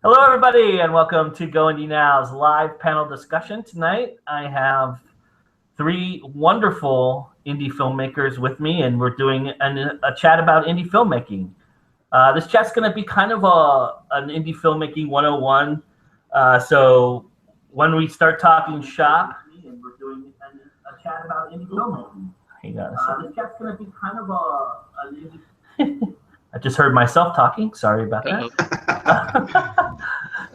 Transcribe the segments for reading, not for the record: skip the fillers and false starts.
Hello, everybody, and welcome to GoIndieNow's live panel discussion. Tonight, I have three wonderful indie filmmakers with me, and we're doing a chat about indie filmmaking. This chat's going to be kind of an indie filmmaking 101. So when we start talking shop, and we're doing a chat about indie filmmaking. Hang on a second. This chat's going to be kind of an indie. I just heard myself talking. Sorry about that.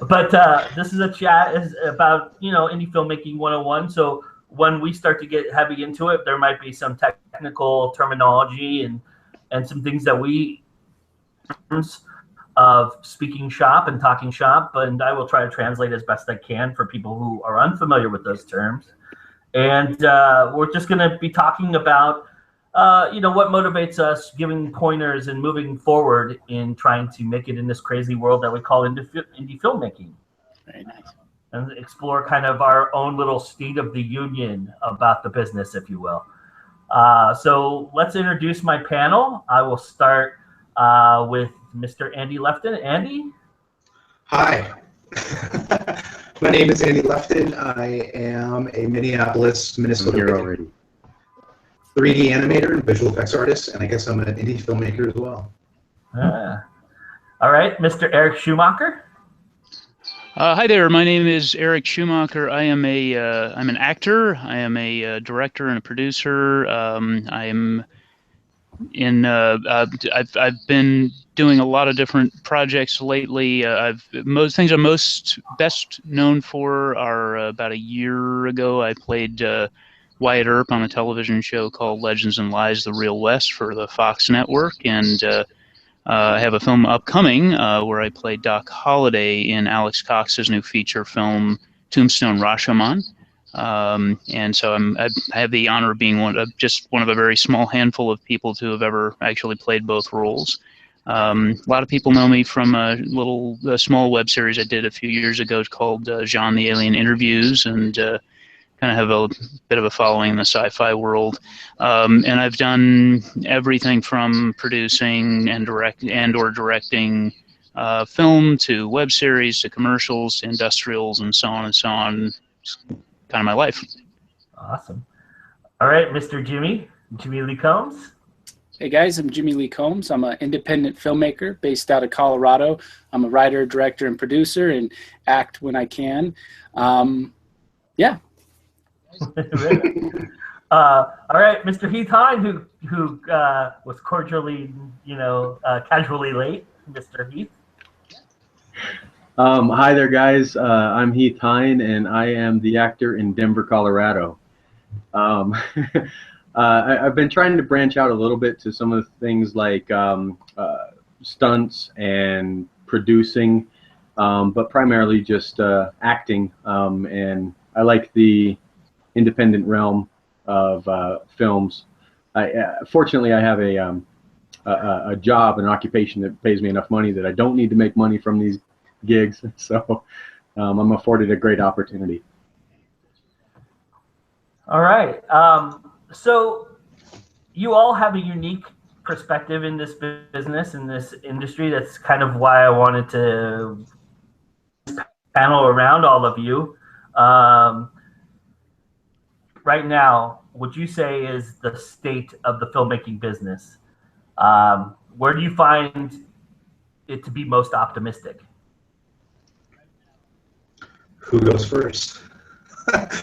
But this is a chat about indie filmmaking 101. So when we start to get heavy into it, there might be some technical terminology and some things that we of speaking shop and talking shop, and I will try to translate as best I can for people who are unfamiliar with those terms. And we're just going to be talking about what motivates us, giving pointers and moving forward in trying to make it in this crazy world that we call indie filmmaking. Very nice. And explore kind of our own little state of the union about the business, if you will. So let's introduce my panel. I will start with Mr. Andy Lefton. Andy? Hi. My name is Andy Lefton. I am a Minneapolis, Minnesota 3D animator and visual effects artist, and I guess I'm an indie filmmaker as well. All right, Mr. Eric Schumacher. Hi there. My name is Eric Schumacher. I am I'm an actor. I am a director and a producer. I've been doing a lot of different projects lately. Most things I'm best known for are about a year ago I played Wyatt Earp on a television show called Legends and Lies: The Real West for the Fox Network, and I have a film upcoming where I play Doc Holliday in Alex Cox's new feature film Tombstone Rashomon. And so I have the honor of being one of a very small handful of people to have ever actually played both roles. A lot of people know me from a small web series I did a few years ago called Jean the Alien Interviews, and kind of have a bit of a following in the sci-fi world. And I've done everything from producing and directing film to web series to commercials to industrials and so on and so on. It's kind of my life. Awesome. All right, Mr. Jimmy Lee Combs. Hey guys, I'm Jimmy Lee Combs. I'm an independent filmmaker based out of Colorado. I'm a writer, director, and producer, and act when I can. Yeah. All right, Mr. Heath Hine, who was cordially, casually late. Mr. Heath. Hi there, guys. I'm Heath Hine, and I am the actor in Denver, Colorado. I've been trying to branch out a little bit to some of the things like stunts and producing, but primarily just acting. And I like the independent realm of films. Fortunately, I have a job, an occupation that pays me enough money that I don't need to make money from these gigs, so I'm afforded a great opportunity. All right. So you all have a unique perspective in this business, in this industry. That's kind of why I wanted to panel around all of you. Right now, would you say is the state of the filmmaking business? Where do you find it to be most optimistic? Who goes first?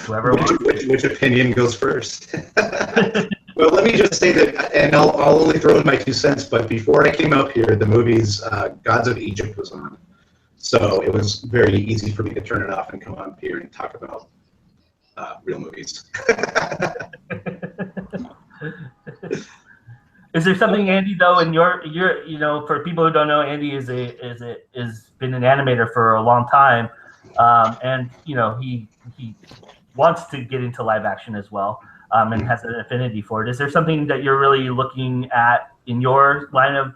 Whoever wants. Which opinion goes first? Well, let me just say that, and I'll only throw in my 2 cents, but before I came out here, the movies Gods of Egypt was on. So it was very easy for me to turn it off and come up here and talk about real movies. Is there something, Andy, though, in your for people who don't know, Andy is been an animator for a long time, and he wants to get into live action as well, and has an affinity for it. Is there something that you're really looking at in your line of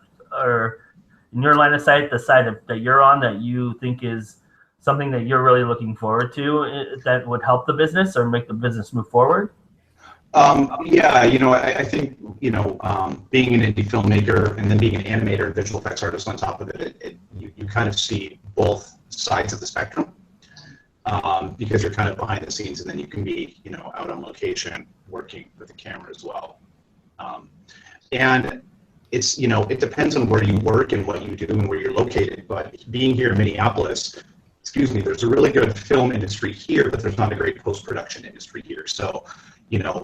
sight, the side that you're on, that you think is something that you're really looking forward to that would help the business or make the business move forward? Yeah, I think, being an indie filmmaker and then being an animator and visual effects artist on top of it, you kind of see both sides of the spectrum, because you're kind of behind the scenes, and then you can be, out on location working with the camera as well. And it's, it depends on where you work and what you do and where you're located. But being here in Minneapolis, there's a really good film industry here, but there's not a great post-production industry here. So,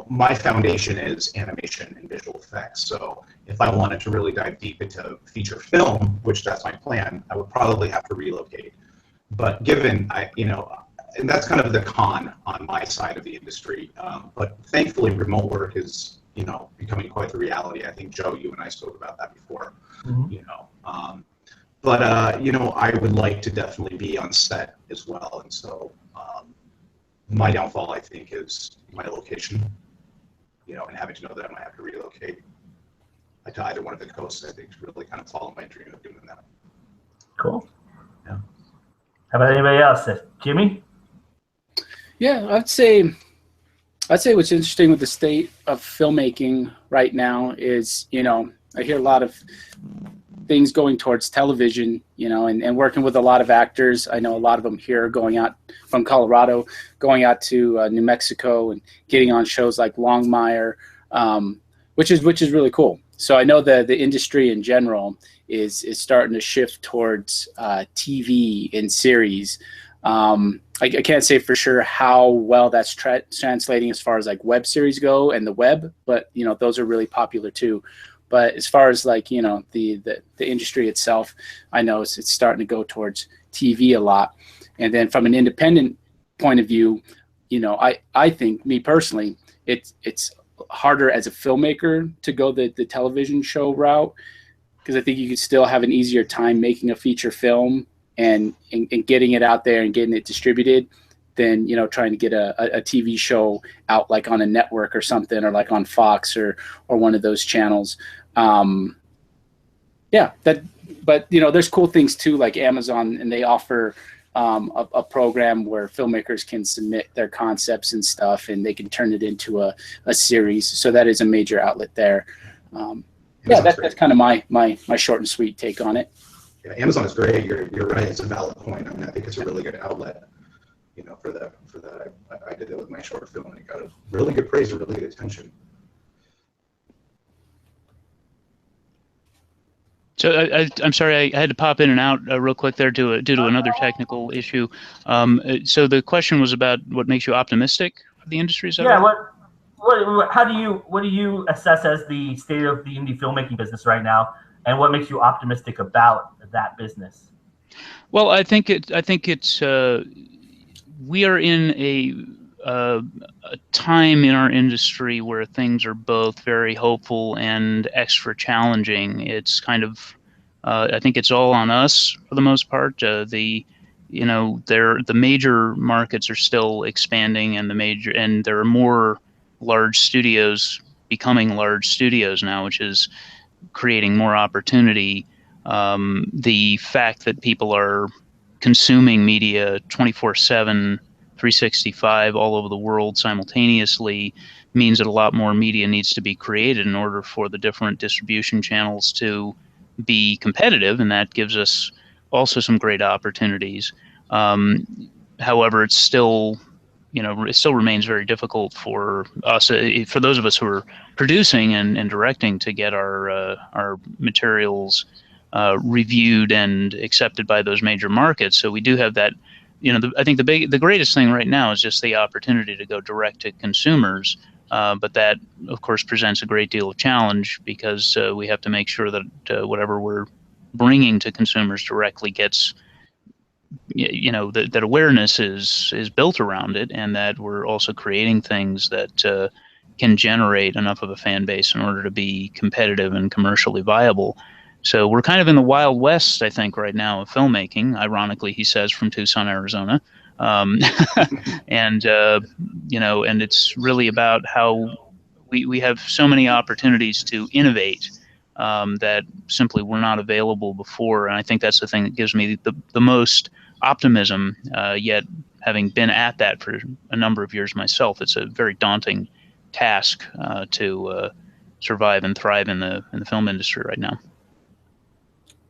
my foundation is animation and visual effects. So if I wanted to really dive deep into feature film, which that's my plan, I would probably have to relocate. But given and that's kind of the con on my side of the industry. But thankfully, remote work is, becoming quite the reality. I think, Joe, you and I spoke about that before. Mm-hmm. But I would like to definitely be on set as well. And so my downfall, I think, is my location, and having to know that I might have to relocate to either one of the coasts. I think is really kind of follow my dream of doing that. Cool. Yeah. How about anybody else? Jimmy? Yeah, I'd say what's interesting with the state of filmmaking right now is, I hear a lot of things going towards television, and working with a lot of actors. I know a lot of them here going out from Colorado, going out to New Mexico and getting on shows like Longmire, which is really cool. So I know the industry in general is starting to shift towards TV and series. I can't say for sure how well that's translating as far as like web series go and the web, but those are really popular too. But as far as like the industry itself, I know it's starting to go towards TV a lot. And then from an independent point of view, I think, me personally, it's harder as a filmmaker to go the television show route, because I think you could still have an easier time making a feature film and getting it out there and getting it distributed than trying to get a TV show out like on a network or something, or like on Fox or one of those channels. But there's cool things too, like Amazon, and they offer a program where filmmakers can submit their concepts and stuff, and they can turn it into a series. So that is a major outlet there. That's kind of my short and sweet take on it. Yeah, Amazon is great. You're right. It's a valid point. I mean, I think it's a really good outlet, for that. I did it with my short film, and it got a really good praise, and really good attention. So I'm sorry, I had to pop in and out real quick there due to another technical issue. So the question was about what makes you optimistic for the industry. Is that right? What do you assess as the state of the indie filmmaking business right now, and what makes you optimistic about that business? Well, I think it's we are in a time in our industry where things are both very hopeful and extra challenging. It's kind of I think it's all on us for the most part. The major markets are still expanding, and there are more large studios becoming large studios now, which is creating more opportunity. The fact that people are consuming media 24/7, 365 all over the world simultaneously means that a lot more media needs to be created in order for the different distribution channels to be competitive, and that gives us also some great opportunities. However, it still remains very difficult for us, for those of us who are producing and directing, to get our materials reviewed and accepted by those major markets. So we do have that. I think the greatest thing right now is just the opportunity to go direct to consumers, but that of course presents a great deal of challenge, because we have to make sure that whatever we're bringing to consumers directly gets, that awareness is built around it, and that we're also creating things that can generate enough of a fan base in order to be competitive and commercially viable. So we're kind of in the Wild West, I think, right now of filmmaking. Ironically, he says, from Tucson, Arizona, and and it's really about how we have so many opportunities to innovate that simply were not available before. And I think that's the thing that gives me the most optimism. Yet, having been at that for a number of years myself, it's a very daunting task to survive and thrive in the film industry right now.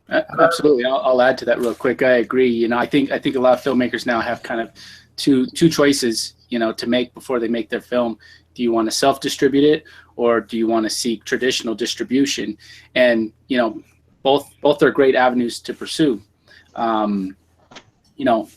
Absolutely. I'll add to that real quick. I agree. You know, I think a lot of filmmakers now have kind of two choices, you know, to make before they make their film. Do you want to self-distribute it, or do you want to seek traditional distribution? And, you know, both are great avenues to pursue. You know,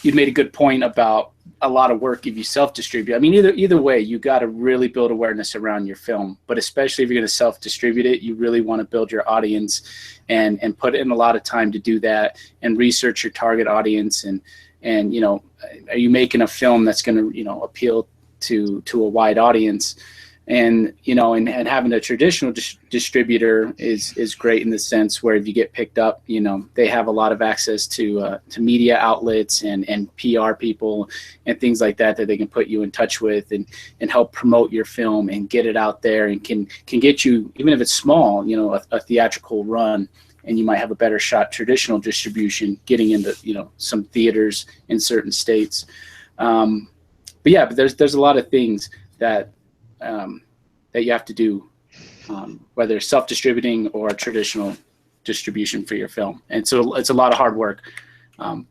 you made a good point about a lot of work if you self-distribute. I mean, either way, you got to really build awareness around your film. But especially if you're going to self-distribute it, you really want to build your audience and put in a lot of time to do that, and research your target audience. And you know, are you making a film that's going to, you know, appeal to a wide audience? And, you know, and having a traditional distributor is great in the sense where if you get picked up, you know, they have a lot of access to media outlets and PR people and things like that they can put you in touch with and help promote your film and get it out there, and can get you, even if it's small, you know, a theatrical run. And you might have a better shot traditional distribution, getting into, you know, some theaters in certain states. But yeah, but there's a lot of things that you have to do, whether self-distributing or traditional distribution for your film. And so it's a lot of hard work,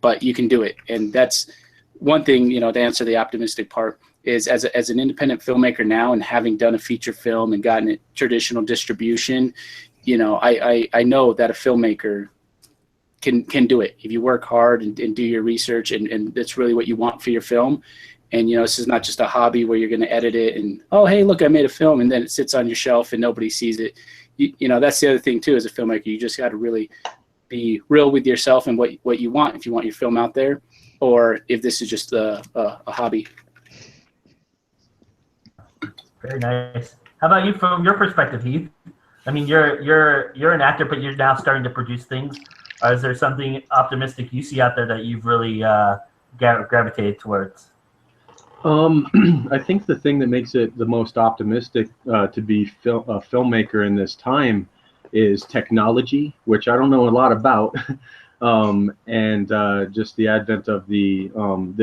but you can do it. And that's one thing, you know, to answer the optimistic part is, as an independent filmmaker now, and having done a feature film and gotten it traditional distribution, you know, I know that a filmmaker can do it if you work hard and do your research, and that's really what you want for your film. And, you know, this is not just a hobby where you're going to edit it and, oh, hey, look, I made a film, and then it sits on your shelf and nobody sees it. You know, that's the other thing, too, as a filmmaker. You just got to really be real with yourself and what you want, if you want your film out there, or if this is just a hobby. Very nice. How about you from your perspective, Heath? I mean, you're an actor, but you're now starting to produce things. Is there something optimistic you see out there that you've really gravitated towards? I think the thing that makes it the most optimistic to be a filmmaker in this time is technology, which I don't know a lot about, and just the advent of the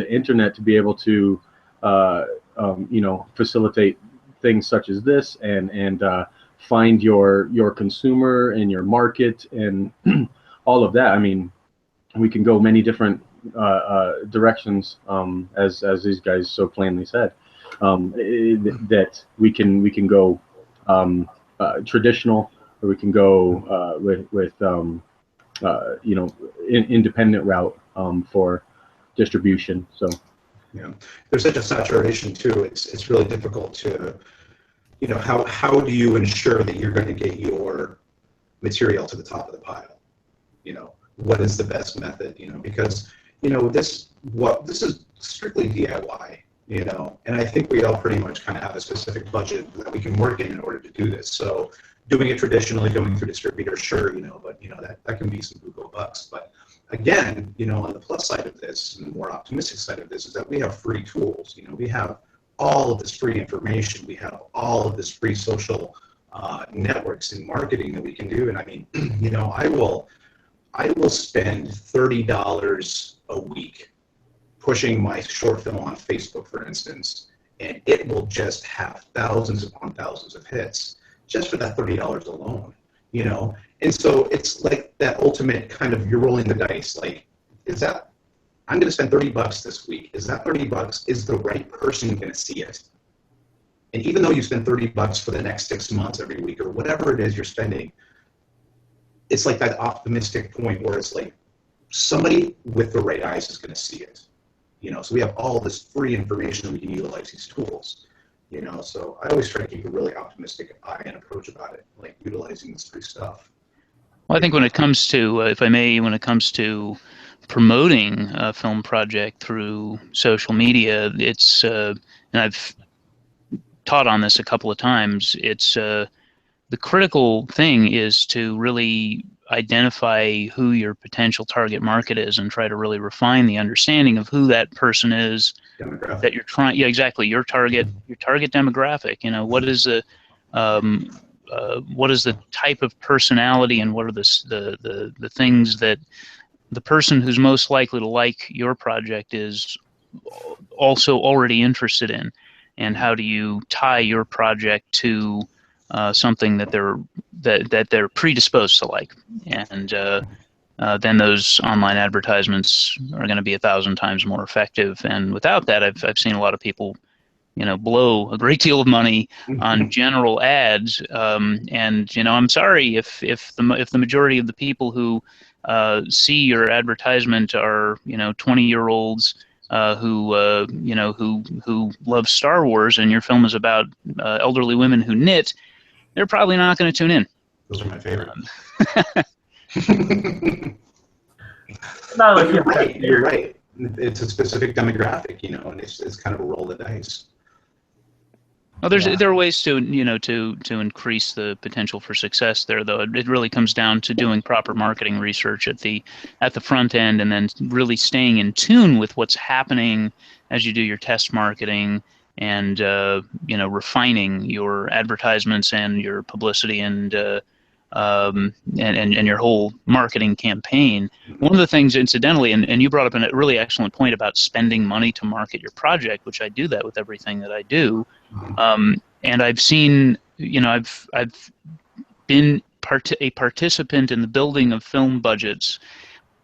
internet to be able to you know, facilitate things such as this, and find your consumer and your market and all of that. I mean, we can go many different directions, as these guys so plainly said, that we can go traditional, or we can go with you know, independent route for distribution. So yeah, there's such a saturation too. It's really difficult to, you know, how do you ensure that you're going to get your material to the top of the pile? You know, what is the best method? You know, because, you know, this is strictly DIY, you know, and I think we all pretty much kind of have a specific budget that we can work in order to do this. So doing it traditionally, going through distributors, sure, you know, but, you know, that can be some Google bucks. But again, you know, on the plus side of this, and the more optimistic side of this, is that we have free tools. You know, we have all of this free information. We have all of this free social networks and marketing that we can do. And I mean, you know, I will spend $30 a week pushing my short film on Facebook, for instance, and it will just have thousands upon thousands of hits just for that $30 alone, you know? And so it's like that ultimate kind of, you're rolling the dice. Like, I'm going to spend $30 this week. Is that $30? Is the right person going to see it? And even though you spend $30 for the next 6 months every week, or whatever it is you're spending, it's like that optimistic point where it's like somebody with the right eyes is going to see it, you know. So we have all this free information that we can utilize these tools, you know. So I always try to keep a really optimistic eye and approach about it, like utilizing this free stuff. Well, I think when it comes to, if I may, when it comes to promoting a film project through social media, it's and I've taught on this a couple of times. It's the critical thing is to really identify who your potential target market is and try to really refine the understanding of who that person is that you're trying. Yeah, exactly. Your target demographic. You know, what is the type of personality, and what are the things that the person who's most likely to like your project is also already interested in. and how do you tie your project to something that they're predisposed to like, and then those online advertisements are going to be 1,000 times more effective. And without that, I've seen a lot of people, blow a great deal of money on general ads. And I'm sorry if the majority of the people who see your advertisement are 20-year-olds who love Star Wars, and your film is about elderly women who knit. They're probably not going to tune in. Those are my favorite. No, But you're right. It's a specific demographic, and it's kind of a roll of the dice. Well, there are ways to to increase the potential for success there, though. It really comes down to doing proper marketing research at the front end, and then really staying in tune with what's happening as you do your test marketing, and refining your advertisements and your publicity and your whole marketing campaign. One of the things, incidentally, and you brought up a really excellent point about spending money to market your project, which I do that with everything that I do. And I've seen, I've been a participant in the building of film budgets,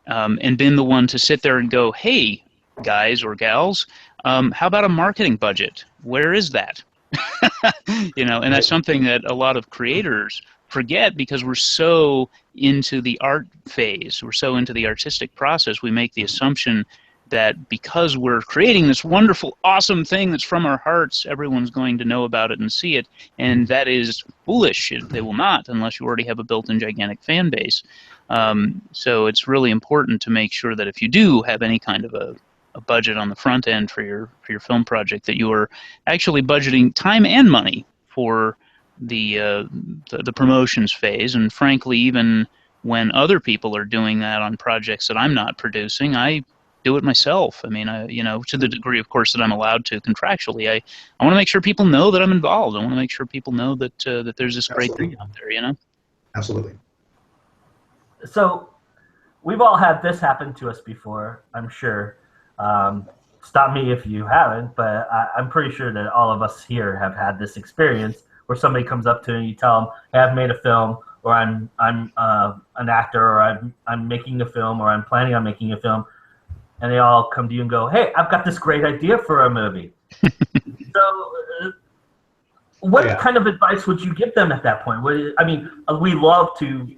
and been the one to sit there and go, hey, guys or gals, how about a marketing budget? Where is that? And that's something that a lot of creators forget, because we're so into the art phase, we're so into the artistic process. We make the assumption that because we're creating this wonderful, awesome thing that's from our hearts, everyone's going to know about it and see it, and that is foolish. They will not, unless you already have a built-in gigantic fan base. So it's really important to make sure that if you do have any kind of a budget on the front end for your film project, that you are actually budgeting time and money for the promotions phase. And frankly, even when other people are doing that on projects that I'm not producing, I do it myself. I mean, to the degree, of course, that I'm allowed to contractually. I want to make sure people know that I'm involved. I want to make sure people know that that there's this great thing out there. Absolutely. So we've all had this happen to us before, I'm sure. Stop me if you haven't, but I'm pretty sure that all of us here have had this experience where somebody comes up to you and you tell them, hey, I've made a film, or I'm an actor, or I'm making a film, or I'm planning on making a film, and they all come to you and go, hey, I've got this great idea for a movie. So what kind of advice would you give them at that point? We love to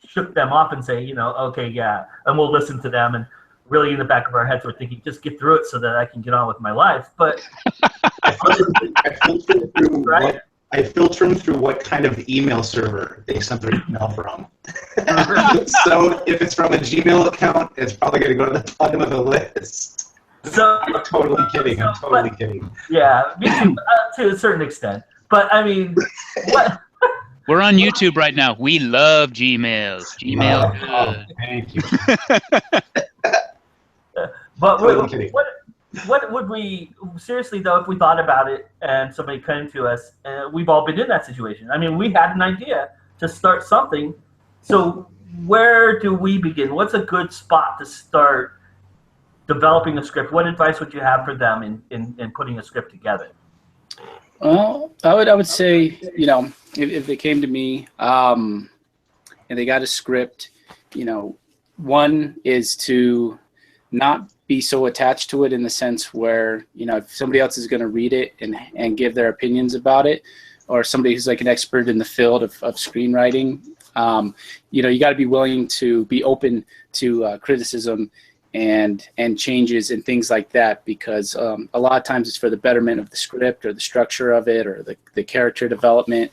shook them off and say, okay, yeah, and we'll listen to them, and really in the back of our heads we're thinking, just get through it so that I can get on with my life. But I filter them through what kind of email server they sent their email from. So if it's from a Gmail account, it's probably going to go to the bottom of the list. So I'm totally kidding. I'm totally kidding. Yeah, me too, to a certain extent. But I mean, what? We're on YouTube right now. We love Gmails. Gmail. Thank you. But what would we, seriously though, if we thought about it and somebody came to us, we've all been in that situation. I mean, we had an idea to start something. So where do we begin? What's a good spot to start developing a script? What advice would you have for them in putting a script together? Well, I would say, if they came to me and they got a script, one is to not be so attached to it in the sense where, if somebody else is going to read it and give their opinions about it, or somebody who's like an expert in the field of screenwriting, you got to be willing to be open to criticism and changes and things like that, because a lot of times it's for the betterment of the script or the structure of it or the character development.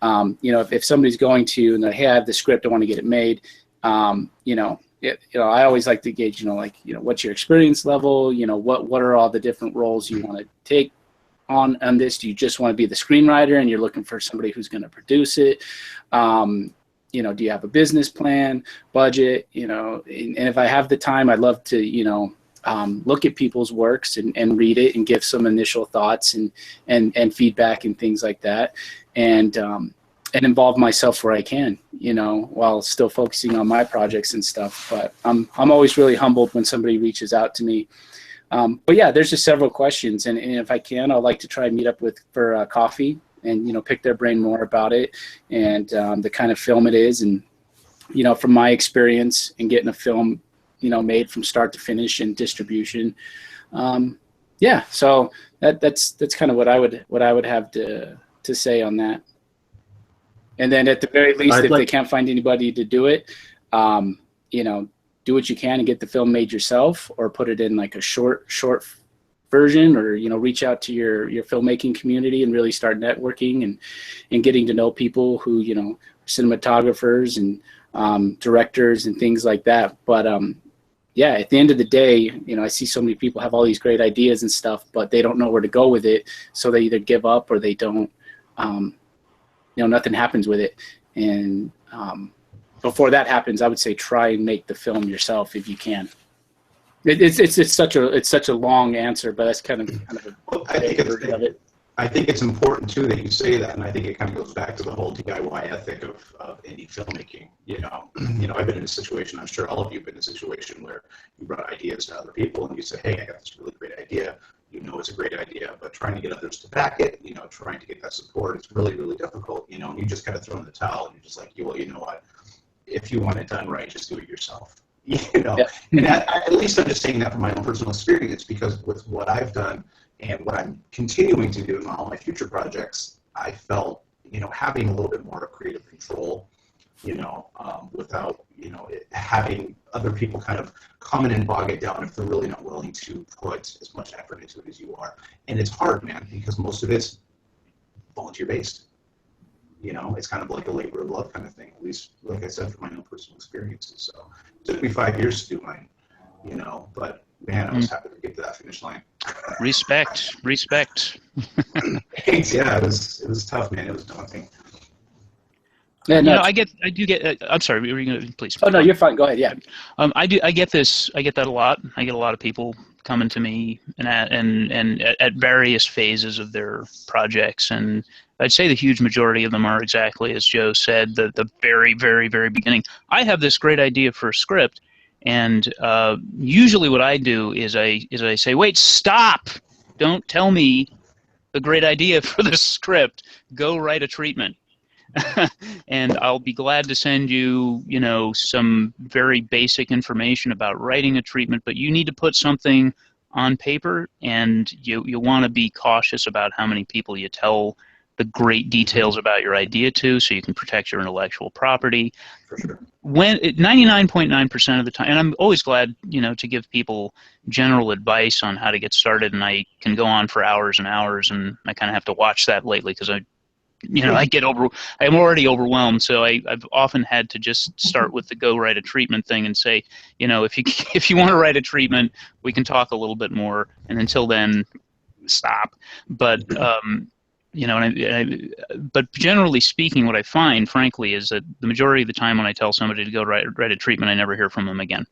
If somebody's going to you and they're, hey, I have the script, I want to get it made, I always like to gauge, what's your experience level? What are all the different roles you want to take on this? Do you just want to be the screenwriter and you're looking for somebody who's going to produce it? Do you have a business plan, budget? And if I have the time, I'd love to, look at people's works and read it and give some initial thoughts and feedback and things like that, and involve myself where I can, while still focusing on my projects and stuff. But I'm always really humbled when somebody reaches out to me But yeah, there's just several questions, and if I can, I'd like to try and meet up for coffee and pick their brain more about it and the kind of film it is, and from my experience in getting a film made from start to finish and distribution. Yeah, so that's kind of what I would have to say on that. And then at the very least, if they can't find anybody to do it, do what you can and get the film made yourself, or put it in like a short version, or reach out to your filmmaking community and really start networking and getting to know people who cinematographers and directors and things like that. But yeah, at the end of the day, I see so many people have all these great ideas and stuff, but they don't know where to go with it, so they either give up or they don't. Nothing happens with it. And before that happens, I would say try and make the film yourself if you can. It's such a long answer, but that's kind of a version of it. I think it's important too that you say that, and I think it kind of goes back to the whole DIY ethic of indie filmmaking. I've been in a situation, I'm sure all of you have been in a situation where you brought ideas to other people and you say, hey, I got this really great idea. It's a great idea, but trying to get others to back it, trying to get that support, it's really, really difficult. And you just kind of throw in the towel, and you're just like, well, you know what? If you want it done right, just do it yourself. Yeah. And at least I'm just saying that from my own personal experience, because with what I've done and what I'm continuing to do in all my future projects, I felt, having a little bit more creative control, without, having other people kind of come in and bog it down if they're really not willing to put as much effort into it as you are. And it's hard, man, because most of it's volunteer based. It's kind of like a labor of love kind of thing, at least, like I said, from my own personal experiences. So it took me 5 years to do mine, but man, I was happy to get to that finish line. Respect. Thanks. Yeah, it was tough, man. It was daunting. Yeah, no, I do get. I'm sorry. Were you going to please? Oh no, you're fine. Go ahead. Yeah. I get this. I get that a lot. I get a lot of people coming to me and at various phases of their projects, and I'd say the huge majority of them are exactly as Joe said. The very, very, very beginning. I have this great idea for a script, and usually what I do is I say, wait, stop! Don't tell me the great idea for the script. Go write a treatment. And I'll be glad to send you, some very basic information about writing a treatment, but you need to put something on paper, and you want to be cautious about how many people you tell the great details about your idea to, so you can protect your intellectual property. For sure. When 99.9% of the time, and I'm always glad, to give people general advice on how to get started, and I can go on for hours and hours, and I kind of have to watch that lately because I'm already overwhelmed, so I've often had to just start with the go write a treatment thing and say, if you want to write a treatment, we can talk a little bit more, and until then, stop. But but generally speaking, what I find, frankly, is that the majority of the time when I tell somebody to go write a treatment, I never hear from them again,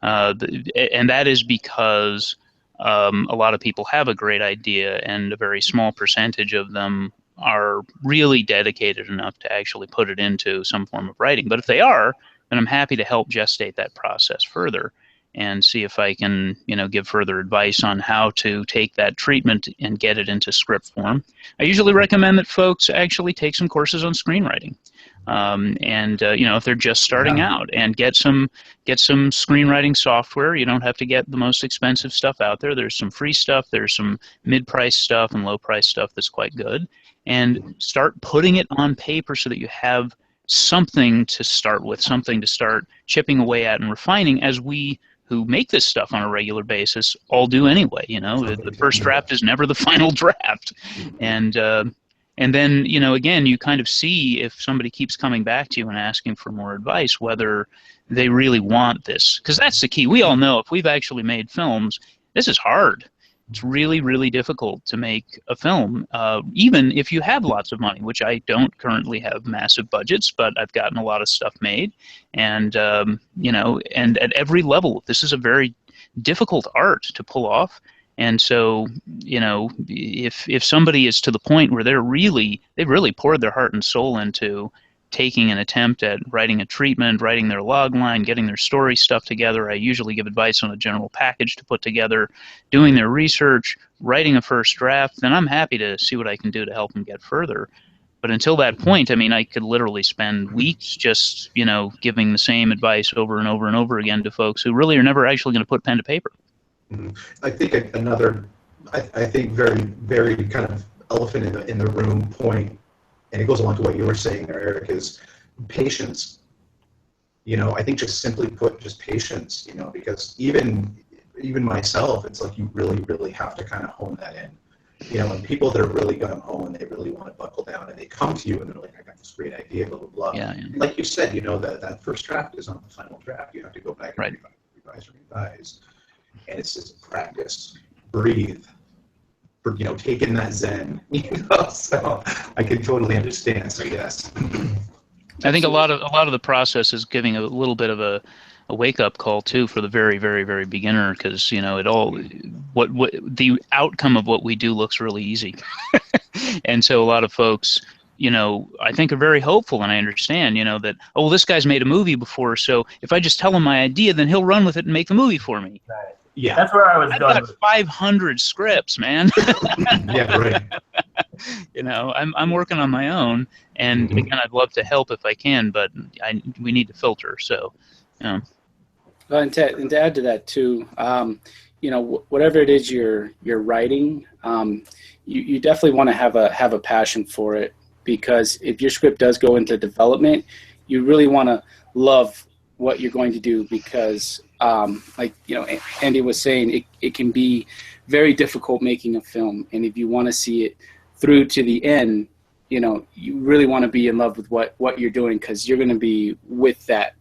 and that is because a lot of people have a great idea, and a very small percentage of them are really dedicated enough to actually put it into some form of writing. But if they are, then I'm happy to help gestate that process further and see if I can, give further advice on how to take that treatment and get it into script form. I usually recommend that folks actually take some courses on screenwriting. If they're just starting out, and get some screenwriting software. You don't have to get the most expensive stuff out there. There's some free stuff. There's some mid-price stuff and low-price stuff that's quite good. And start putting it on paper so that you have something to start with, something to start chipping away at and refining, as we who make this stuff on a regular basis all do anyway. The first draft is never the final draft. And then, again, you kind of see if somebody keeps coming back to you and asking for more advice, whether they really want this. Because that's the key. We all know if we've actually made films, this is hard. It's really, really difficult to make a film, even if you have lots of money, which I don't currently have massive budgets, but I've gotten a lot of stuff made. And, and at every level, this is a very difficult art to pull off. And so, if somebody is to the point where they've really poured their heart and soul into taking an attempt at writing a treatment, writing their log line, getting their story stuff together. I usually give advice on a general package to put together, doing their research, writing a first draft, then I'm happy to see what I can do to help them get further. But until that point, I mean, I could literally spend weeks just, you know, giving the same advice over and over and over again to folks who really are never actually going to put pen to paper. I think another, I think very, very kind of elephant in the room point, and it goes along to what you were saying there, Eric, is patience. You know, I think just simply put, just patience, you know, because even myself, it's like you really, really have to kind of hone that in. You know, when people that are really gung-ho and they really want to buckle down and they come to you and they're like, I got this great idea, blah, blah, blah. Yeah. Like you said, you know, that first draft is not the final draft. You have to go back and revise. And it's just practice, breathe, for, you know, taking that Zen, you know, so I can totally understand, so yes. I think a lot of the process is giving a little bit of a wake-up call too for the very, very, very beginner, because you know what the outcome of what we do looks really easy, and so a lot of folks, you know, I think are very hopeful, and I understand, you know, that, oh, well, this guy's made a movie before, so if I just tell him my idea, then he'll run with it and make the movie for me. Right. Yeah, that's where I was going. I've got 500 scripts, man. Yeah, right. You know, I'm working on my own, and again, I'd love to help if I can, but we need to filter. So, you know. Well, and to add to that too, you know, whatever it is you're writing, you definitely want to have a passion for it, because if your script does go into development, you really want to love what you're going to do, because like, you know, Andy was saying, it can be very difficult making a film, and if you want to see it through to the end, you know, you really want to be in love with what you're doing, because you're going to be with that.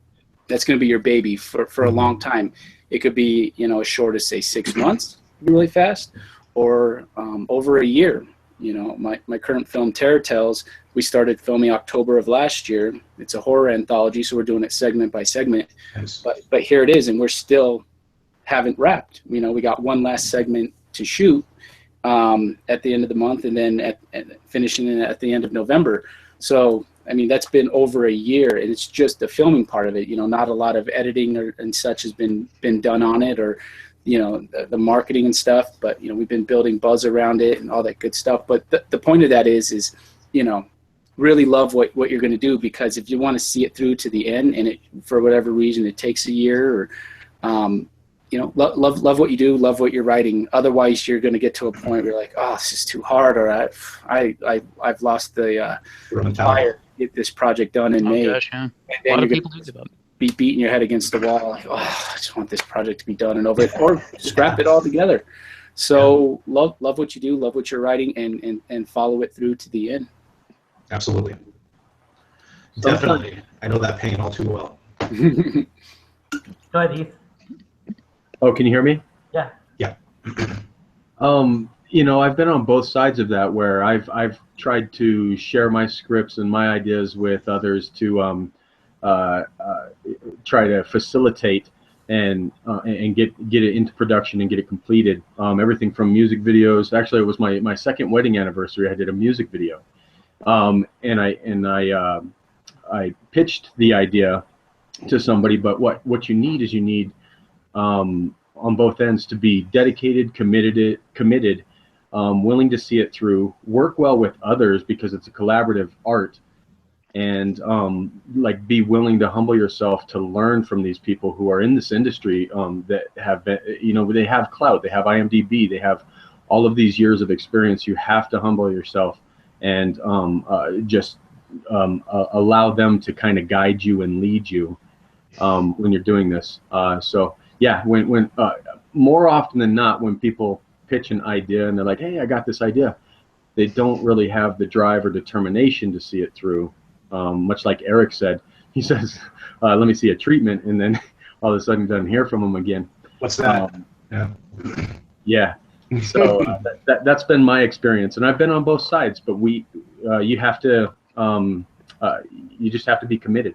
That's going to be your baby for a long time. It could be, you know, as short as, say, 6 months, really fast, or over a year. You know, my current film, Terror Tales, we started filming October of last year. It's a horror anthology, so we're doing it segment by segment. Nice. But here it is, and we're still haven't wrapped. You know, we got one last segment to shoot at the end of the month, and then finishing it at the end of November. So, I mean, that's been over a year, and it's just the filming part of it. You know, not a lot of editing and such has been done on it, or, you know, the marketing and stuff. But, you know, we've been building buzz around it and all that good stuff. But the point of that is, you know, really love what you're going to do, because if you want to see it through to the end, and it, for whatever reason, it takes a year, or, you know, love what you do, love what you're writing. Otherwise, you're going to get to a point where you're like, oh, this is too hard, or I've lost the fire to get this project done in May. Gosh, yeah. And a lot of people do that. Be beating your head against the wall, like, oh, I just want this project to be done and over, or scrap it all together. So love what you do, love what you're writing, and follow it through to the end. Absolutely. Definitely. I know that pain all too well. Go ahead, Heath. Oh, can you hear me? Yeah. Yeah. You know, I've been on both sides of that, where I've tried to share my scripts and my ideas with others to try to facilitate and get it into production and get it completed. Everything from music videos. Actually, it was my second wedding anniversary. I did a music video, and I pitched the idea to somebody. But what you need is on both ends to be dedicated, committed, willing to see it through, work well with others, because it's a collaborative art, and like, be willing to humble yourself to learn from these people who are in this industry, that have been, you know, they have clout, they have IMDb, they have all of these years of experience. You have to humble yourself and just allow them to kind of guide you and lead you when you're doing this. So yeah, when more often than not, when people pitch an idea and they're like, hey, I got this idea, they don't really have the drive or determination to see it through. Much like Eric said, he says, let me see a treatment, and then all of a sudden doesn't hear from him again. What's that? Yeah. So that's been my experience, and I've been on both sides, but you have to, you just have to be committed.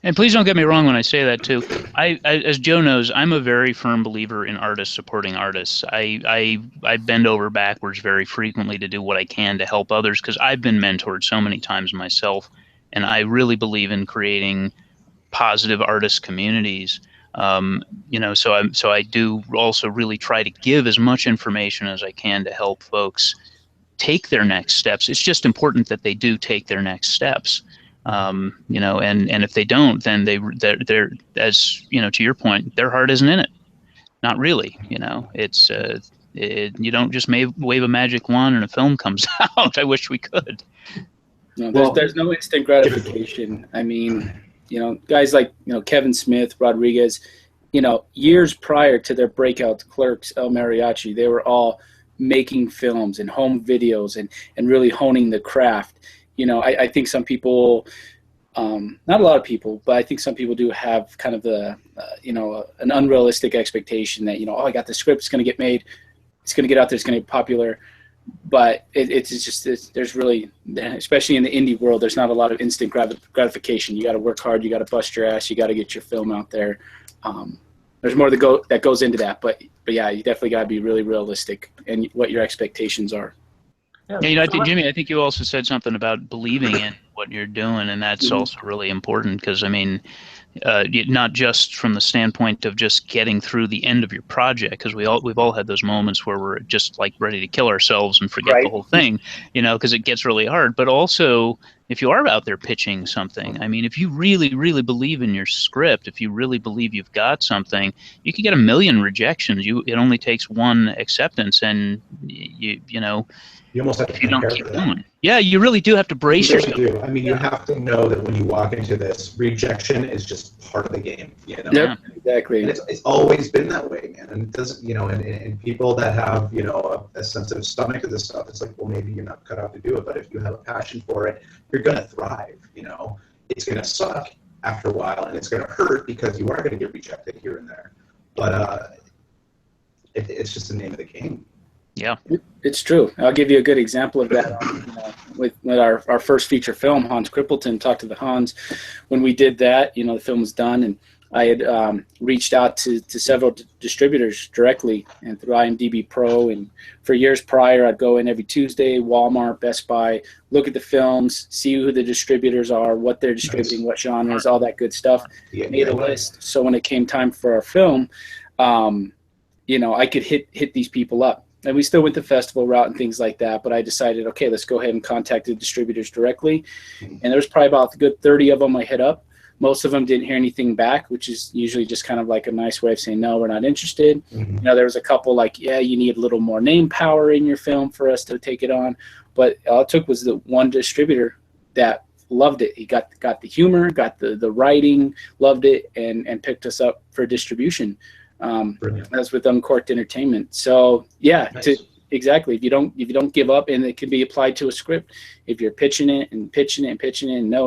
And please don't get me wrong when I say that too. I as Joe knows, I'm a very firm believer in artists supporting artists. I bend over backwards very frequently to do what I can to help others, because I've been mentored so many times myself, and I really believe in creating positive artist communities. You know, so I do also really try to give as much information as I can to help folks take their next steps. It's just important that they do take their next steps. You know, and if they don't, then they're, as you know, to your point, their heart isn't in it. Not really. You know, it's you don't just wave a magic wand and a film comes out. I wish we could. No, there's no instant gratification. I mean, you know, guys like, you know, Kevin Smith, Rodriguez, you know, years prior to their breakout, Clerks, El Mariachi, they were all making films and home videos and really honing the craft. You know, I think some people, not a lot of people, but I think some people do have kind of the, you know, an unrealistic expectation that, you know, oh, I got the script, it's going to get made, it's going to get out there, it's going to get popular. But there's really, especially in the indie world, there's not a lot of instant gratification. You got to work hard, you got to bust your ass, you got to get your film out there. There's more that goes into that, but yeah, you definitely got to be really realistic in what your expectations are. Yeah, you know, I think, Jimmy, I think you also said something about believing in what you're doing, and that's also really important because, I mean, not just from the standpoint of just getting through the end of your project, because we've all had those moments where we're just like ready to kill ourselves and forget the whole thing, you know, because it gets really hard. But also, if you are out there pitching something, I mean, if you really, really believe in your script, if you really believe you've got something, you can get 1 million rejections. It only takes one acceptance, and you know. You almost have to prepare for that. Yeah, you really do have to brace yourself. You do. I mean, you have to know that when you walk into this, rejection is just part of the game. You know? Yep, exactly. And it's always been that way, man. And it doesn't, you know, and people that have, you know, a sensitive stomach to this stuff, it's like, well, maybe you're not cut out to do it, but if you have a passion for it, you're gonna thrive. You know, it's gonna suck after a while, and it's gonna hurt because you are gonna get rejected here and there. But it's just the name of the game. Yeah, it's true. I'll give you a good example of that. You know, with our first feature film, Hans Crippleton, Talk to the Hans. When we did that, you know, the film was done, and I had reached out to several distributors directly and through IMDb Pro. And for years prior, I'd go in every Tuesday, Walmart, Best Buy, look at the films, see who the distributors are, what they're distributing, what genres, all that good stuff. Made a list. So when it came time for our film, you know, I could hit these people up. And we still went the festival route and things like that, but I decided, okay, let's go ahead and contact the distributors directly. And there was probably about a good 30 of them I hit up. Most of them didn't hear anything back, which is usually just kind of like a nice way of saying, no, we're not interested. You know, there was a couple like, yeah, you need a little more name power in your film for us to take it on. But all it took was the one distributor that loved it. He got the humor, got the writing, loved it, and picked us up for distribution. As with Uncorked Entertainment. So yeah, exactly. If you don't give up, and it can be applied to a script. If you're pitching it and pitching it and pitching it, and no,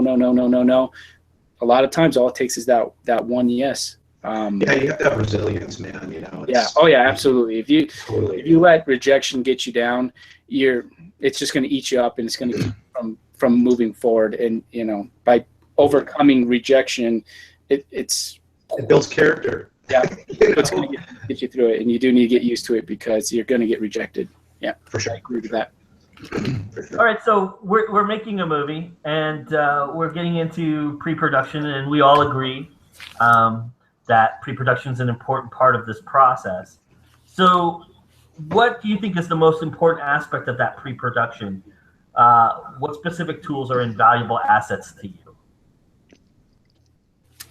a lot of times all it takes is that one yes. Yeah, you have to have resilience, man. You know. Yeah. Oh yeah, absolutely. If you let rejection get you down, it's just going to eat you up, and it's going to keep you from moving forward. And you know, by overcoming rejection, it builds character. Yeah, it's going to get you through it, and you do need to get used to it because you're going to get rejected. Yeah, for sure. I agree with that. For sure. All right, so we're making a movie, and we're getting into pre-production, and we all agree that pre-production is an important part of this process. So what do you think is the most important aspect of that pre-production? What specific tools are invaluable assets to you?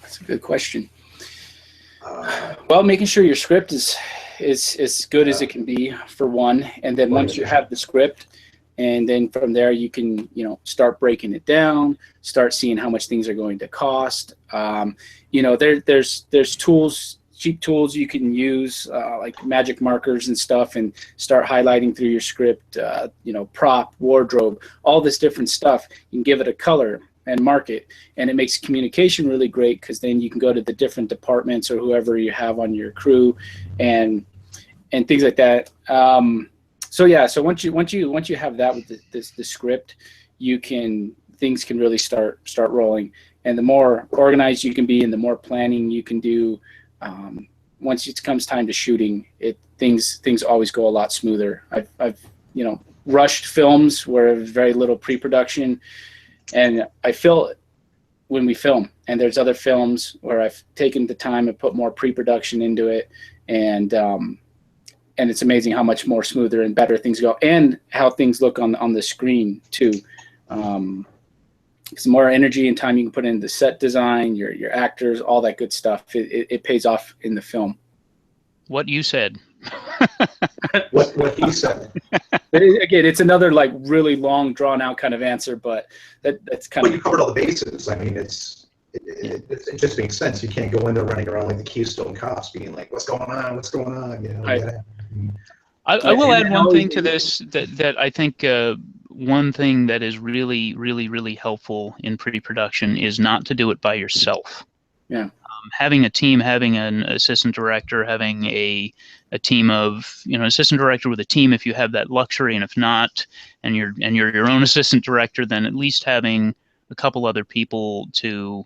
That's a good question. Well, making sure your script is as good as it can be, for one, and then once you have the script, and then from there you can, you know, start breaking it down, start seeing how much things are going to cost. You know, there's tools, cheap tools you can use, like magic markers and stuff, and start highlighting through your script. You know, prop, wardrobe, all this different stuff. You can give it a color and mark it, and it makes communication really great, because then you can go to the different departments or whoever you have on your crew and things like that. So yeah, so once you have that with the script, things can really start rolling, and the more organized you can be and the more planning you can do, once it comes time to shooting, things always go a lot smoother. I've you know, rushed films where there's very little pre-production, and I feel when we film. And there's other films where I've taken the time and put more pre-production into it, and it's amazing how much more smoother and better things go, and how things look on the screen too. Some more energy and time you can put into the set design, your actors, all that good stuff. It pays off in the film. What you said. what he said. Again, it's another like really long, drawn out kind of answer, but that's kind Well, of. you covered all the bases. I mean, it just makes sense. You can't go in there running around like the Keystone cops, being like, "What's going on? What's going on?" You know. I will add one thing to this that I think one thing that is really, really, really helpful in pre-production is not to do it by yourself. Yeah. Having a team, having an assistant director, having a team of, assistant director with a team if you have that luxury, and if not, and you're your own assistant director, then at least having a couple other people to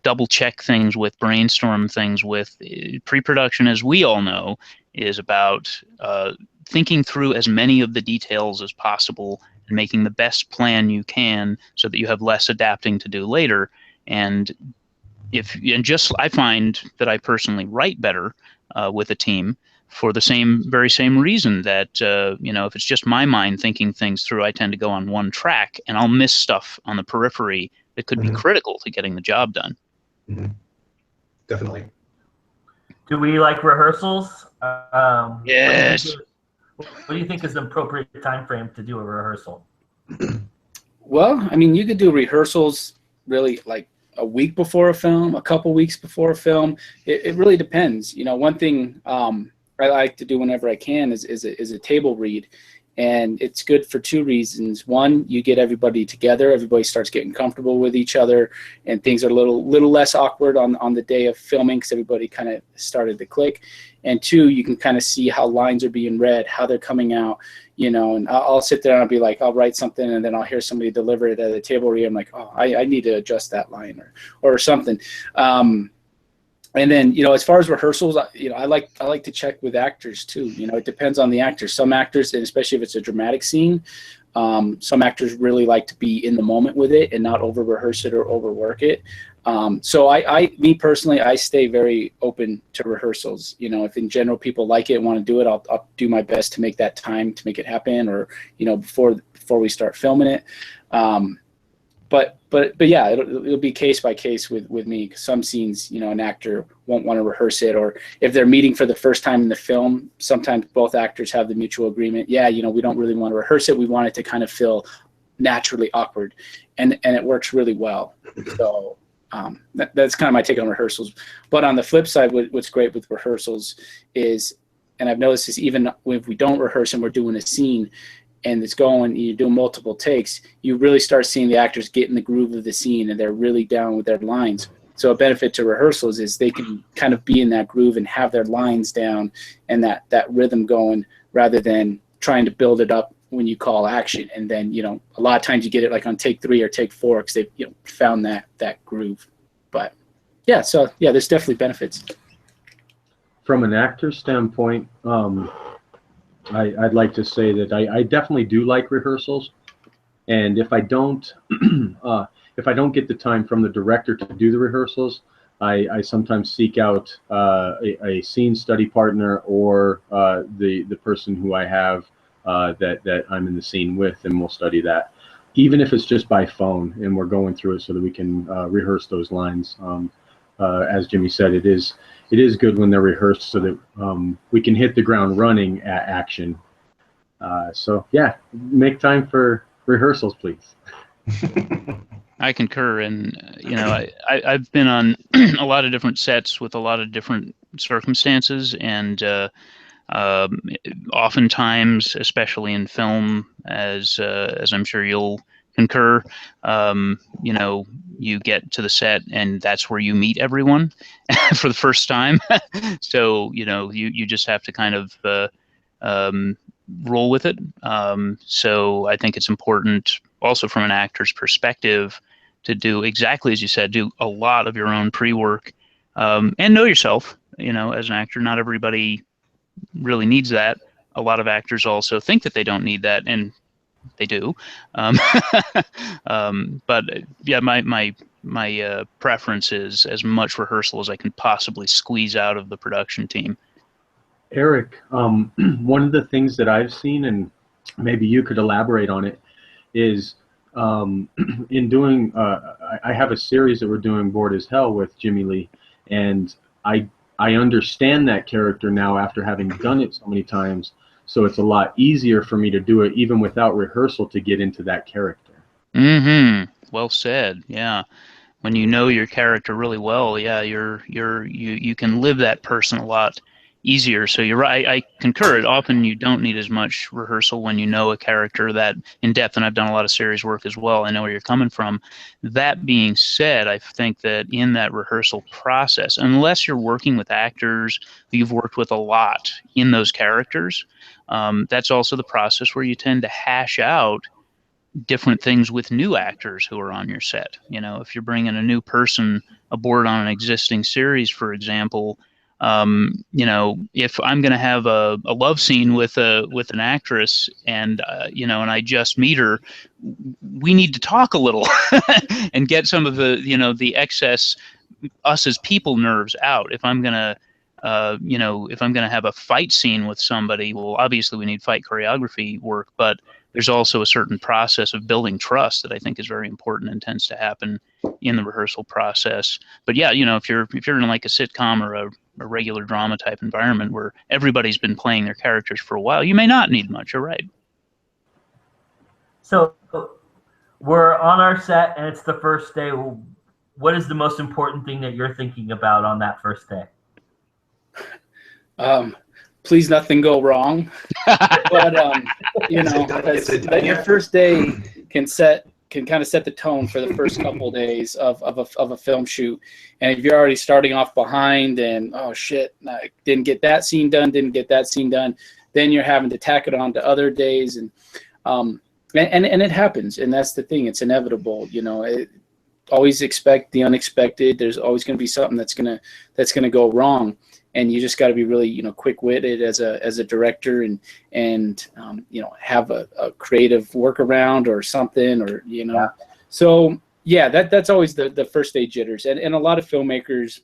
double check things with, brainstorm things with. Pre-production, as we all know, is about thinking through as many of the details as possible and making the best plan you can so that you have less adapting to do later. And I find that I personally write better with a team for the very same reason that if it's just my mind thinking things through, I tend to go on one track and I'll miss stuff on the periphery that could be critical to getting the job done. Definitely. Do we like rehearsals? Yes. What do you think is the appropriate time frame to do a rehearsal? Well, I mean, you could do rehearsals really like a week before a film, a couple weeks before a film. It really depends. One thing I like to do whenever I can is a table read. And it's good for two reasons. One, you get everybody together, everybody starts getting comfortable with each other, and things are a little less awkward on the day of filming because everybody kind of started to click. And two, you can kind of see how lines are being read, how they're coming out, and I'll sit there and I'll be like, I'll write something and then I'll hear somebody deliver it at a table read. I'm like, oh, I need to adjust that line or something. And then, as far as rehearsals, I like to check with actors too. It depends on the actor. Some actors, and especially if it's a dramatic scene, some actors really like to be in the moment with it and not over rehearse it or overwork it. So me personally, I stay very open to rehearsals. If in general people like it and want to do it, I'll do my best to make that time to make it happen, or before we start filming it. But yeah, it'll be case by case with me. 'Cause some scenes, an actor won't want to rehearse it, or if they're meeting for the first time in the film, sometimes both actors have the mutual agreement. Yeah, we don't really want to rehearse it. We want it to kind of feel naturally awkward, and it works really well. So that's kind of my take on rehearsals. But on the flip side, what's great with rehearsals is, and I've noticed this even if we don't rehearse and we're doing a scene, and it's going, you're doing multiple takes, you really start seeing the actors get in the groove of the scene and they're really down with their lines. So a benefit to rehearsals is they can kind of be in that groove and have their lines down and that rhythm going, rather than trying to build it up when you call action. And then, a lot of times you get it like on take 3 or take 4 because they've found that groove. But yeah, so yeah, there's definitely benefits. From an actor standpoint, I'd like to say that I definitely do like rehearsals, and if I don't get the time from the director to do the rehearsals, I sometimes seek out a scene study partner or the person who I have that I'm in the scene with, and we'll study that, even if it's just by phone, and we're going through it so that we can rehearse those lines. As Jimmy said, it is good when they're rehearsed so that we can hit the ground running at action. So yeah, make time for rehearsals, please. I concur, and I've been on a lot of different sets with a lot of different circumstances, and oftentimes, especially in film, as I'm sure you'll concur, you get to the set and that's where you meet everyone for the first time. So you just have to kind of roll with it. So I think it's important also from an actor's perspective to do exactly as you said, do a lot of your own pre-work, and know yourself. As an actor, not everybody really needs that. A lot of actors also think that they don't need that, and they do. But yeah, my my preference is as much rehearsal as I can possibly squeeze out of the production team. Eric, one of the things that I've seen, and maybe you could elaborate on it, is in doing, I have a series that we're doing, Bored as Hell, with Jimmy Lee, and I understand that character now after having done it so many times, so it's a lot easier for me to do it even without rehearsal to get into that character. Mm-hmm. Well said. Yeah. When you know your character really well, yeah, you can live that person a lot easier. So you're right. I concur. Often you don't need as much rehearsal when you know a character that in depth, and I've done a lot of series work as well. I know where you're coming from. That being said, I think that in that rehearsal process, unless you're working with actors who you've worked with a lot in those characters, that's also the process where you tend to hash out different things with new actors who are on your set. You know, if you're bringing a new person aboard on an existing series, for example, you know, if I'm going to have a love scene with an actress, and you know, and I just meet her, we need to talk a little and get some of the, you know, the excess us as people nerves out. If I'm gonna you know, if I'm going to have a fight scene with somebody, well, obviously we need fight choreography work, but there's also a certain process of building trust that I think is very important and tends to happen in the rehearsal process. But yeah, you know, if you're in like a sitcom or a regular drama type environment where everybody's been playing their characters for a while, you may not need much. You're right. So we're on our set and it's the first day. What is the most important thing that you're thinking about on that first day? Please nothing go wrong. But you know, your first day can kind of set the tone for the first couple of days of a film shoot. And if you're already starting off behind and, oh shit, I didn't get that scene done, then you're having to tack it on to other days, and it happens, and that's the thing. It's inevitable, you know. Always expect the unexpected. There's always going to be something that's gonna go wrong. And you just got to be really, you know, quick-witted as a director, and you know, have a creative workaround or something, or you know. Yeah. So yeah, that's always the first day jitters, and a lot of filmmakers,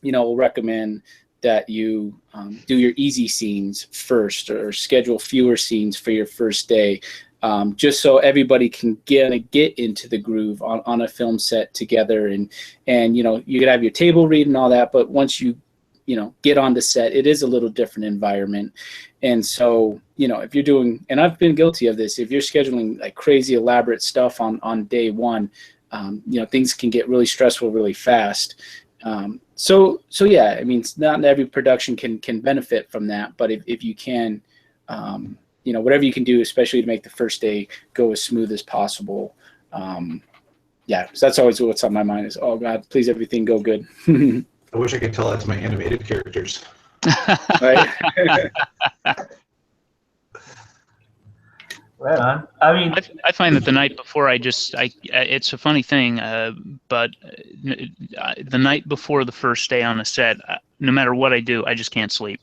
you know, will recommend that you do your easy scenes first, or schedule fewer scenes for your first day, just so everybody can get into the groove on a film set together, and you know, you could have your table read and all that, but once you know, get on the set, it is a little different environment. And so, you know, if you're doing, and I've been guilty of this, if you're scheduling like crazy elaborate stuff on day one, you know, things can get really stressful really fast. So yeah, I mean, not every production can benefit from that, but if you can, you know, whatever you can do, especially to make the first day go as smooth as possible. Yeah, so that's always what's on my mind is, oh God, please everything go good. I wish I could tell that to my animated characters. Right. Right on. I mean, I find that the night before, it's a funny thing, but the night before the first day on the set, no matter what I do, I just can't sleep.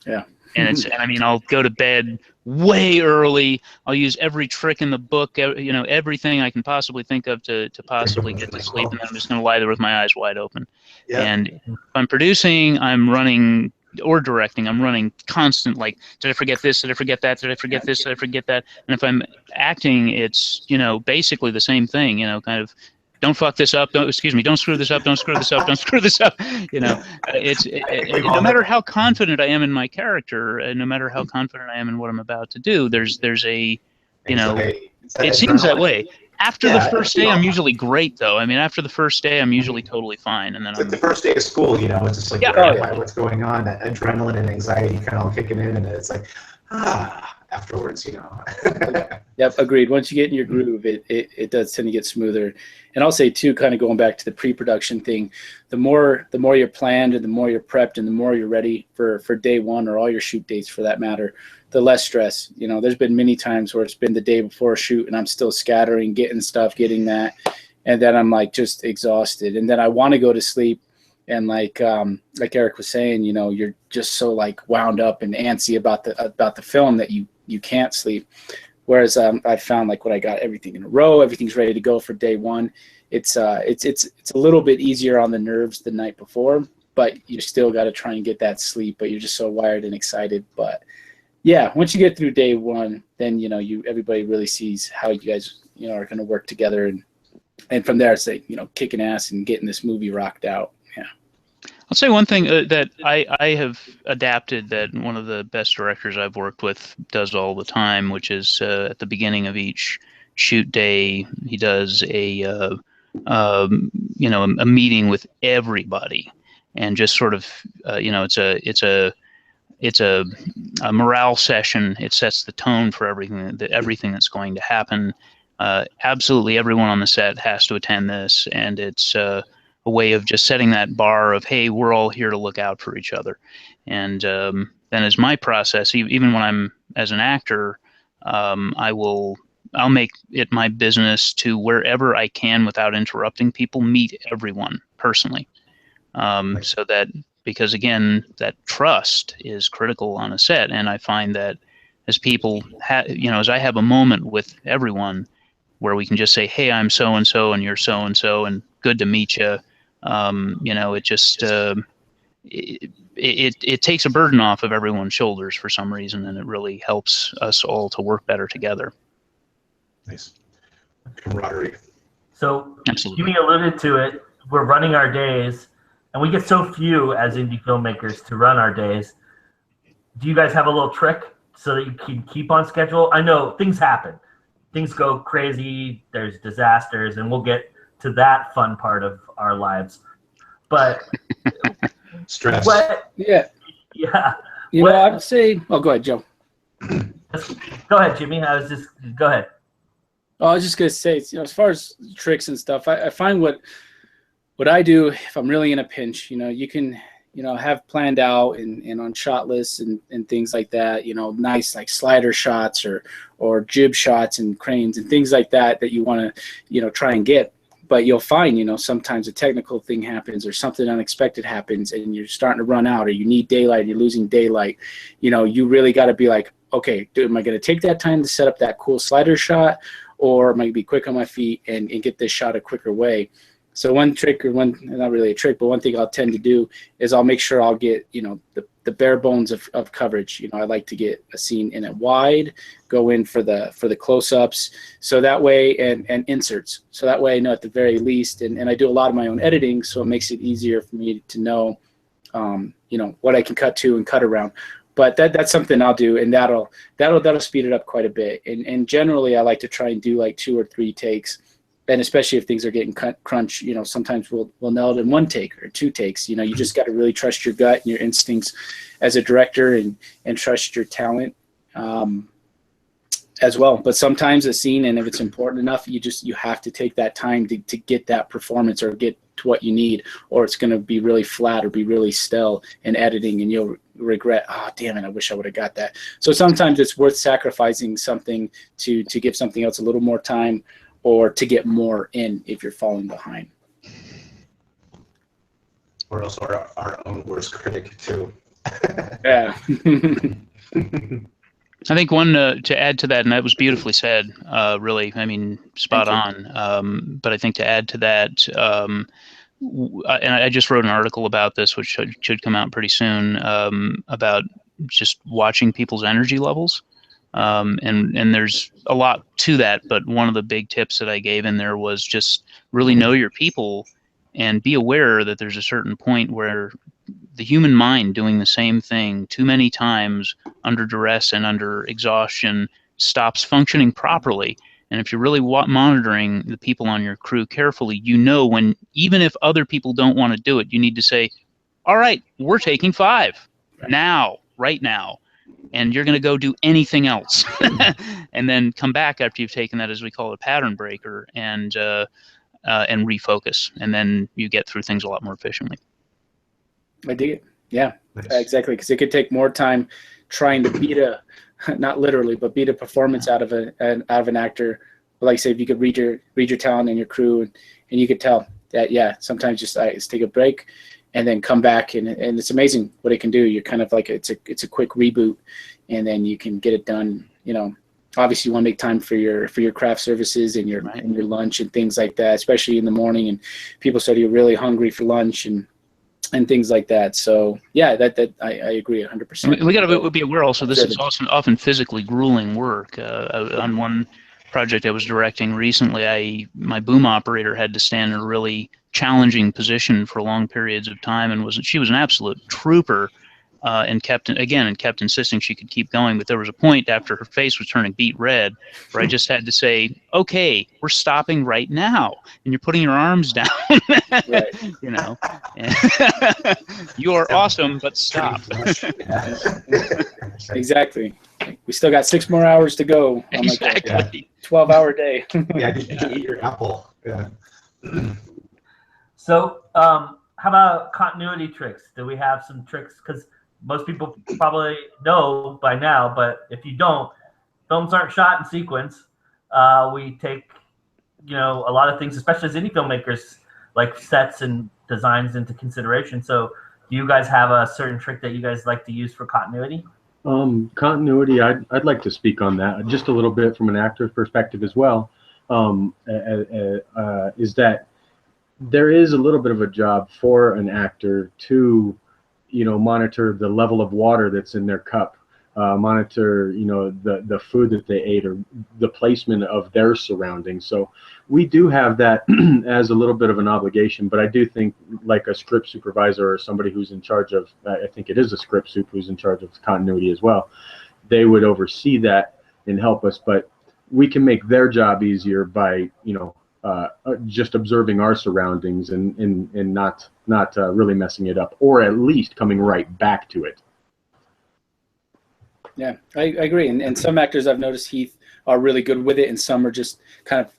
Yeah. And I mean, I'll go to bed way early. I'll use every trick in the book, you know, everything I can possibly think of to possibly get to sleep, and then I'm just going to lie there with my eyes wide open. Yeah. And if I'm producing, I'm running, or directing, I'm running constant, like, did I forget this? Did I forget that? Did I forget this? Did I forget that? And if I'm acting, it's, you know, basically the same thing, you know, kind of, don't fuck this up. Don't screw this up. Don't screw this up. Don't screw this up. You know, no matter how confident I am in my character, no matter how confident I am in what I'm about to do, there's a, you know, it seems that way. After the first day, I'm usually great, though. I mean, after the first day, I'm usually totally fine, and then it's like the first day of school, you know, it's just like what's going on, that adrenaline and anxiety kind of kicking in, and it's like, afterwards, you know. Yep, agreed. Once you get in your groove, it does tend to get smoother. And I'll say too, kind of going back to the pre-production thing, the more you're planned, and the more you're prepped, and the more you're ready for day one, or all your shoot dates for that matter, the less stress. You know, there's been many times where it's been the day before a shoot and I'm still scattering, getting that, and then I'm like just exhausted, and then I want to go to sleep, and like Eric was saying, you know, you're just so like wound up and antsy about the film that you can't sleep. Whereas I found, like, when I got everything in a row, everything's ready to go for day one, it's a little bit easier on the nerves the night before, but you still got to try and get that sleep, but you're just so wired and excited. But yeah, once you get through day one, then everybody really sees how you guys are going to work together, and from there it's like kicking ass and getting this movie rocked out. Yeah. I'll say one thing that I have adapted that one of the best directors I've worked with does all the time, which is at the beginning of each shoot day, he does a meeting with everybody, and just sort of it's a morale session. It sets the tone for everything that's going to happen. Absolutely everyone on the set has to attend this, and it's a way of just setting that bar of, hey, we're all here to look out for each other. And then as my process, even when I'm as an actor, I'll make it my business to, wherever I can without interrupting people, meet everyone personally. So that, because again, that trust is critical on a set, and I find that as people as I have a moment with everyone where we can just say, hey, I'm so and so and you're so and so, and good to meet you. It just it takes a burden off of everyone's shoulders for some reason, and it really helps us all to work better together. Nice camaraderie. So Absolutely. Jimmy alluded to it. We're running our days, and we get so few as indie filmmakers to run our days. Do you guys have a little trick so that you can keep on schedule? I know things happen. Things go crazy. There's disasters, and we'll get to that fun part of our lives. But Stress. Yeah. Yeah. I would say. Oh, go ahead, Joe. Go ahead, Jimmy. Go ahead. Oh, I was just gonna say, as far as tricks and stuff, I find what I do if I'm really in a pinch, you can, have planned out and on shot lists and things like that, nice like slider shots or jib shots and cranes and things like that you want to, try and get. But you'll find, sometimes a technical thing happens or something unexpected happens and you're starting to run out, or you need daylight, you're losing daylight. You really got to be like, okay, am I going to take that time to set up that cool slider shot, or am I going to be quick on my feet and get this shot a quicker way? So one trick, not really a trick, but one thing I'll tend to do is I'll make sure I'll get, the bare bones of coverage. I like to get a scene in it wide, go in for the close-ups, so that way, and inserts. So that way I know at the very least, and I do a lot of my own editing, so it makes it easier for me to know, what I can cut to and cut around. But that's something I'll do, and that'll speed it up quite a bit. And generally I like to try and do like 2 or 3 takes. And especially if things are getting crunch, sometimes we'll nail it in 1 take or 2 takes. You just got to really trust your gut and your instincts as a director, and trust your talent as well. But sometimes a scene, and if it's important enough, you have to take that time to get that performance or get to what you need, or it's going to be really flat or be really stale in editing, and you'll regret, oh damn it, I wish I would have got that. So sometimes it's worth sacrificing something to give something else a little more time, or to get more in if you're falling behind. We're also our own worst critic too. Yeah. I think one to add to that, and that was beautifully said, really, I mean, spot on. But I think to add to that, and I just wrote an article about this, which should come out pretty soon, about just watching people's energy levels. And there's a lot to that, but one of the big tips that I gave in there was just really know your people and be aware that there's a certain point where the human mind doing the same thing too many times under duress and under exhaustion stops functioning properly. And if you're really monitoring the people on your crew carefully, when, even if other people don't want to do it, you need to say, all right, we're taking 5 now, right now. And you're going to go do anything else, and then come back after you've taken that, as we call it, a pattern breaker, and refocus, and then you get through things a lot more efficiently. I dig it. Yeah, nice. Exactly, because it could take more time trying to beat not literally, but beat a performance out of an actor. But like I say, if you could read your talent and your crew, and you could tell that, sometimes just take a break, and then come back, and it's amazing what it can do. You're kind of like, it's a quick reboot, and then you can get it done, obviously you want to make time for your craft services and your lunch and things like that, especially in the morning, and people start to get really hungry for lunch and things like that. So yeah, that I agree 100%. We got to be aware also this is often physically grueling work. On one project I was directing recently, my boom operator had to stand in a really challenging position for long periods of time, and she was an absolute trooper, and kept insisting she could keep going. But there was a point after her face was turning beet red where I just had to say, "Okay, we're stopping right now, and you're putting your arms down." Right. You know, you are awesome, but stop. Exactly. We still got 6 more hours to go. Exactly. Like a 12-hour day. Yeah, did you eat your apple? Yeah. So, how about continuity tricks? Do we have some tricks? Because most people probably know by now, but if you don't, films aren't shot in sequence. We take, a lot of things, especially as indie filmmakers, like sets and designs into consideration. So, do you guys have a certain trick that you guys like to use for continuity? Continuity, I'd like to speak on that just a little bit from an actor's perspective as well. Is that there is a little bit of a job for an actor to, monitor the level of water that's in their cup, monitor, the food that they ate, or the placement of their surroundings. So we do have that as a little bit of an obligation, but I do think like a script supervisor or somebody who's in charge of, I think it is a script sup who's in charge of continuity as well, they would oversee that and help us, but we can make their job easier by, just observing our surroundings and not really messing it up, or at least coming right back to it. Yeah, I agree. And some actors I've noticed, Heath, are really good with it, and some are just kind of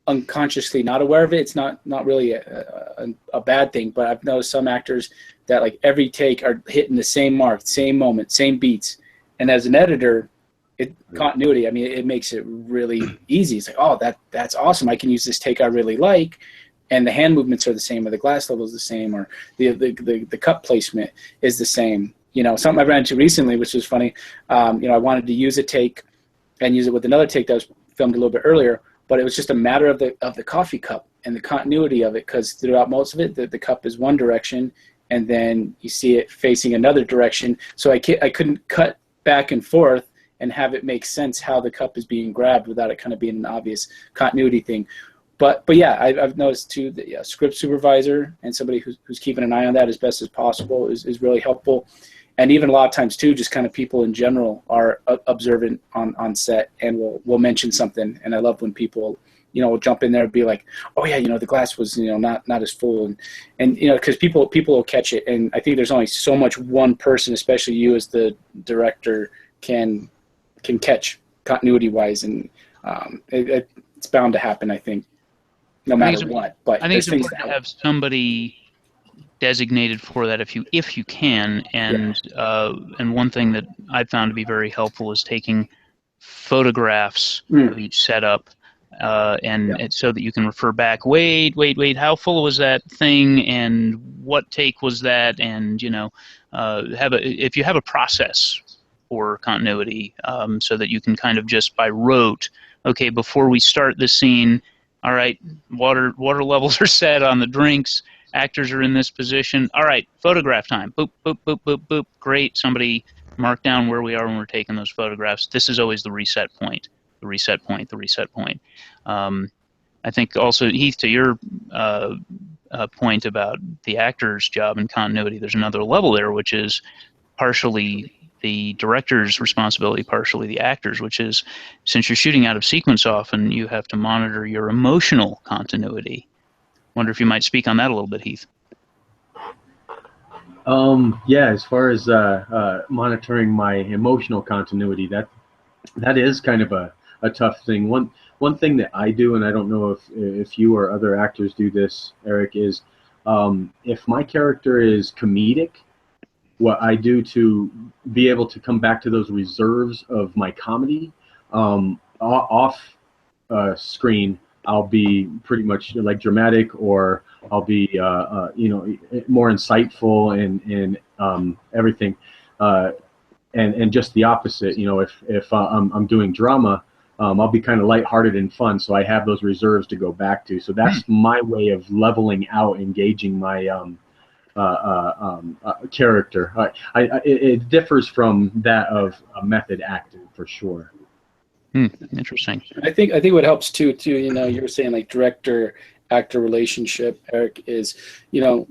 unconsciously not aware of it. It's not really a bad thing, but I've noticed some actors that like every take are hitting the same mark, same moment, same beats. And as an editor, continuity, I mean, it makes it really easy. It's like, oh, that's awesome. I can use this take I really like, and the hand movements are the same, or the glass level is the same, or the cup placement is the same. Something I ran into recently, which was funny. I wanted to use a take and use it with another take that was filmed a little bit earlier, but it was just a matter of the coffee cup and the continuity of it, because throughout most of it, the cup is one direction, and then you see it facing another direction. So I couldn't cut back and forth and have it make sense how the cup is being grabbed without it kind of being an obvious continuity thing. But yeah, I've noticed too that a script supervisor and somebody who's keeping an eye on that as best as possible is really helpful. And even a lot of times too, just kind of people in general are observant on set and will mention something. And I love when people, will jump in there and be like, oh yeah, the glass was, not as full. And because people will catch it. And I think there's only so much one person, especially you as the director, can catch continuity wise. And it's bound to happen, I think, no matter what. But I think it's important to have somebody designated for that if you can, and one thing that I've found to be very helpful is taking photographs of each setup, and so that you can refer back. Wait, how full was that thing, and what take was that? And if you have a process for continuity, so that you can kind of just by rote, okay, before we start the scene, all right, water levels are set on the drinks. Actors are in this position. All right, photograph time. Boop, boop, boop, boop, boop. Great. Somebody mark down where we are when we're taking those photographs. This is always the reset point. The reset point. The reset point. I think also, Heath, to your point about the actor's job and continuity, there's another level there, which is partially the director's responsibility, partially the actor's, which is, since you're shooting out of sequence often, you have to monitor your emotional continuity. Wonder if you might speak on that a little bit, Heath. Yeah, as far as monitoring my emotional continuity, that is kind of a tough thing. One thing that I do, and I don't know if you or other actors do this, Eric, is if my character is comedic, what I do to be able to come back to those reserves of my comedy off screen, I'll be pretty much like dramatic, or I'll be more insightful and everything, and just the opposite. If I'm doing drama, I'll be kind of lighthearted and fun, so I have those reserves to go back to. So that's my way of leveling out, engaging my character. It differs from that of method acting for sure. Interesting. I think what helps too, you know, you were saying like director-actor relationship, Eric, is, you know,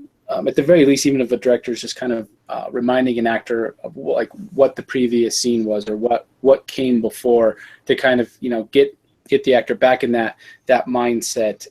at the very least, even if a director is just kind of reminding an actor of what the previous scene was, or what came before, to kind of, you know, get the actor back in that mindset,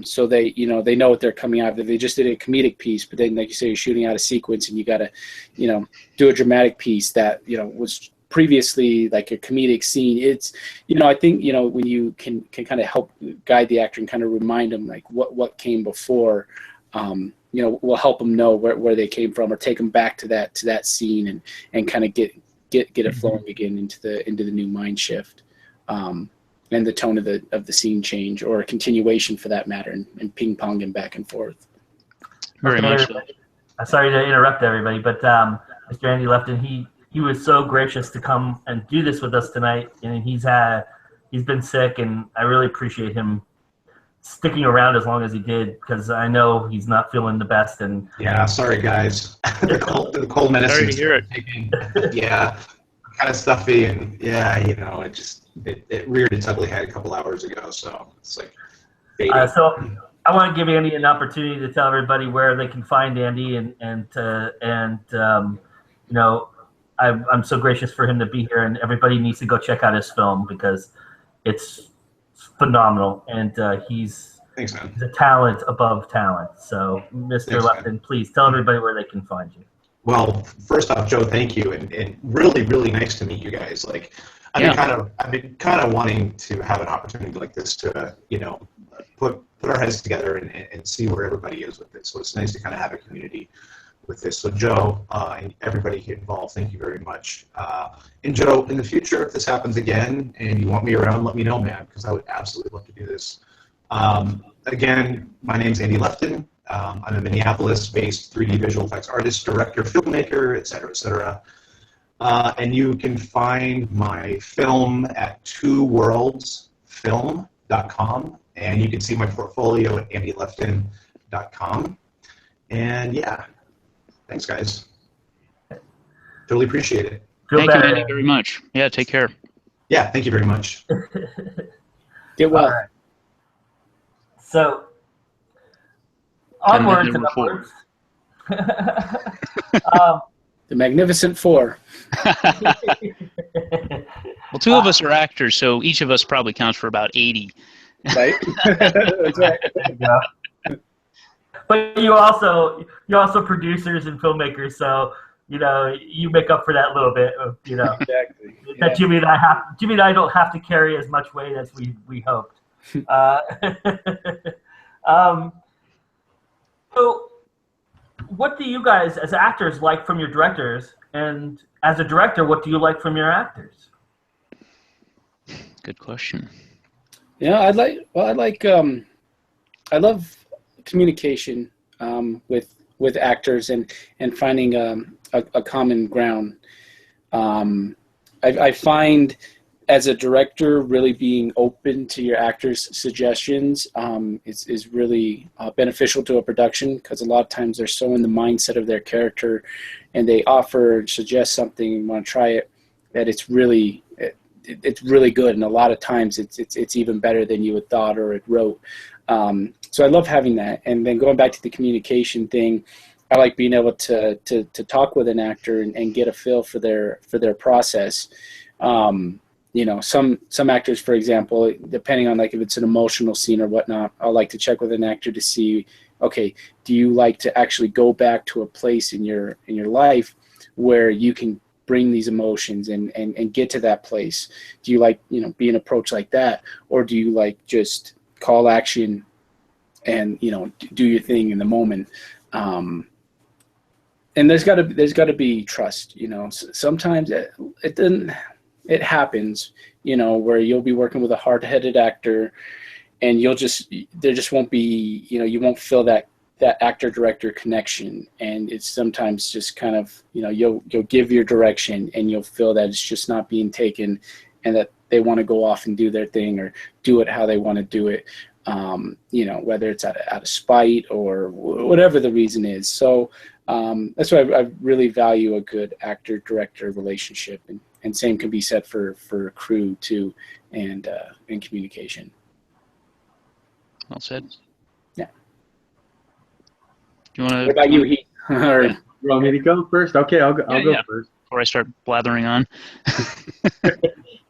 so they, you know, they know what they're coming out of. If they just did a comedic piece, but then, like you say, you're shooting out a sequence and you got to, you know, do a dramatic piece that, you know, was previously like a comedic scene. It's, you know, I think, you know, when you can kind of help guide the actor and kind of remind them like what came before, you know, will help them know where they came from, or take them back to that scene and kind of get it flowing again into the new mind shift, and the tone of the scene change, or a continuation for that matter, and ping ponging back and forth. Very much so. Sorry to interrupt everybody, but Mr. Andy Lefton, he was so gracious to come and do this with us tonight, and he's been sick, and I really appreciate him sticking around as long as he did, because I know he's not feeling the best. And yeah, sorry guys, the cold medicine. Sorry to hear it. Yeah, kind of stuffy, and yeah, you know, it reared its ugly head a couple hours ago, so it's like fading. So I want to give Andy an opportunity to tell everybody where they can find Andy, and you know, I'm so gracious for him to be here, and everybody needs to go check out his film because it's phenomenal, and he's Thanks, man. He's a talent above talent. So, Mr. Lefton, please tell everybody where they can find you. Well, first off, Joe, thank you, and really, really nice to meet you guys. Like, I've been kind of wanting to have an opportunity like this to, you know, put our heads together and see where everybody is with it. So it's nice to kind of have a community with this. So Joe, and everybody involved, thank you very much. And Joe, in the future, if this happens again and you want me around, let me know, man, because I would absolutely love to do this. Again, my name's Andy Lefton. I'm a Minneapolis-based 3D visual effects artist, director, filmmaker, et cetera, et cetera. And you can find my film at twoworldsfilm.com, and you can see my portfolio at andylefton.com. And yeah, thanks, guys. Totally appreciate it. Thank you, Andy, very much. Yeah, take care. Yeah, thank you very much. Get well. Right. So, onwards and upwards. The Magnificent Four. Well, two of us are actors, so each of us probably counts for about 80. Right? That's right. Yeah. But you also producers and filmmakers, so you know you make up for that little bit of, you know, Exactly. that Jimmy and I don't have to carry as much weight as we hoped. So what do you guys as actors like from your directors, and as a director, what do you like from your actors? Good question. Yeah, I love communication with actors and finding a common ground. I find as a director, really being open to your actors' suggestions is really beneficial to a production, because a lot of times they're so in the mindset of their character, and they offer and suggest something and want to try it, that it's really good, and a lot of times it's even better than you had thought or had wrote. So I love having that. And then going back to the communication thing, I like being able to talk with an actor and get a feel for their process. You know, some actors, for example, depending on like if it's an emotional scene or whatnot, I'll like to check with an actor to see, okay, do you like to actually go back to a place in your life where you can bring these emotions and get to that place? Do you like, you know, being approached like that, or do you like just call action and, you know, do your thing in the moment? And there's got to be trust. You know, sometimes it happens, you know, where you'll be working with a hard-headed actor, and there just won't be, you know, you won't feel that actor-director connection, and it's sometimes just kind of, you know, you'll give your direction and you'll feel that it's just not being taken, and they want to go off and do their thing or do it how they want to do it, you know, whether it's out of spite or whatever the reason is. So that's why I really value a good actor-director relationship, and same can be said for crew too, and communication. Well said. Yeah. Do you want to? What about you, Heath? Or, You want me to go first? Okay, I'll go first. Before I start blathering on.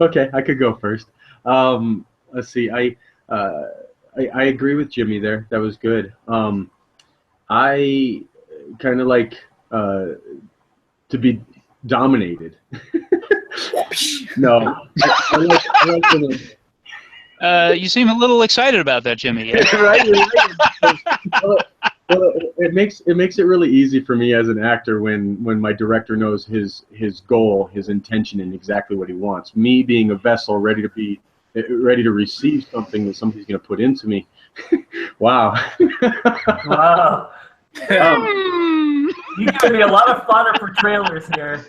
Okay, I could go first. Let's see. I agree with Jimmy there. That was good. I kind of like to be dominated. No, I like you seem a little excited about that, Jimmy. right. Well, it makes it really easy for me as an actor when my director knows his goal, his intention, and exactly what he wants. Me being a vessel ready to receive something that somebody's going to put into me. Wow. Wow. You give me a lot of fodder for trailers here.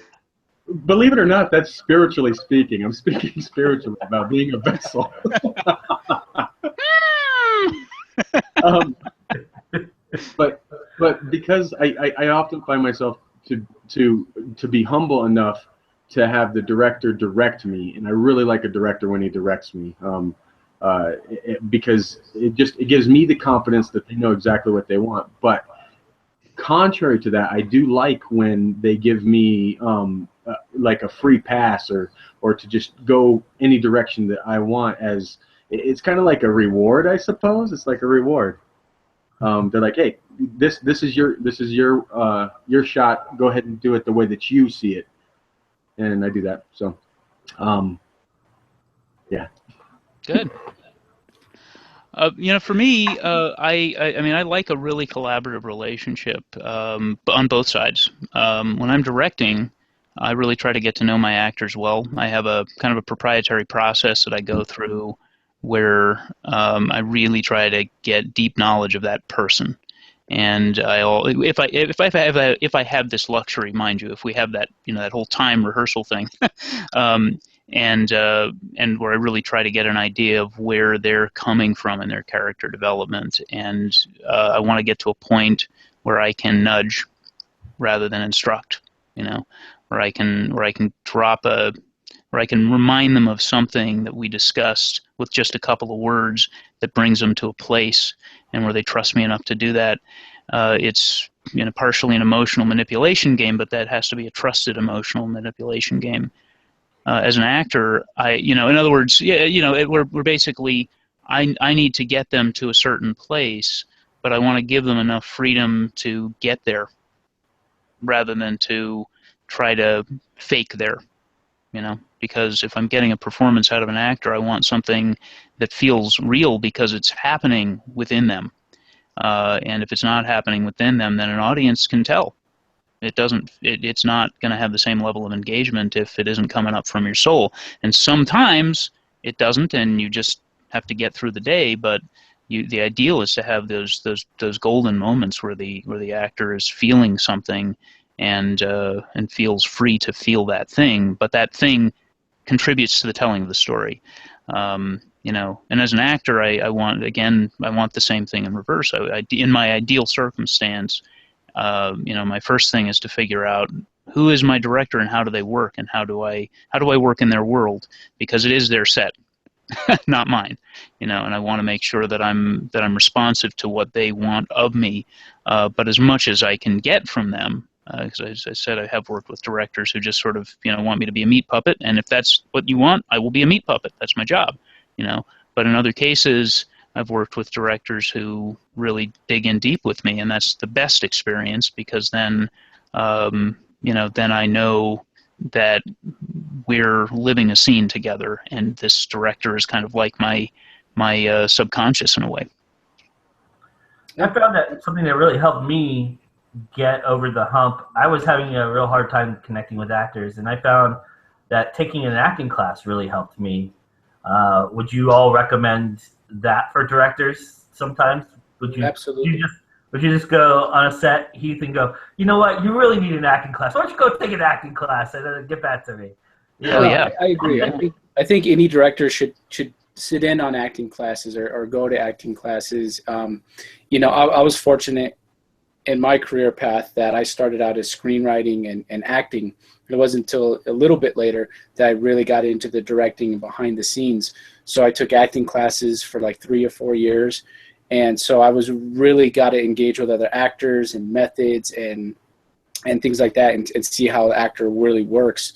Believe it or not, that's spiritually speaking. I'm speaking spiritually about being a vessel. But because I often find myself to be humble enough to have the director direct me, and I really like a director when he directs me, because it gives me the confidence that they know exactly what they want. But contrary to that, I do like when they give me like a free pass or to just go any direction that I want. As it's kind of like a reward, I suppose. It's like a reward. They're like, hey, this is your shot. Go ahead and do it the way that you see it, and I do that. So, yeah. Good. You know, for me, I mean, I like a really collaborative relationship on both sides. When I'm directing, I really try to get to know my actors well. I have a kind of a proprietary process that I go through where I really try to get deep knowledge of that person. And if I have this luxury, mind you, if we have that, you know, that whole time rehearsal thing, and where I really try to get an idea of where they're coming from in their character development, and I want to get to a point where I can nudge rather than instruct, you know, where I can remind them of something that we discussed with just a couple of words that brings them to a place, and where they trust me enough to do that. It's, you know, partially an emotional manipulation game, but that has to be a trusted emotional manipulation game. As an actor, in other words, we're basically, I need to get them to a certain place, but I want to give them enough freedom to get there, rather than to try to fake there, you know. Because if I'm getting a performance out of an actor, I want something that feels real because it's happening within them. And if it's not happening within them, then an audience can tell. It's not going to have the same level of engagement if it isn't coming up from your soul. And sometimes it doesn't, and you just have to get through the day. But the ideal is to have those golden moments where the actor is feeling something and feels free to feel that thing. But that thing contributes to the telling of the story. You know, and as an actor, I want the same thing in reverse. In my ideal circumstance, you know, my first thing is to figure out who is my director and how do they work, and how do I work in their world, because it is their set, not mine. You know, and I want to make sure that I'm responsive to what they want of me, but as much as I can get from them. Because as I said, I have worked with directors who just sort of, you know, want me to be a meat puppet, and if that's what you want, I will be a meat puppet. That's my job, you know. But in other cases, I've worked with directors who really dig in deep with me, and that's the best experience, because then, you know, then I know that we're living a scene together, and this director is kind of like my subconscious in a way. I found that something that really helped me get over the hump. I was having a real hard time connecting with actors, and I found that taking an acting class really helped me. Would you all recommend that for directors sometimes? Would you? Absolutely. Would you just go on a set, Heath, and go, you know what, you really need an acting class. Why don't you go take an acting class and then get back to me? Yeah. I agree. I think I think any director should sit in on acting classes or go to acting classes. You know, I was fortunate in my career path that I started out as screenwriting and acting. It wasn't until a little bit later that I really got into the directing and behind the scenes. So I took acting classes for like 3 or 4 years. And so I was really got to engage with other actors and methods and things like that and see how the actor really works.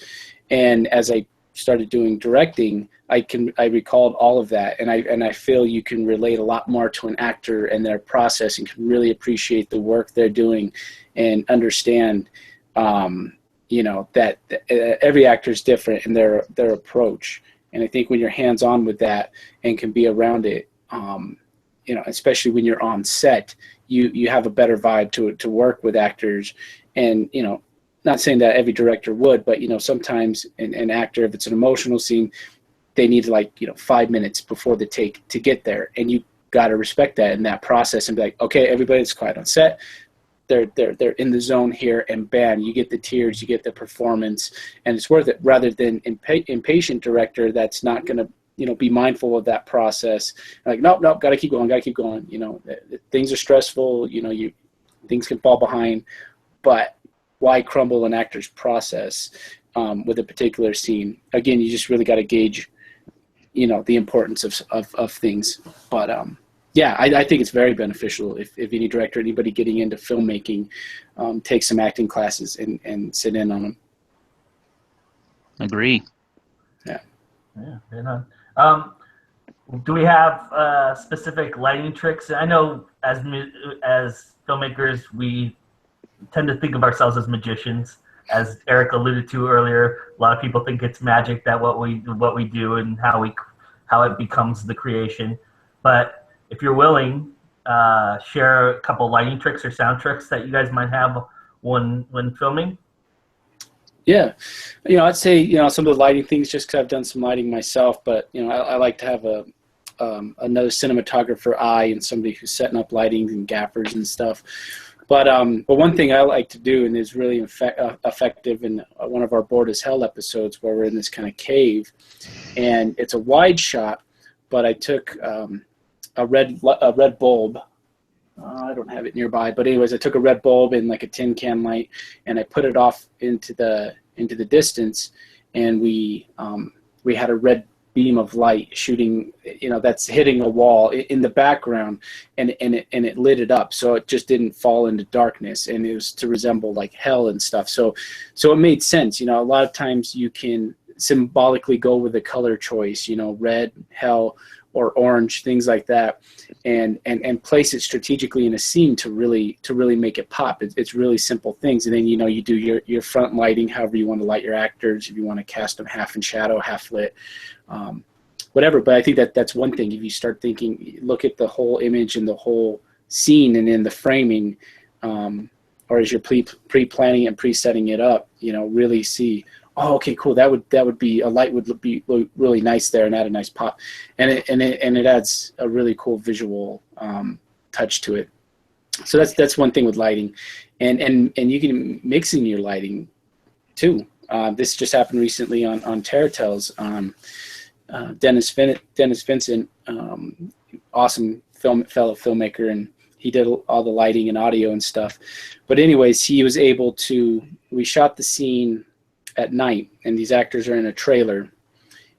And as I started doing directing, I recalled all of that, and I feel you can relate a lot more to an actor and their process, and can really appreciate the work they're doing, and understand, you know, that every actor is different in their approach. And I think when you're hands on with that and can be around it, you know, especially when you're on set, you have a better vibe to work with actors. And you know, not saying that every director would, but you know, sometimes an actor, if it's an emotional scene, they need like, you know, 5 minutes before the take to get there, and you got to respect that in that process and be like, okay, everybody's quiet on set. They're in the zone here, and bam, you get the tears, you get the performance, and it's worth it. Rather than impatient director that's not going to, you know, be mindful of that process. Like, nope, got to keep going. You know, things are stressful. You know, things can fall behind, but why crumble an actor's process with a particular scene? Again, you just really got to gauge, you know, the importance of things. But yeah, I think it's very beneficial if any director, anybody getting into filmmaking, takes some acting classes and sit in on them. Agree. Yeah, right on. Do we have specific lighting tricks? I know as filmmakers, we tend to think of ourselves as magicians. As Eric alluded to earlier, a lot of people think it's magic, that what we do and how it becomes the creation. But if you're willing, share a couple lighting tricks or sound tricks that you guys might have when filming. Yeah, you know, I'd say, you know, some of the lighting things, just because I've done some lighting myself, but you know, I like to have another cinematographer eye and somebody who's setting up lighting and gaffers and stuff. But one thing I like to do, and is really effective in one of our Bored as Hell episodes, where we're in this kind of cave, and it's a wide shot, but I took a red bulb. I don't have it nearby, but anyways, I took a red bulb and like a tin can light, and I put it off into the distance, and we had a red beam of light shooting, you know, that's hitting a wall in the background, and it lit it up, so it just didn't fall into darkness, and it was to resemble like hell and stuff. So it made sense. You know, a lot of times you can symbolically go with a color choice, you know, red, hell, or orange, things like that, and place it strategically in a scene to really make it pop. It's really simple things. And then, you know, you do your front lighting however you want to light your actors, if you want to cast them half in shadow, half lit, whatever. But I think that's one thing. If you start thinking, look at the whole image and the whole scene, and in the framing, or as you're pre-planning and pre-setting it up, you know, really see, oh, okay, cool. That would be a light would be really nice there and add a nice pop, and it adds a really cool visual touch to it. So that's one thing with lighting, and you can mix in your lighting too. This just happened recently on Terror Tales. Dennis Vincent, awesome fellow filmmaker, and he did all the lighting and audio and stuff. But anyways, he was able to. We shot the scene at night, and these actors are in a trailer,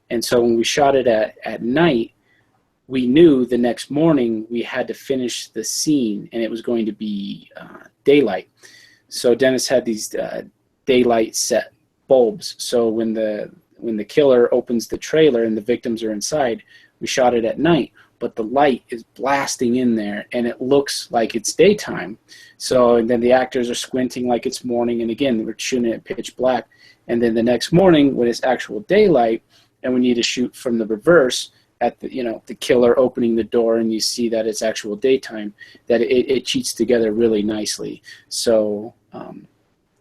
and so when we shot it at night, we knew the next morning we had to finish the scene, and it was going to be daylight. So Dennis had these daylight set bulbs, so when the killer opens the trailer and the victims are inside, we shot it at night, but the light is blasting in there and it looks like it's daytime. So, and then the actors are squinting like it's morning, and again, we're shooting it pitch black. And then the next morning, when it's actual daylight, and we need to shoot from the reverse at the, you know, the killer opening the door, and you see that it's actual daytime, that it cheats together really nicely. So,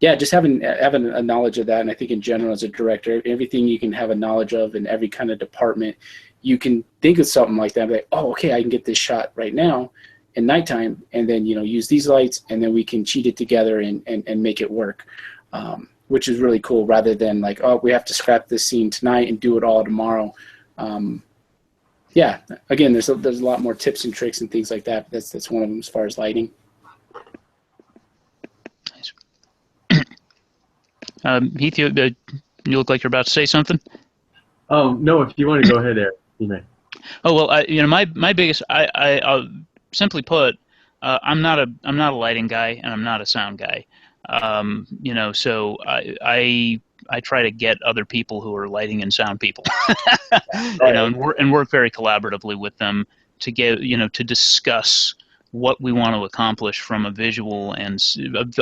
yeah, just having a knowledge of that, and I think in general as a director, everything you can have a knowledge of in every kind of department, you can think of something like that, like, oh, okay, I can get this shot right now in nighttime, and then, you know, use these lights, and then we can cheat it together and make it work. which is really cool, rather than like, oh, we have to scrap this scene tonight and do it all tomorrow. Yeah, again, there's a lot more tips and tricks and things like that. That's one of them as far as lighting. Heath, you look like you're about to say something. Oh no, if you want to go ahead there, you may. Oh well, my biggest, I'll simply put, I'm not a lighting guy and I'm not a sound guy. So I try to get other people who are lighting and sound people, and work very collaboratively with them to get, to discuss what we want to accomplish from a visual and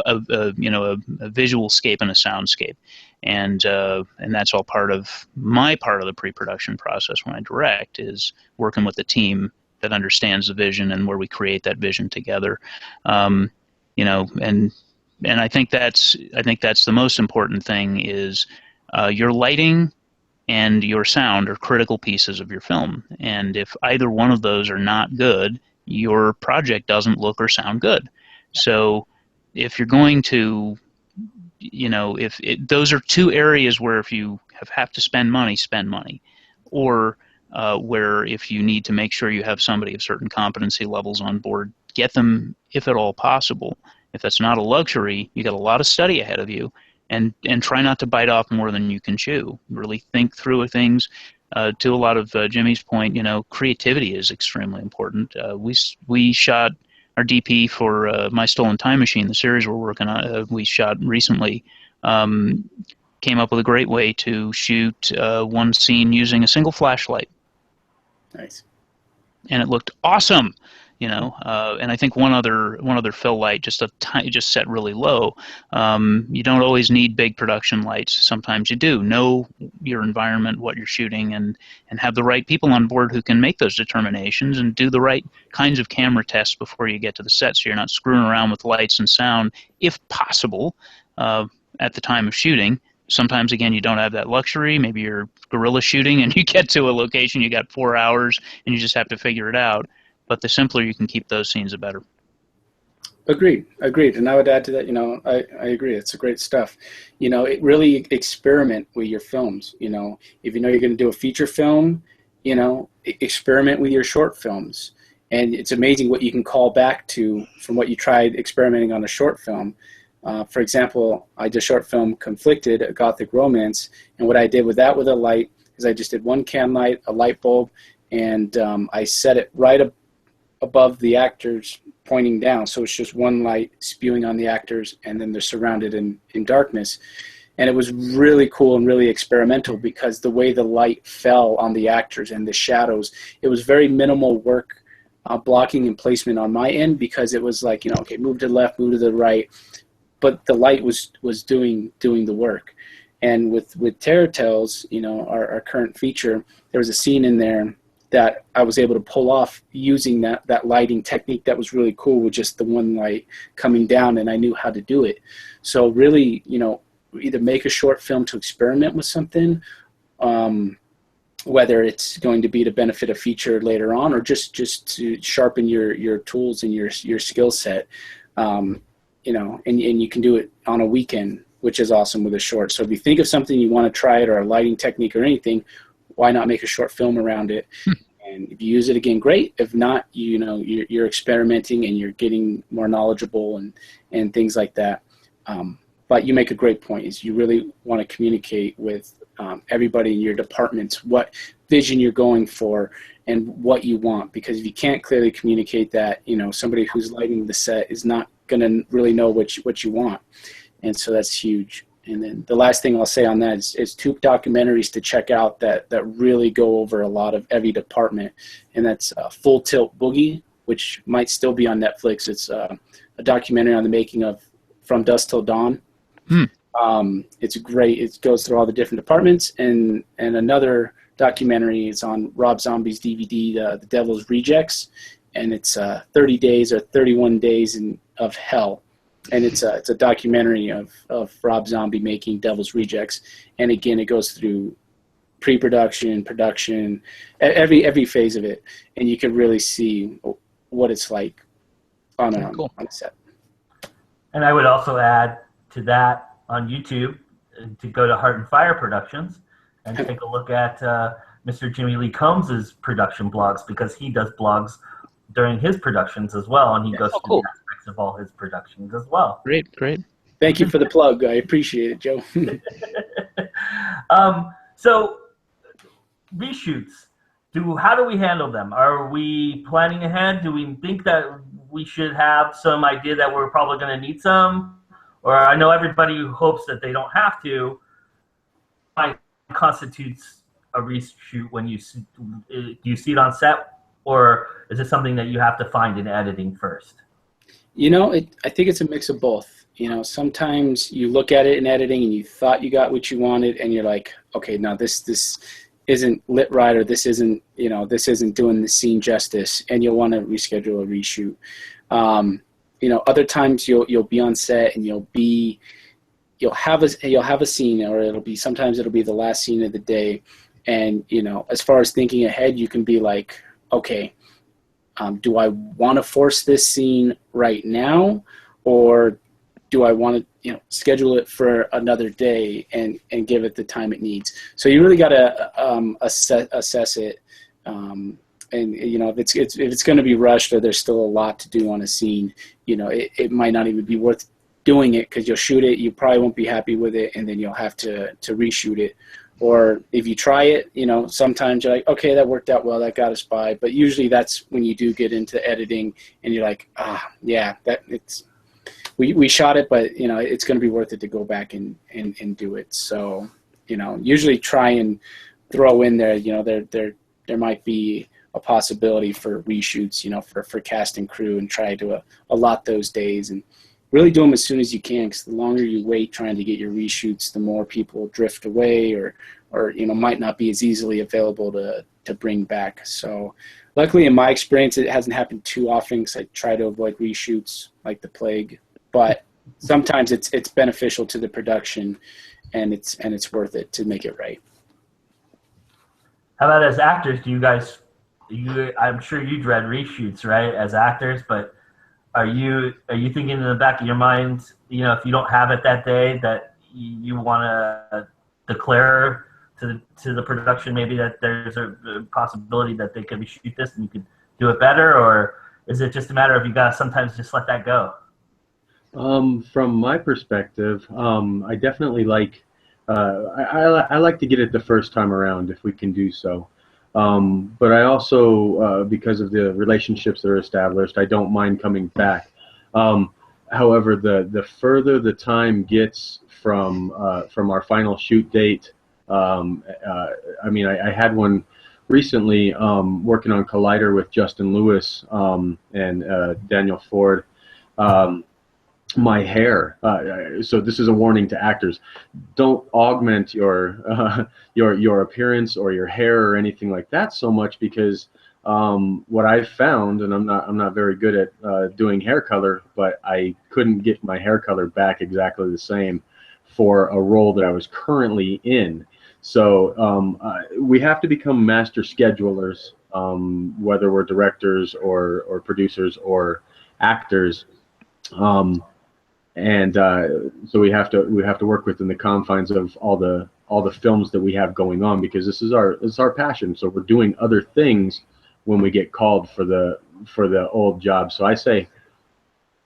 a visual scape and a soundscape, and that's all part of the pre-production process when I direct, is working with the team that understands the vision and where we create that vision together, and I think that's the most important thing is your lighting and your sound are critical pieces of your film, and if either one of those are not good, your project doesn't look or sound good. So if you're going to, those are two areas where if you have to spend money, or where if you need to make sure you have somebody of certain competency levels on board, get them if at all possible. If that's not a luxury, you got a lot of study ahead of you, and try not to bite off more than you can chew. Really think through things. To a lot of Jimmy's point, creativity is extremely important. We shot our DP for My Stolen Time Machine, the series we're working on. We shot recently. Came up with a great way to shoot one scene using a single flashlight. Nice. And it looked awesome. And I think one other fill light, just set really low. You don't always need big production lights. Sometimes you do. Know your environment, what you're shooting, and have the right people on board who can make those determinations and do the right kinds of camera tests before you get to the set, so you're not screwing around with lights and sound, if possible, at the time of shooting. Sometimes, again, you don't have that luxury. Maybe you're guerrilla shooting and you get to a location, you got 4 hours, and you just have to figure it out. But the simpler you can keep those scenes, the better. Agreed. And I would add to that, I agree. It's great stuff. It really experiment with your films. If you know you're going to do a feature film, experiment with your short films. And it's amazing what you can call back to from what you tried experimenting on a short film. For example, I did a short film, Conflicted, a gothic romance. And what I did with that with a light is I just did one can light, a light bulb, and I set it right above the actors pointing down, so it's just one light spewing on the actors, and then they're surrounded in darkness. And it was really cool and really experimental because the way the light fell on the actors and the shadows, it was very minimal work, blocking and placement on my end, because it was like, okay, move to the left, move to the right, but the light was doing the work. And with Terror Tales, our current feature, there was a scene in there that I was able to pull off using that lighting technique that was really cool, with just the one light coming down, and I knew how to do it. So really, either make a short film to experiment with something, whether it's going to be to benefit a feature later on, or just to sharpen your tools and your skill set, and you can do it on a weekend, which is awesome with a short. So if you think of something you want to try it, or a lighting technique or anything, why not make a short film around it? And if you use it again, great. If not, you're experimenting and you're getting more knowledgeable and things like that. But you make a great point, is you really want to communicate with everybody in your departments what vision you're going for and what you want. Because if you can't clearly communicate that, somebody who's lighting the set is not going to really know what you want. And so that's huge. And then the last thing I'll say on that is 2 documentaries to check out that really go over a lot of every department. And that's Full Tilt Boogie, which might still be on Netflix. It's a documentary on the making of From Dusk Till Dawn. It's great. It goes through all the different departments. And another documentary is on Rob Zombie's DVD, The Devil's Rejects. And it's 30 days or 31 days of hell. And it's a documentary of Rob Zombie making Devil's Rejects. And again, it goes through pre-production, production, every phase of it. And you can really see what it's like on a set. And I would also add to that, on YouTube, to go to Heart and Fire Productions and take a look at Mr. Jimmy Lee Combs' production blogs, because he does blogs during his productions as well, and he goes through the aspects of all his productions as well. Great, great. Thank you for the plug. I appreciate it, Joe. So reshoots, how do we handle them? Are we planning ahead? Do we think that we should have some idea that we're probably going to need some? Or I know everybody hopes that they don't have to. What constitutes a reshoot when do you see it on set, or is it something that you have to find in editing first? You know, I think it's a mix of both. You know, sometimes you look at it in editing and you thought you got what you wanted, and you're like, okay, now this isn't lit right, or this isn't doing the scene justice, and you'll want to reschedule a reshoot. You know, other times you'll be on set and you'll have a scene, or sometimes it'll be the last scene of the day, and you know, as far as thinking ahead, you can be like, okay, do I want to force this scene right now, or do I want to, you know, schedule it for another day and give it the time it needs? So you really got to assess it, and you know, if it's going to be rushed, or there's still a lot to do on a scene, you know, it might not even be worth doing it, because you'll shoot it, you probably won't be happy with it, and then you'll have to reshoot it. Or if you try it, you know, sometimes you're like, okay, that worked out well, that got us by. But usually that's when you do get into editing, and you're like, yeah, we shot it, but you know, it's going to be worth it to go back and do it. So, you know, usually try and throw in there, you know, there might be a possibility for reshoots, you know, for cast and crew, and try to allot those days, and really do them as soon as you can, because the longer you wait trying to get your reshoots, the more people drift away, or you know, might not be as easily available to bring back. So luckily, in my experience, it hasn't happened too often, because I try to avoid reshoots like the plague. But sometimes it's beneficial to the production, and it's worth it to make it right. How about as actors? I'm sure you dread reshoots, right, as actors, but are you thinking in the back of your mind, you know, if you don't have it that day, that you want to declare to the production maybe that there's a possibility that they could reshoot this and you could do it better? Or is it just a matter of you got to sometimes just let that go? From my perspective, I definitely like I like to get it the first time around if we can do so. But I also, because of the relationships that are established, I don't mind coming back. However, the further the time gets from our final shoot date, I mean, I had one recently working on Collider with Justin Lewis and Daniel Ford. My hair. So this is a warning to actors: don't augment your appearance or your hair or anything like that so much, because what I've found, and I'm not very good at doing hair color, but I couldn't get my hair color back exactly the same for a role that I was currently in. So we have to become master schedulers, whether we're directors or producers or actors. So we have to work within the confines of all the films that we have going on, because this is our passion. So we're doing other things when we get called for the old job. So I say,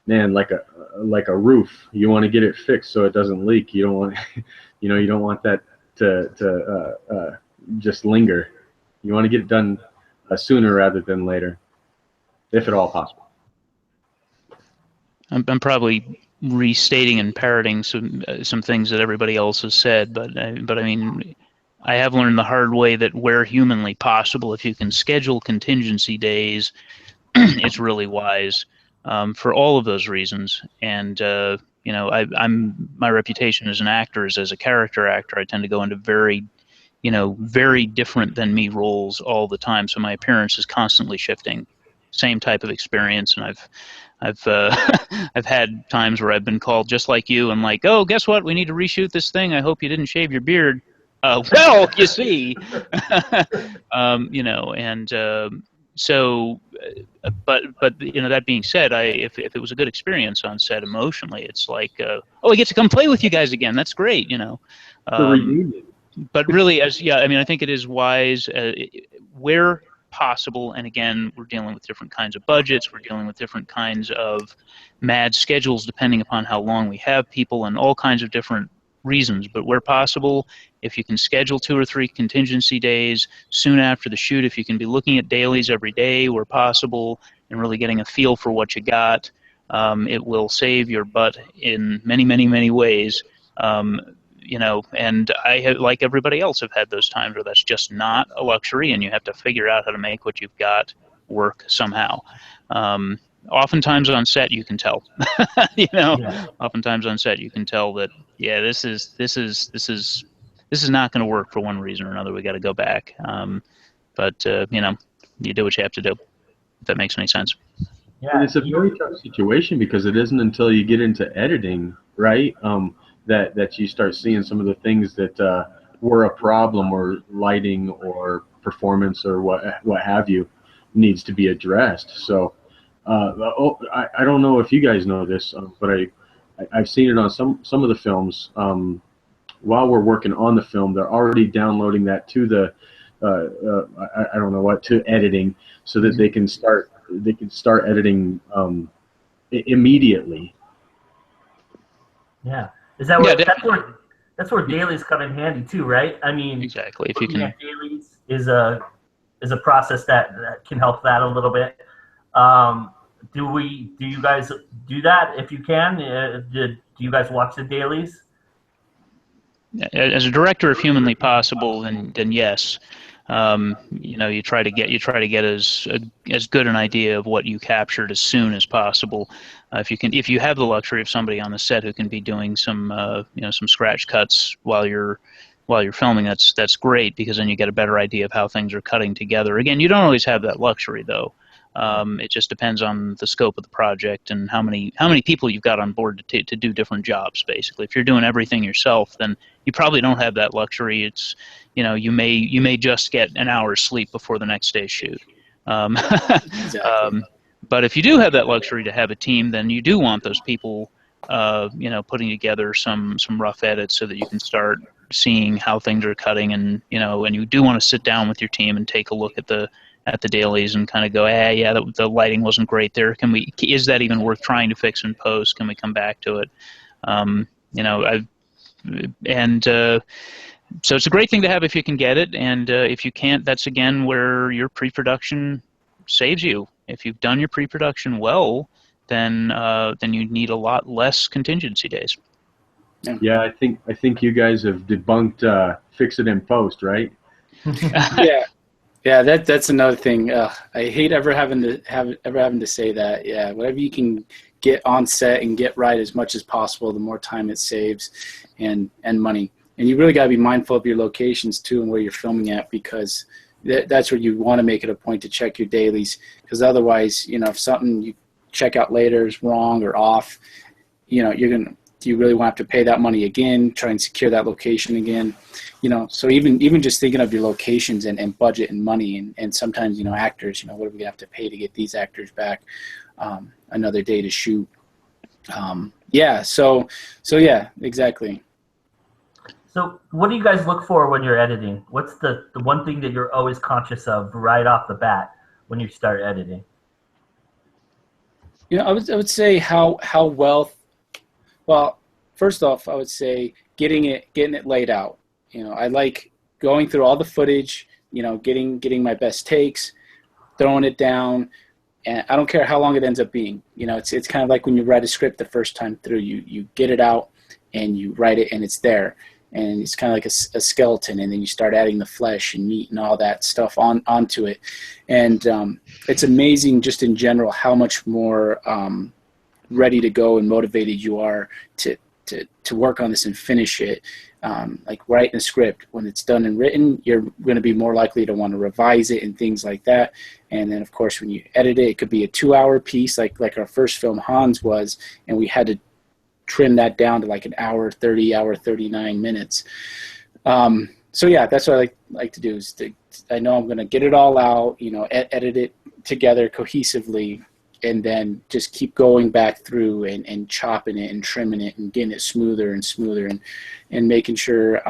man, like a roof, you want to get it fixed so it doesn't leak. You don't want you don't want that to just linger. You want to get it done sooner rather than later, if at all possible. I'm probably restating and parroting some things that everybody else has said, but I mean, I have learned the hard way that where humanly possible, if you can schedule contingency days, it's really wise for all of those reasons. And you know, my reputation as an actor is as a character actor. I tend to go into very different than me roles all the time, so my appearance is constantly shifting. Same type of experience, and I've had times where I've been called just like you and like, oh, guess what? We need to reshoot this thing. I hope you didn't shave your beard. Well, you see, you know, and So, but that being said, if it was a good experience on set emotionally, it's like, oh, I get to come play with you guys again. That's great, The reunion. But really, I think it is wise where possible. And again, we're dealing with different kinds of budgets. We're dealing with different kinds of mad schedules depending upon how long we have people and all kinds of different reasons. But where possible, if you can schedule 2 or 3 contingency days soon after the shoot, if you can be looking at dailies every day where possible and really getting a feel for what you got, it will save your butt in many, many, many ways. And I have, like everybody else, have had those times where that's just not a luxury, and you have to figure out how to make what you've got work somehow. Oftentimes on set, you can tell. Oftentimes on set, you can tell that this is not going to work for one reason or another. We got to go back. But you do what you have to do. If that makes any sense. Yeah, and it's a very tough situation because it isn't until you get into editing, right? That you start seeing some of the things that were a problem, or lighting or performance or what have you needs to be addressed. So I don't know if you guys know this, but I've seen it on some of the films. While we're working on the film, they're already downloading that to the I don't know what, to editing, so that they can start editing immediately. Yeah. Is that where that's where dailies come in handy too, right? I mean, exactly. If you can, dailies is a process that can help that a little bit. Do you guys do that if you can? Do you guys watch the dailies? As a director, if humanly possible, then yes. You try to get as good an idea of what you captured as soon as possible. If you have the luxury of somebody on the set who can be doing some scratch cuts while you're filming, that's great, because then you get a better idea of how things are cutting together. Again, you don't always have that luxury though. It just depends on the scope of the project and how many people you've got on board to do different jobs. Basically, if you're doing everything yourself, then you probably don't have that luxury. It's you may just get an hour's sleep before the next day's shoot. Exactly. But if you do have that luxury to have a team, then you do want those people, putting together some rough edits so that you can start seeing how things are cutting, and you do want to sit down with your team and take a look at the dailies and kind of go, the lighting wasn't great there. Is that even worth trying to fix in post? Can we come back to it? So it's a great thing to have if you can get it, and if you can't, that's again where your pre-production saves you. If you've done your pre-production well, then you need a lot less contingency days. Yeah, I think you guys have debunked fix it in post, right? Yeah, that's another thing. I hate ever having to say that. Yeah, whatever you can get on set and get right as much as possible, the more time it saves, and money. And you really got to be mindful of your locations too and where you're filming at, because that's where you want to make it a point to check your dailies. Because otherwise, if something you check out later is wrong or off, you really want to pay that money again, try and secure that location again. So even just thinking of your locations and budget and money, and sometimes, actors, what are we going to have to pay to get these actors back another day to shoot? So yeah, exactly. So what do you guys look for when you're editing? What's the one thing that you're always conscious of right off the bat when you start editing? I would say how well, first off, I would say getting it laid out. I like going through all the footage, getting my best takes, throwing it down, and I don't care how long it ends up being. It's kind of like when you write a script the first time through. You get it out and you write it, and it's there. And it's kind of like a skeleton, and then you start adding the flesh and meat and all that stuff onto it. And it's amazing just in general how much more ready to go and motivated you are to work on this and finish it. Like writing a script, when it's done and written, you're going to be more likely to want to revise it and things like that. And then, of course, when you edit it, it could be a 2-hour piece like our first film, Hans, was, and we had to trim that down to like an hour 30, hour 39 minutes. So yeah, that's what I like to do. I know I'm going to get it all out, edit it together cohesively, and then just keep going back through and chopping it and trimming it and getting it smoother and smoother, and making sure,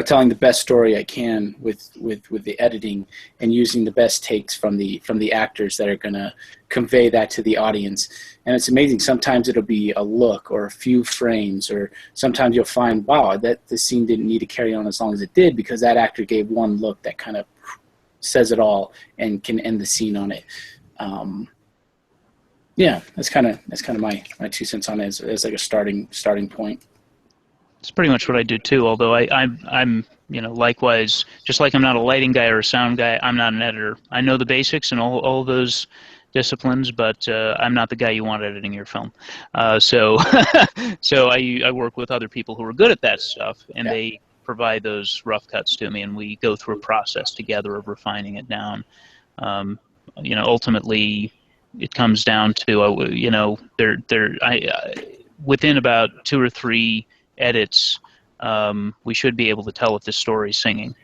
telling the best story I can with the editing, and using the best takes from the actors that are going to convey that to the audience. And it's amazing. Sometimes it'll be a look or a few frames, or sometimes you'll find, wow, that the scene didn't need to carry on as long as it did because that actor gave one look that kind of says it all and can end the scene on it. Yeah, that's kind of my 2 cents on it as like a starting point. It's pretty much what I do too. Although I'm likewise, just like I'm not a lighting guy or a sound guy, I'm not an editor. I know the basics and all those disciplines, but I'm not the guy you want editing your film. So I work with other people who are good at that stuff, and they provide those rough cuts to me, and we go through a process together of refining it down. Ultimately, it comes down to within about 2 or 3 edits, we should be able to tell if this story is singing,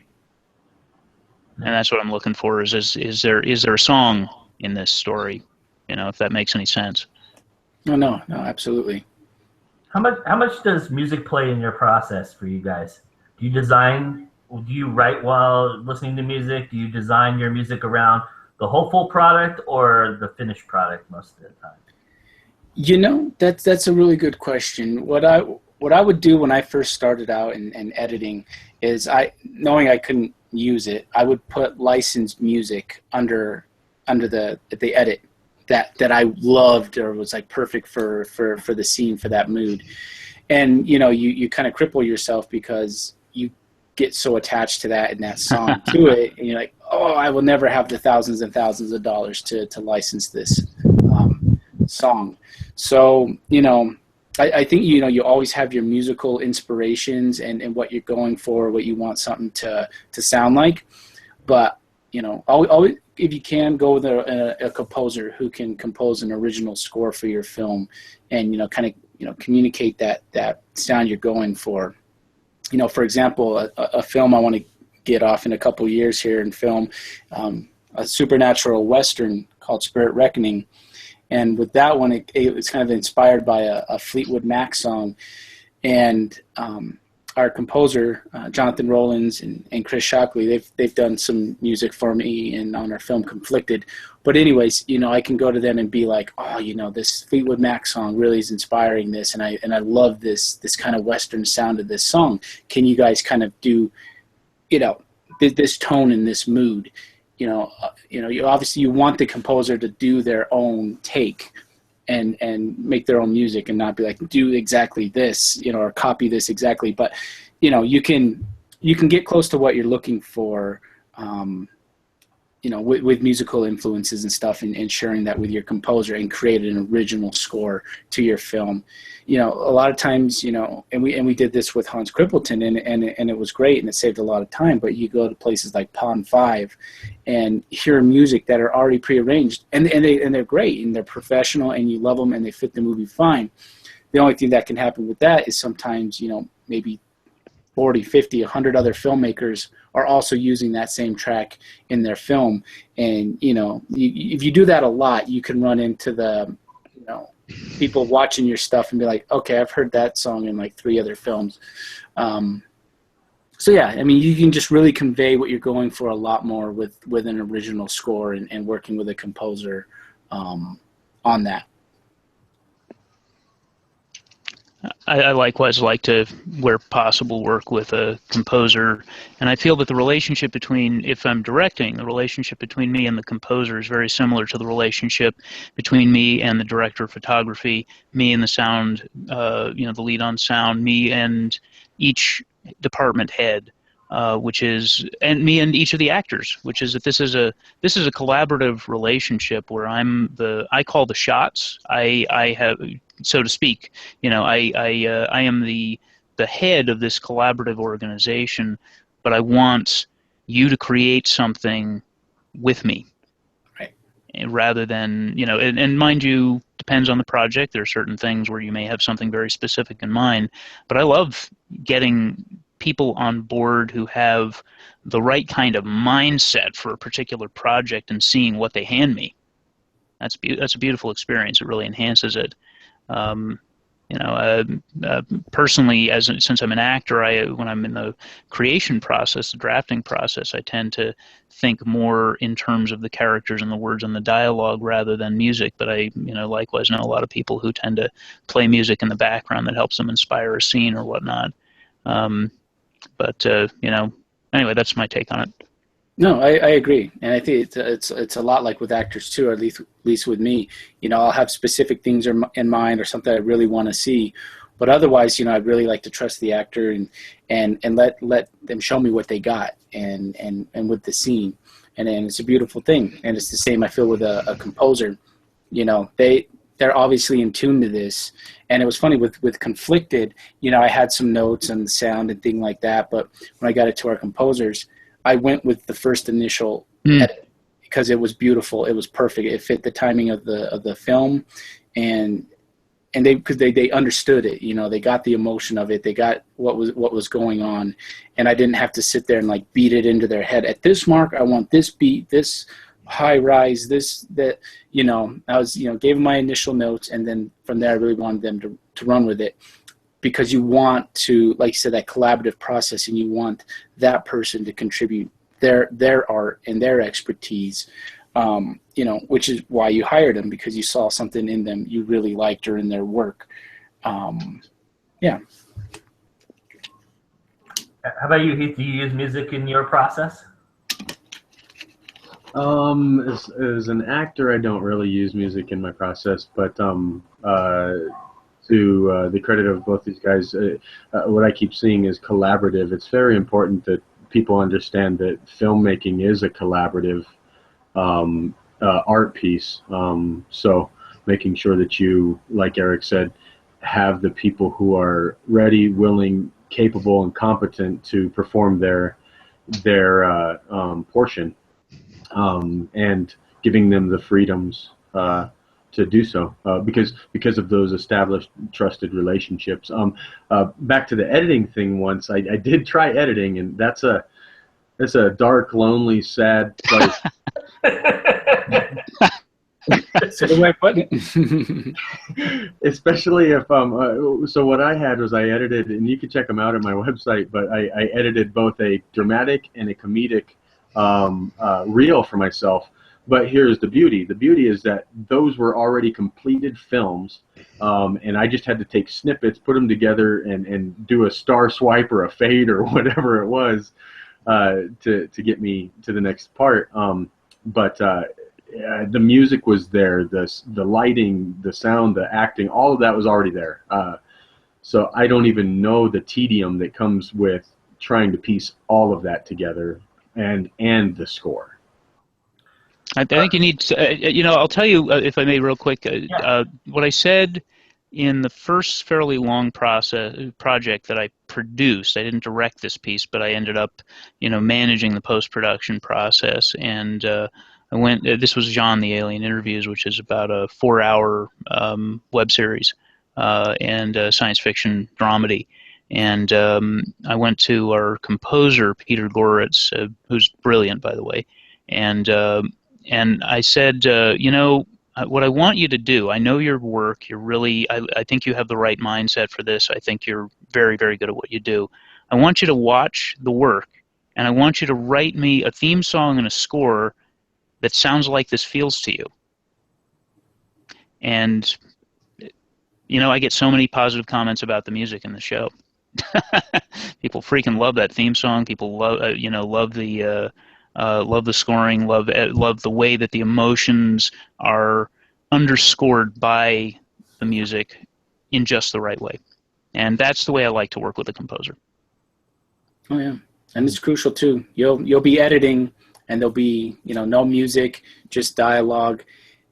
and that's what I'm looking for. Is there a song in this story? If that makes any sense. No, absolutely. How much does music play in your process for you guys? Do you design? Do you write while listening to music? Do you design your music around the hopeful product or the finished product most of the time? That's a really good question. What I would do when I first started out in editing is, knowing I couldn't use it, I would put licensed music under the edit that I loved or was like perfect for the scene, for that mood. And you kind of cripple yourself because you get so attached to that and that song to it, and you're like, oh, I will never have the thousands and thousands of dollars to license this song. So I think you always have your musical inspirations and what you're going for, what you want something to sound like. But always, if you can, go with a composer who can compose an original score for your film, and communicate that sound you're going for. For example, a film I want to get off in a couple years here in film, a supernatural Western called Spirit Reckoning. And with that one, it's kind of inspired by a Fleetwood Mac song. And our composer, Jonathan Rollins and Chris Shockley, they've done some music for me and on our film Conflicted. But anyways, I can go to them and be like, oh, this Fleetwood Mac song really is inspiring this, and I love this kind of Western sound of this song. Can you guys kind of do, this tone and this mood? You obviously you want the composer to do their own take and make their own music, and not be like, do exactly this, or copy this exactly. But you can get close to what you're looking for, with musical influences and stuff, and sharing that with your composer, and create an original score to your film. A lot of times, and we did this with Hans Crippleton, and it was great, and it saved a lot of time. But you go to places like Pond 5 and hear music that are already prearranged, and they're great, and they're professional, and you love them, and they fit the movie fine. The only thing that can happen with that is sometimes, maybe 40, 50, 100 other filmmakers are also using that same track in their film. And, if you do that a lot, you can run into the, people watching your stuff and be like, okay, I've heard that song in like 3 other films. So yeah, you can just really convey what you're going for a lot more with an original score, and working with a composer on that. I likewise like to, where possible, work with a composer, and I feel that the relationship between, if I'm directing, the relationship between me and the composer is very similar to the relationship between me and the director of photography, me and the sound, the lead on sound, me and each department head, and me and each of the actors, which is that this is a collaborative relationship where I call the shots. I have, so to speak, I am the head of this collaborative organization, but I want you to create something with me, right? Rather than, and mind you, depends on the project. There are certain things where you may have something very specific in mind, but I love getting people on board who have the right kind of mindset for a particular project and seeing what they hand me. That's a beautiful experience. It really enhances it. Personally, since I'm an actor, when I'm in the creation process, the drafting process, I tend to think more in terms of the characters and the words and the dialogue rather than music. But I, likewise know a lot of people who tend to play music in the background that helps them inspire a scene or whatnot. Anyway, that's my take on it. No, I agree, and I think it's a lot like with actors too, or at least with me. I'll have specific things in mind or something I really want to see, but otherwise, I'd really like to trust the actor and let them show me what they got and with the scene, and it's a beautiful thing. And it's the same I feel with a composer. They're obviously in tune to this, and it was funny with Conflicted. I had some notes on the sound and thing like that, but when I got it to our composers, I went with the first initial edit because it was beautiful. It was perfect. It fit the timing of the film, and they understood it. They got the emotion of it. They got what was going on, and I didn't have to sit there and like beat it into their head. At this mark, I want this beat, this high rise, that. I was gave them my initial notes, and then from there, I really wanted them to run with it. Because you want to, like you said, that collaborative process, and you want that person to contribute their art and their expertise, which is why you hired them, because you saw something in them you really liked or in their work. Yeah. How about you, Heath? Do you use music in your process? As an actor, I don't really use music in my process, but to the credit of both these guys, what I keep seeing is collaborative. It's very important that people understand that filmmaking is a collaborative art piece. So making sure that you, like Eric said, have the people who are ready, willing, capable, and competent to perform their portion, and giving them the freedoms to do so, because of those established trusted relationships. Back to the editing thing once, I did try editing, and that's a dark, lonely, sad place. So the way I put it. Especially if so what I had was I edited, and you can check them out at my website, but I edited both a dramatic and a comedic reel for myself. But here's the beauty. The beauty is that those were already completed films, and I just had to take snippets, put them together, and do a star swipe or a fade or whatever it was to get me to the next part. But the music was there, the lighting, the sound, the acting, all of that was already there. So I don't even know the tedium that comes with trying to piece all of that together and the score. I think you need to, I'll tell you, if I may, real quick, what I said in the first fairly long project that I produced. I didn't direct this piece, but I ended up, managing the post-production process. And this was John the Alien Interviews, which is about a 4-hour web series and science fiction dramedy. And I went to our composer, Peter Goritz, who's brilliant, by the way, and I said, what I want you to do, I know your work, you're really, I think you have the right mindset for this. I think you're very, very good at what you do. I want you to watch the work, and I want you to write me a theme song and a score that sounds like this feels to you. And, I get so many positive comments about the music in the show. People freaking love that theme song. People love, love the scoring, love the way that the emotions are underscored by the music in just the right way. And that's the way I like to work with a composer. Oh yeah, and it's crucial too. You'll be editing, and there'll be no music, just dialogue,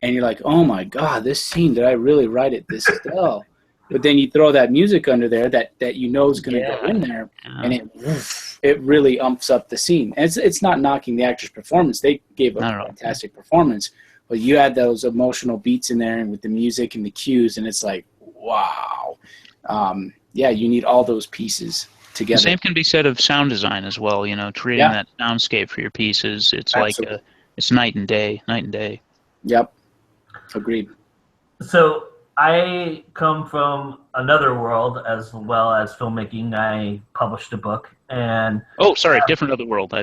and you're like, oh my God, this scene, did I really write it this well? But then you throw that music under there that is going to go in there, and it really umps up the scene. And it's not knocking the actor's performance; they gave a fantastic performance. But you add those emotional beats in there, and with the music and the cues, and it's like, wow, you need all those pieces. together. The same can be said of sound design as well. You know, creating that soundscape for your pieces. It's Absolutely. it's night and day, night and day. Yep. Agreed. So I come from another world as well as filmmaking. I published a book, and oh, sorry, different other world.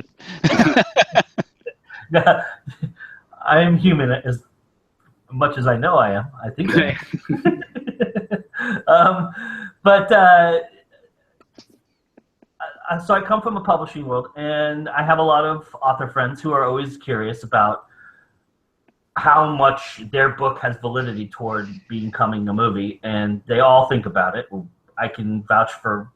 I'm human as much as I know I am. I think I am. So I come from a publishing world, and I have a lot of author friends who are always curious about how much their book has validity toward becoming a movie, and they all think about it. I can vouch for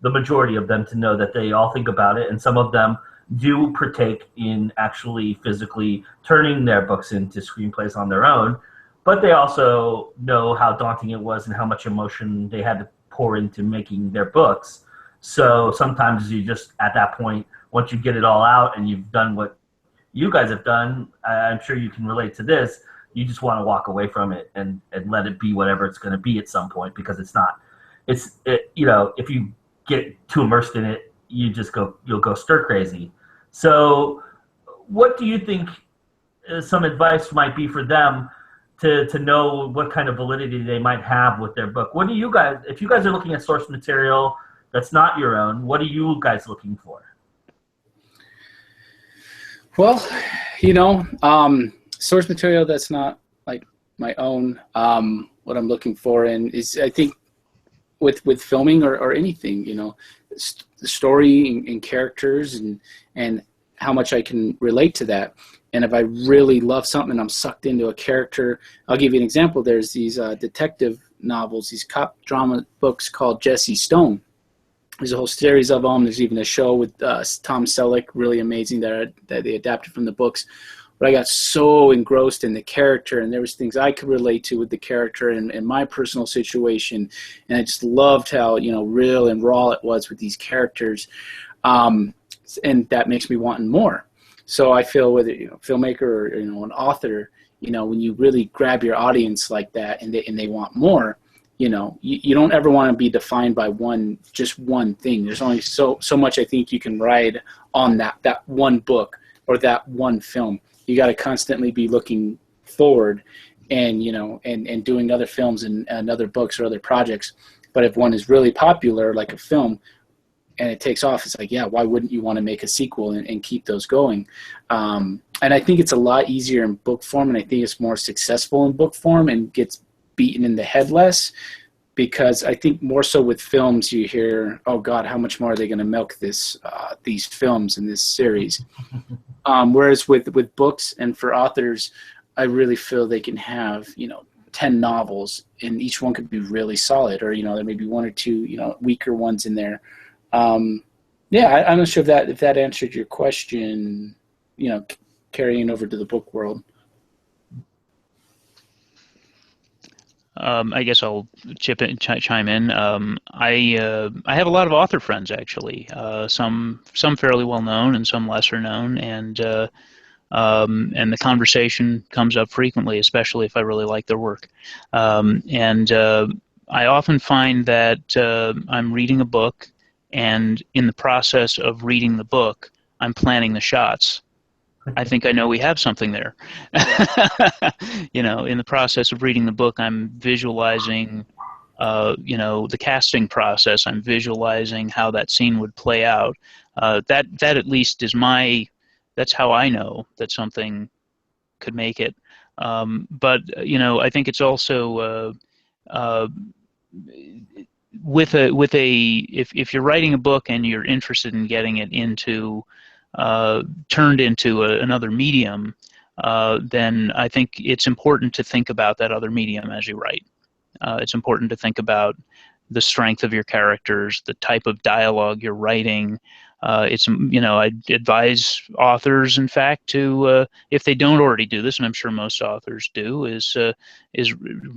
the majority of them to know that they all think about it, and some of them do partake in actually physically turning their books into screenplays on their own, but they also know how daunting it was and how much emotion they had to pour into making their books. So sometimes you just, at that point, once you get it all out and you've done what you guys have done, I'm sure you can relate to this, you just want to walk away from it and let it be whatever it's going to be at some point, because you know, if you get too immersed in it, you'll go stir crazy. So what do you think some advice might be for them to know what kind of validity they might have with their book? What do you guys, if you guys are looking at source material that's not your own, what are you guys looking for? Well, you know, source material that's not like my own, what I'm looking for is, I think, with filming or anything, you know, the story and characters and how much I can relate to that. And if I really love something and I'm sucked into a character, I'll give you an example. There's these detective novels, these cop drama books called Jesse Stone. There's a whole series of them. There's even a show with Tom Selleck, really amazing, that they adapted from the books. But I got so engrossed in the character, and there was things I could relate to with the character and my personal situation, and I just loved how, you know, real and raw it was with these characters, and that makes me want more. So I feel whether, you know, filmmaker or, you know, an author, you know, when you really grab your audience like that and they want more, you know, you don't ever want to be defined by just one thing. There's only so much I think you can ride on that one book or that one film. You got to constantly be looking forward and, you know, and doing other films and other books or other projects. But if one is really popular, like a film, and it takes off, it's like, yeah, why wouldn't you want to make a sequel and keep those going? And I think it's a lot easier in book form, and I think it's more successful in book form and gets beaten in the head less, because I think more so with films you hear, oh God, how much more are they going to milk these films in this series? Whereas with books and for authors, I really feel they can have, you know, 10 novels and each one could be really solid, or, you know, there may be one or two, you know, weaker ones in there. Yeah, I'm not sure if that answered your question, you know, carrying over to the book world. I guess I'll chime in. I have a lot of author friends, actually. Some fairly well known and some lesser known, and the conversation comes up frequently, especially if I really like their work. I often find that I'm reading a book, and in the process of reading the book, I'm planning the shots. I think I know we have something there. You know, in the process of reading the book, I'm visualizing, you know, the casting process. I'm visualizing how that scene would play out. That at least is that's how I know that something could make it. But you know, I think it's also if you're writing a book and you're interested in getting it into turned into another medium, then I think it's important to think about that other medium as you write. It's important to think about the strength of your characters, the type of dialogue you're writing. It's, you know, I advise authors, in fact, to if they don't already do this, and I'm sure most authors do, is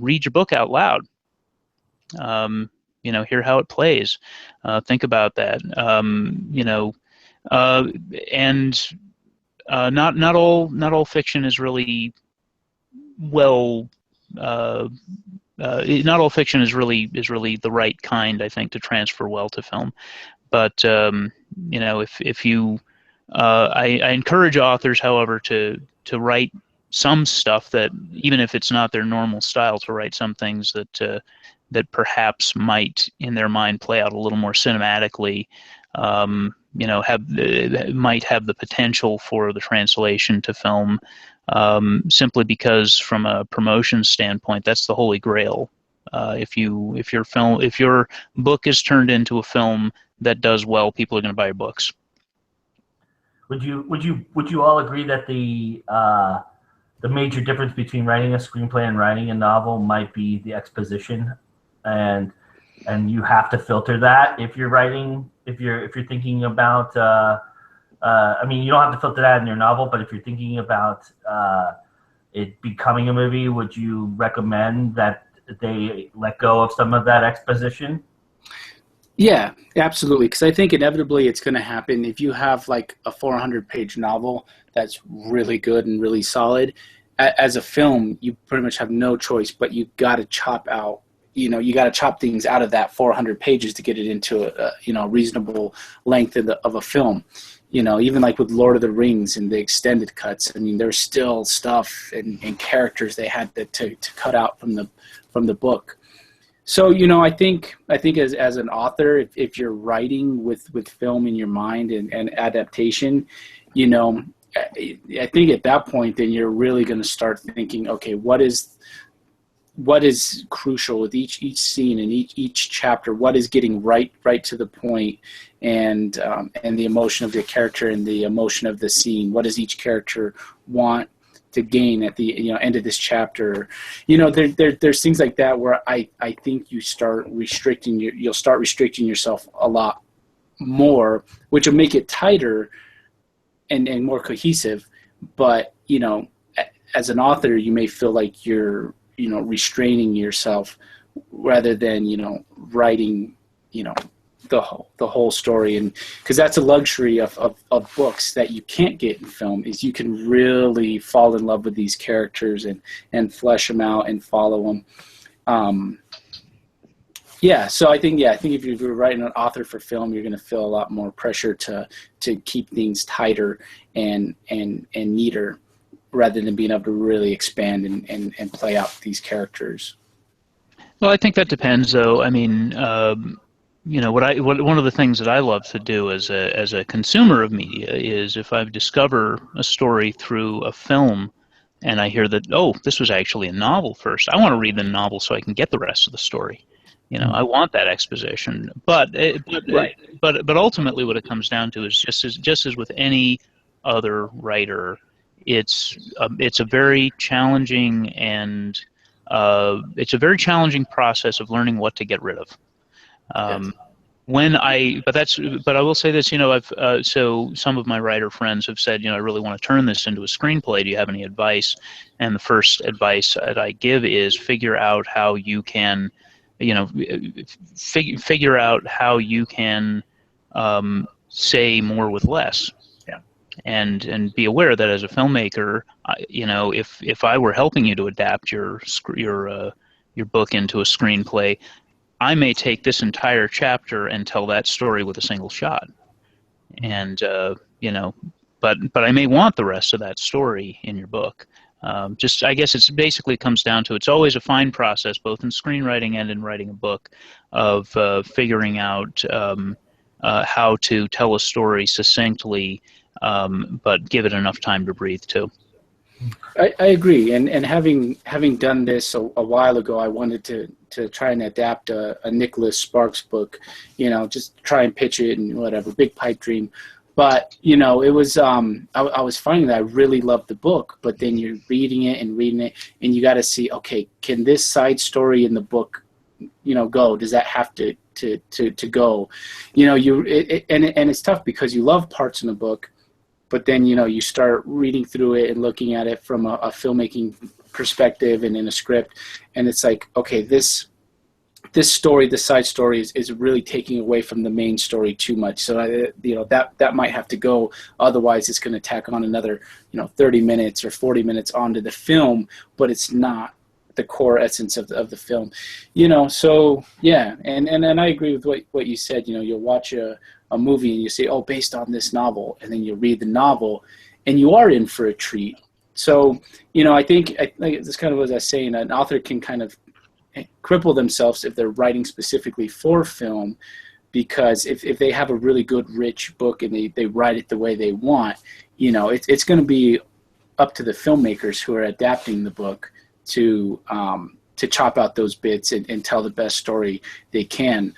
read your book out loud. You know, hear how it plays. Think about that. You know. Not all fiction is really well. Not all fiction is really the right kind, I think, to transfer well to film. But you know, if you, I encourage authors, however, to write some stuff that, even if it's not their normal style, to write some things that that perhaps might, in their mind, play out a little more cinematically. You know, might have the potential for the translation to film, simply because, from a promotion standpoint, that's the holy grail. If your book is turned into a film that does well, people are going to buy your books. Would you all agree that the major difference between writing a screenplay and writing a novel might be the exposition, and you have to filter that if you're writing, if you're thinking about I mean, you don't have to filter that in your novel, but if you're thinking about it becoming a movie, would you recommend that they let go of some of that exposition? Yeah, absolutely. Because I think inevitably it's going to happen. If you have like a 400-page novel that's really good and really solid, as a film, you pretty much have no choice, but you got to chop out. You know, you got to chop things out of that 400 pages to get it into a reasonable length of a film. You know, even like with Lord of the Rings and the extended cuts, I mean, there's still stuff and characters they had to cut out from the book. So, you know, I think as an author, if you're writing with film in your mind and adaptation, you know, I think at that point, then you're really going to start thinking, okay, what is crucial with each scene and each chapter? What is getting right to the point, and the emotion of the character and the emotion of the scene? What does each character want to gain at the end of this chapter? You know, there's things like that where I think you'll start restricting yourself a lot more, which will make it tighter and more cohesive. But, you know, as an author, you may feel like you're, you know, restraining yourself rather than, you know, writing, you know, the whole story. And because that's a luxury of books that you can't get in film, is you can really fall in love with these characters and flesh them out and follow them. Yeah, so I think if you're writing an author for film, you're going to feel a lot more pressure to keep things tighter and neater, rather than being able to really expand and play out these characters. Well, I think that depends, though. I mean, you know, one of the things that I love to do as a consumer of media is, if I discover a story through a film and I hear that, oh, this was actually a novel first, I want to read the novel so I can get the rest of the story. You know, I want that exposition. But ultimately, what it comes down to is just as with any other writer, it's a very challenging process of learning what to get rid of. Yes. But I will say this, you know, so some of my writer friends have said, you know, I really want to turn this into a screenplay. Do you have any advice? And the first advice that I give is figure out how you can, you know, figure out how you can say more with less. And be aware that as a filmmaker, you know, if I were helping you to adapt your book into a screenplay, I may take this entire chapter and tell that story with a single shot, and you know, but I may want the rest of that story in your book. I guess it's basically comes down to, it's always a fine process, both in screenwriting and in writing a book, of figuring out how to tell a story succinctly, but give it enough time to breathe too. I agree, and having done this a while ago, I wanted to try and adapt a Nicholas Sparks book, you know, just try and pitch it and whatever, big pipe dream. But, you know, it was I was finding that I really loved the book, but then you're reading it, and you got to see, okay, can this side story in the book, you know, go? Does that have to go? You know, and it's tough because you love parts in the book, but then, you know, you start reading through it and looking at it from a filmmaking perspective and in a script, and it's like, okay, this story, this side story is really taking away from the main story too much. So, you know, that might have to go. Otherwise, it's going to tack on another, you know, 30 minutes or 40 minutes onto the film, but it's not the core essence of the film. You know, so yeah, and I agree with what you said. You know, you'll watch a a movie and you say, oh, based on this novel, and then you read the novel, and you are in for a treat. So, I think this kind of what I was saying, an author can kind of cripple themselves if they're writing specifically for film, because if they have a really good, rich book and they write it the way they want, it's going to be up to the filmmakers who are adapting the book to chop out those bits and tell the best story they can.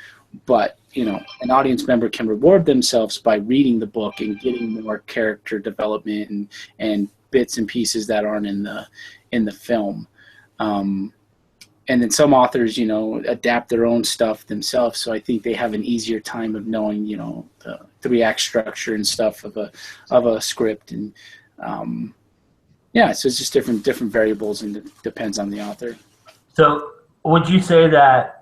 But, an audience member can reward themselves by reading the book and getting more character development and bits and pieces that aren't in the film. And then some authors, adapt their own stuff themselves. So I think they have an easier time of knowing, the 3-act structure and stuff of a script. And so it's just different variables, and it depends on the author. So would you say that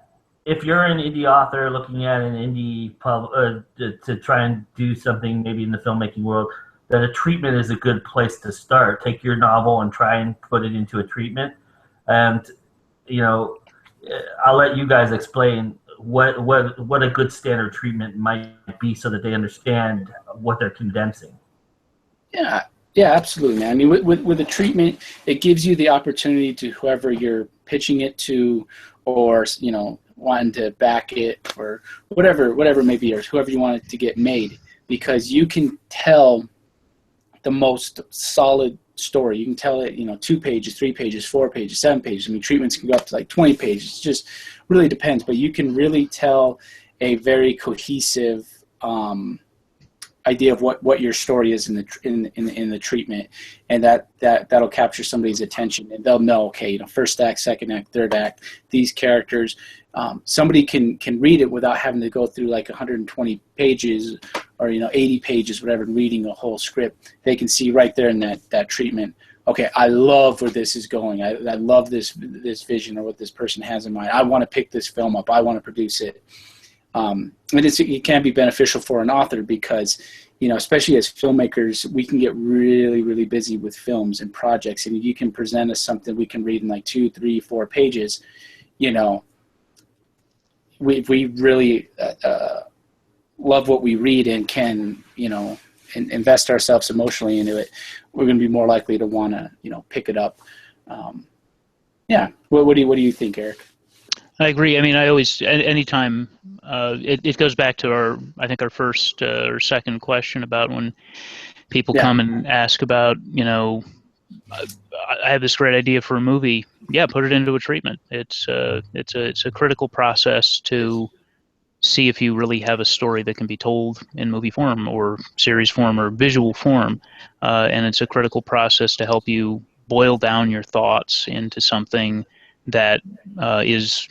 if you're an indie author looking at an indie pub to try and do something maybe in the filmmaking world, that a treatment is a good place to start? Take your novel and try and put it into a treatment, and I'll let you guys explain what a good standard treatment might be, so that they understand what they're condensing. Yeah, absolutely, man. I mean, with a treatment, it gives you the opportunity to whoever you're pitching it to, or wanting to back it, or whatever it may be, or whoever you want it to get made, because you can tell the most solid story. You can tell it, 2 pages, 3 pages, 4 pages, 7 pages. I mean, treatments can go up to like 20 pages. It just really depends. But you can really tell a very cohesive idea of what your story is in the treatment, and that'll capture somebody's attention, and they'll know, okay, first act, second act, third act, these characters. Somebody can read it without having to go through like 120 pages or 80 pages, whatever, reading a whole script. They can see right there in that treatment, okay, I love where this is going. I love this vision, or what this person has in mind. I want to pick this film up. I want to produce it. And it can be beneficial for an author, because especially as filmmakers, we can get really, really busy with films and projects, and you can present us something we can read in like 2, 3, 4 pages. We really love what we read and can invest ourselves emotionally into it. We're going to be more likely to want to pick it up. What do you think, Eric? I agree. I mean, I always, anytime, it goes back to our first or second question about when people come and ask about, I have this great idea for a movie. Yeah, put it into a treatment. It's a critical process to see if you really have a story that can be told in movie form or series form or visual form, and it's a critical process to help you boil down your thoughts into something that is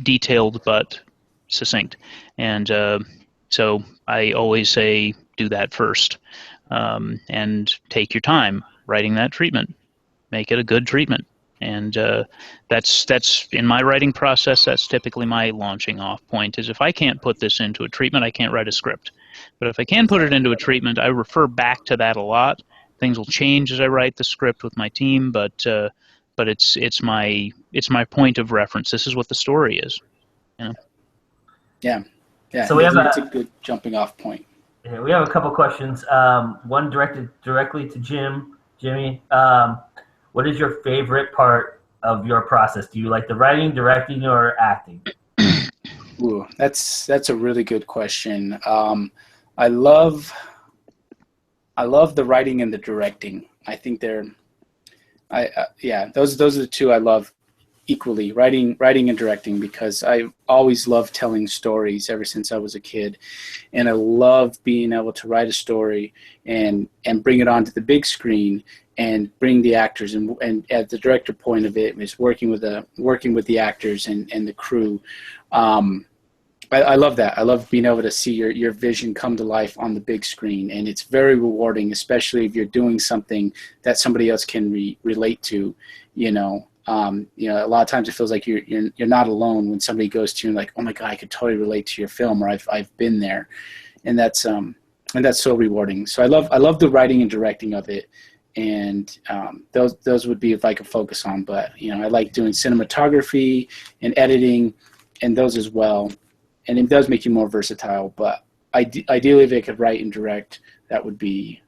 detailed but succinct. And so I always say do that first, and take your time writing that treatment. Make it a good treatment. And that's in my writing process, that's typically my launching off point, is if I can't put this into a treatment, I can't write a script. But if I can put it into a treatment, I refer back to that a lot. Things will change as I write the script with my team, but it's my point of reference. This is what the story is. Yeah. So we have a good jumping off point. Yeah, we have a couple questions. One directed directly to Jimmy. What is your favorite part of your process? Do you like the writing, directing, or acting? Ooh, that's a really good question. I love the writing and the directing. I think those are the two I love equally, writing and directing, because I always loved telling stories ever since I was a kid, and I love being able to write a story and bring it onto the big screen and bring the actors, and at the director point of it is working with the actors and the crew. I love that. I love being able to see your vision come to life on the big screen, and it's very rewarding, especially if you're doing something that somebody else can relate to. A lot of times it feels like you're not alone when somebody goes to you and like, oh my God, I could totally relate to your film, or I've been there, and that's so rewarding. So I love the writing and directing of it, and those would be if I could focus on. But I like doing cinematography and editing, and those as well. And it does make you more versatile, but ideally, if they could write and direct, that would be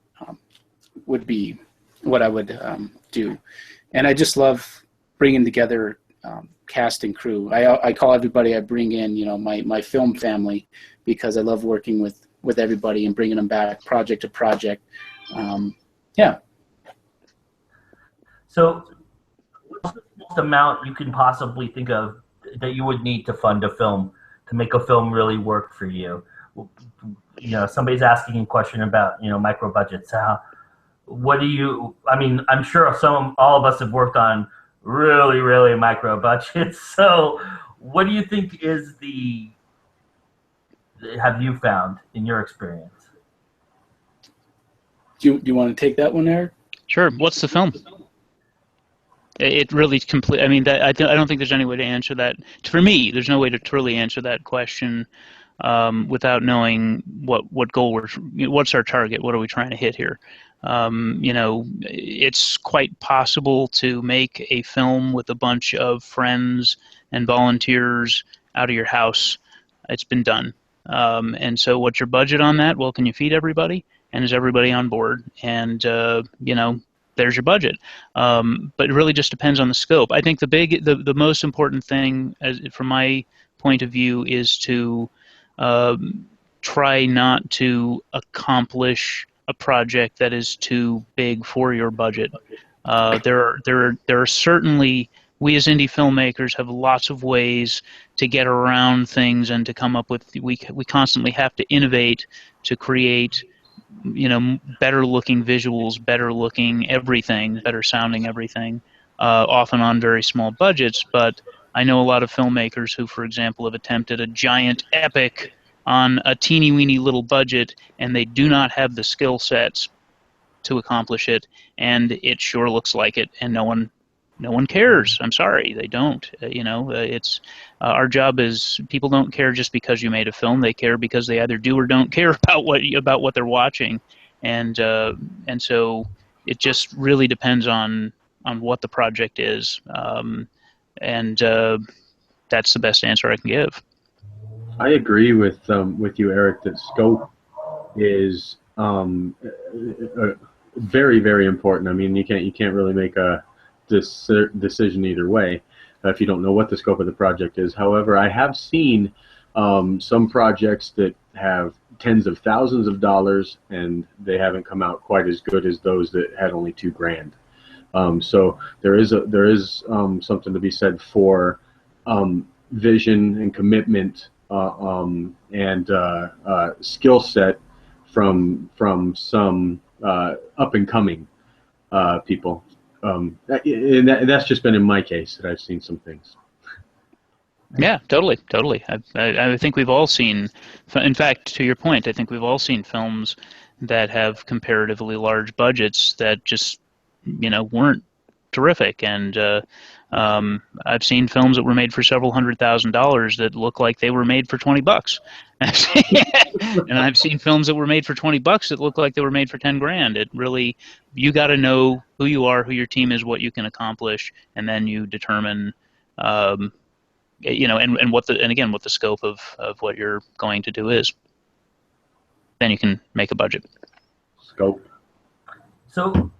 what I would do. And I just love bringing together cast and crew. I call everybody I bring in, my film family, because I love working with everybody and bringing them back project to project. Yeah. So what's the most amount you can possibly think of that you would need to fund a film to make a film really work for you? Somebody's asking a question about, micro budgets. What do you, I'm sure all of us have worked on really, really micro budgets. So what do you think have you found in your experience? Do you want to take that one, Eric? Sure. What's the film? It really complete. I don't think there's any way to answer that. For me, there's no way to truly answer that question without knowing what goal what's our target. What are we trying to hit here? It's quite possible to make a film with a bunch of friends and volunteers out of your house. It's been done. And so what's your budget on that? Well, can you feed everybody? And is everybody on board? And, there's your budget. But it really just depends on the scope. I think the most important thing, from my point of view, is to try not to accomplish a project that is too big for your budget. There are certainly, we as indie filmmakers have lots of ways to get around things and to come up with, we constantly have to innovate to create better looking visuals, better looking everything, better sounding everything, often on very small budgets. But I know a lot of filmmakers who, for example, have attempted a giant epic on a teeny weeny little budget, and they do not have the skill sets to accomplish it, and it sure looks like it, and no one cares. I'm sorry, they don't. It's our job is, people don't care just because you made a film. They care because they either do or don't care about what they're watching, and so it just really depends on what the project is, and that's the best answer I can give. I agree with you, Eric, that scope is very, very important. You can't really make a decision either way if you don't know what the scope of the project is. However, I have seen some projects that have tens of thousands of dollars and they haven't come out quite as good as those that had only $2,000. So there is something to be said for vision and commitment and skill set from some up and coming people. And that's just been in my case that I've seen some things. Yeah, totally. I think we've all seen, in fact, to your point, I think we've all seen films that have comparatively large budgets that just, weren't terrific. And I've seen films that were made for several $100,000 that look like they were made for $20. And I've seen films that were made for $20 that look like they were made for $10,000. It really, you got to know who you are, who your team is, what you can accomplish, and then you determine, and what the scope of what you're going to do is. Then you can make a budget. Scope. So,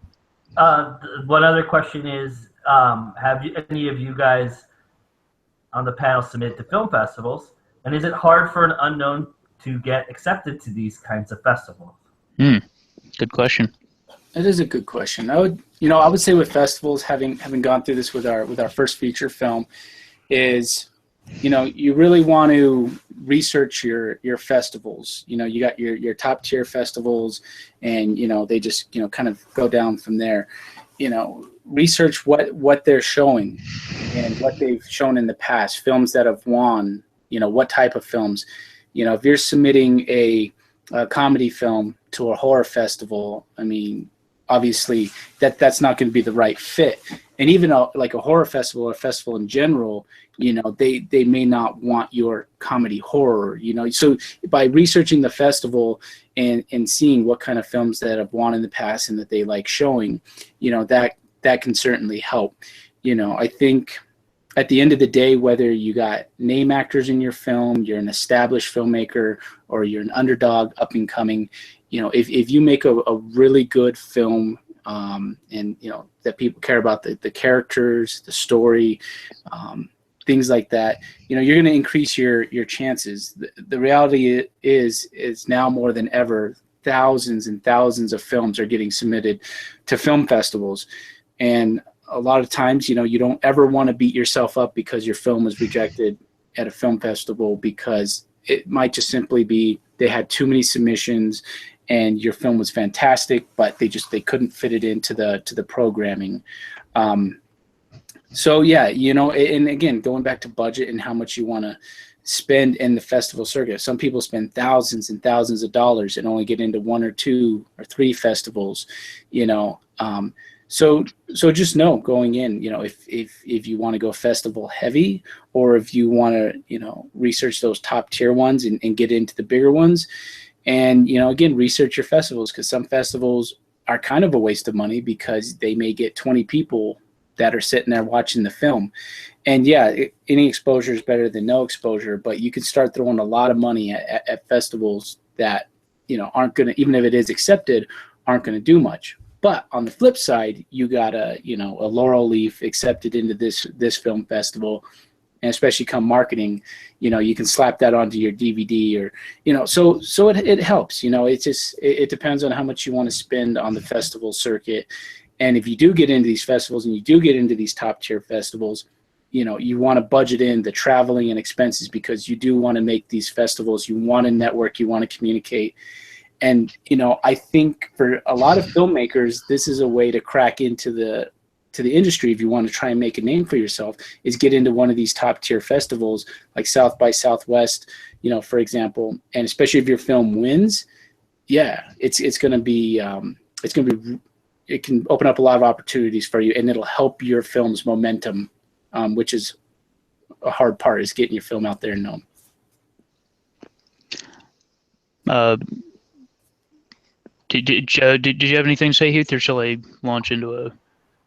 one other question is, have any of you guys on the panel submitted to film festivals? And is it hard for an unknown to get accepted to these kinds of festivals? Good question. That is a good question. I would say with festivals, having gone through this with our first feature film, is, you really want to research your festivals. You got your top tier festivals, and they just kind of go down from there. Research what they're showing and what they've shown in the past. Films that have won. What type of films. If you're submitting a comedy film to a horror festival, obviously that's not going to be the right fit. And even like a horror festival or a festival in general, they may not want your comedy horror. So by researching the festival and seeing what kind of films that have won in the past and that they like showing, that can certainly help. I think at the end of the day, whether you got name actors in your film, you're an established filmmaker, or you're an underdog up and coming, if you make a really good film, and that people care about the characters, the story, things like that, you're going to increase your chances. The reality is now more than ever, thousands and thousands of films are getting submitted to film festivals, and a lot of times, you don't ever want to beat yourself up because your film was rejected at a film festival, because it might just simply be they had too many submissions and your film was fantastic, but they couldn't fit it into the programming. So yeah, and again, going back to budget and how much you want to spend in the festival circuit. Some people spend thousands and thousands of dollars and only get into 1 or 2 or 3 festivals, So just know going in, if you want to go festival heavy, or if you want to, research those top tier ones and get into the bigger ones, and, again, research your festivals, because some festivals are kind of a waste of money because they may get 20 people that are sitting there watching the film. And yeah, any exposure is better than no exposure, but you can start throwing a lot of money at festivals that, aren't going to, even if it is accepted, aren't going to do much. But on the flip side, you got a laurel leaf accepted into this film festival, and especially come marketing, you can slap that onto your DVD, or so it helps. It depends on how much you want to spend on the festival circuit. And if you do get into these festivals and you do get into these top tier festivals, you want to budget in the traveling and expenses, because you do want to make these festivals, you want to network, you want to communicate. And, I think for a lot of filmmakers, this is a way to crack into the industry. If you want to try and make a name for yourself, is get into one of these top tier festivals like South by Southwest, for example. And especially if your film wins, yeah, it's going to be, it can open up a lot of opportunities for you, and it'll help your film's momentum, which is a hard part, is getting your film out there and known. Did you have anything to say, Heath, or shall I launch into a?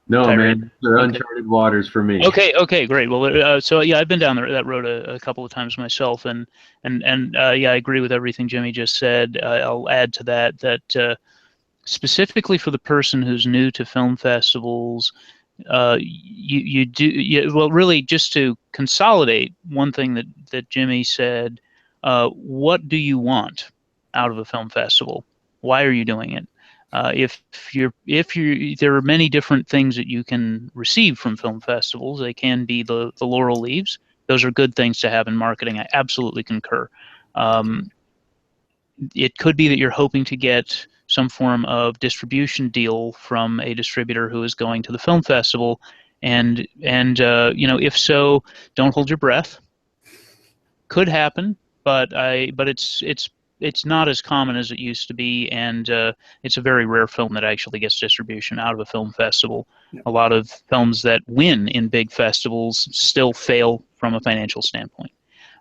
No, tirade? man, they're uncharted waters for me. Okay, great. Well, so yeah, I've been down that road a couple of times myself, and yeah, I agree with everything Jimmy just said. I'll add to that specifically for the person who's new to film festivals, well, really, just to consolidate one thing that Jimmy said, what do you want out of a film festival? Why are you doing it? There are many different things that you can receive from film festivals. They can be the laurel leaves. Those are good things to have in marketing. I absolutely concur. It could be that you're hoping to get some form of distribution deal from a distributor who is going to the film festival, and if so, don't hold your breath. Could happen, but it's not as common as it used to be, and it's a very rare film that actually gets distribution out of a film festival. Yeah. A lot of films that win in big festivals still fail from a financial standpoint.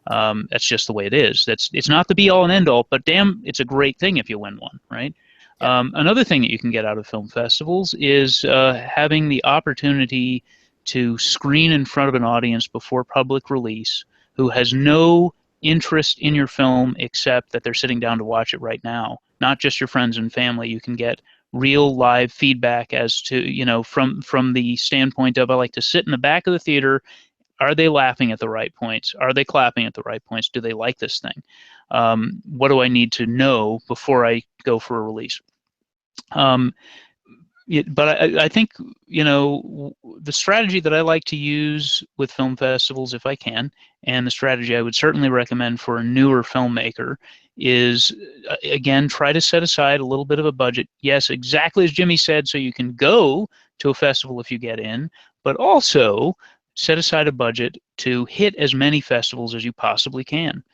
That's just the way it is. It's not the be-all and end-all, but damn, it's a great thing if you win one, right? Yeah. Another thing that you can get out of film festivals is having the opportunity to screen in front of an audience before public release who has no interest in your film except that they're sitting down to watch it right now. Not just your friends and family. You can get real live feedback as to, from the standpoint of, I like to sit in the back of the theater. Are they laughing at the right points? Are they clapping at the right points? Do they like this thing? What do I need to know before I go for a release? But I think, the strategy that I like to use with film festivals, if I can, and the strategy I would certainly recommend for a newer filmmaker is, again, try to set aside a little bit of a budget. Yes, exactly as Jimmy said, so you can go to a festival if you get in, but also set aside a budget to hit as many festivals as you possibly can.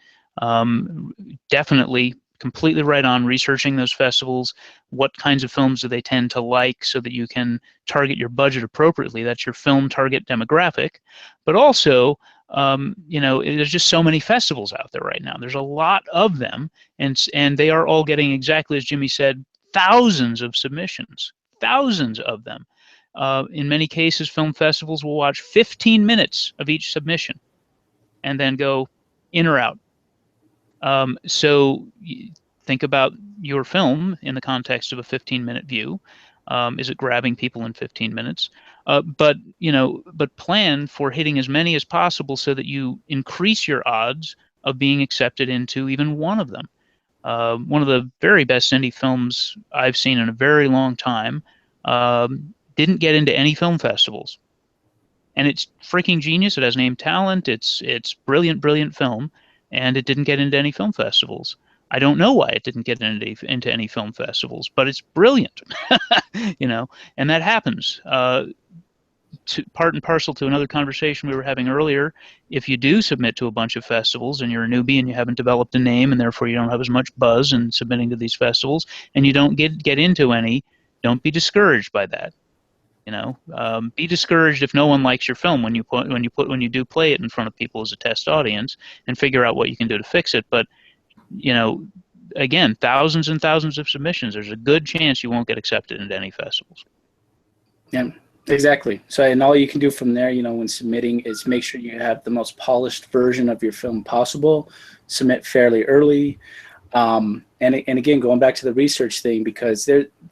Definitely, completely right on researching those festivals. What kinds of films do they tend to like, so that you can target your budget appropriately? That's your film target demographic. But also, there's just so many festivals out there right now. There's a lot of them, and they are all getting, exactly as Jimmy said, thousands of submissions, thousands of them. In many cases, film festivals will watch 15 minutes of each submission and then go in or out. So think about your film in the context of a 15-minute view. Is it grabbing people in 15 minutes? But plan for hitting as many as possible so that you increase your odds of being accepted into even one of them. One of the very best indie films I've seen in a very long time didn't get into any film festivals, and it's freaking genius. It has name talent. It's brilliant, brilliant film, and it didn't get into any film festivals. I don't know why it didn't get into any film festivals, but it's brilliant, and that happens. Part and parcel to another conversation we were having earlier, if you do submit to a bunch of festivals and you're a newbie and you haven't developed a name and therefore you don't have as much buzz in submitting to these festivals and you don't get into any, don't be discouraged by that. Be discouraged if no one likes your film when you do play it in front of people as a test audience, and figure out what you can do to fix it. But again, thousands and thousands of submissions. There's a good chance you won't get accepted into any festivals. Yeah, exactly. So, and all you can do from there, when submitting, is make sure you have the most polished version of your film possible. Submit fairly early. And again, going back to the research thing, because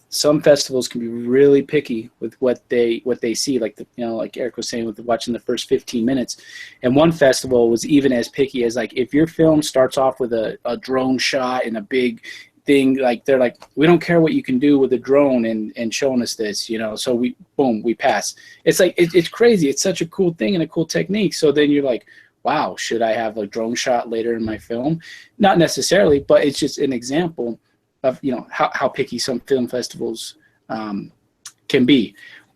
some festivals can be really picky with what they see, like like Eric was saying, with watching the first 15 minutes. And one festival was even as picky as, like, if your film starts off with a drone shot and a big thing, like, they're like, we don't care what you can do with a drone and showing us this, so we pass. It's like, it's crazy. It's such a cool thing and a cool technique. So then you're like, wow, should I have a drone shot later in my film? Not necessarily, but it's just an example of how picky some film festivals can be.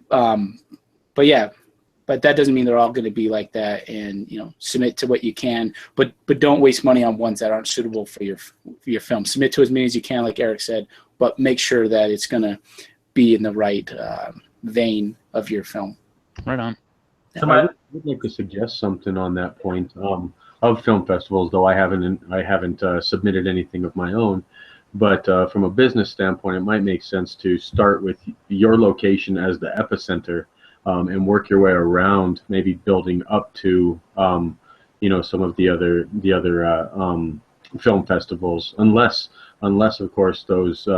But that doesn't mean they're all going to be like that. And submit to what you can, but don't waste money on ones that aren't suitable for your film. Submit to as many as you can, like Eric said, but make sure that it's going to be in the right vein of your film. Right on. So I would like to suggest something on that point of film festivals, though I haven't submitted anything of my own. But from a business standpoint, it might make sense to start with your location as the epicenter, and work your way around, maybe building up to some of the other film festivals, unless of course those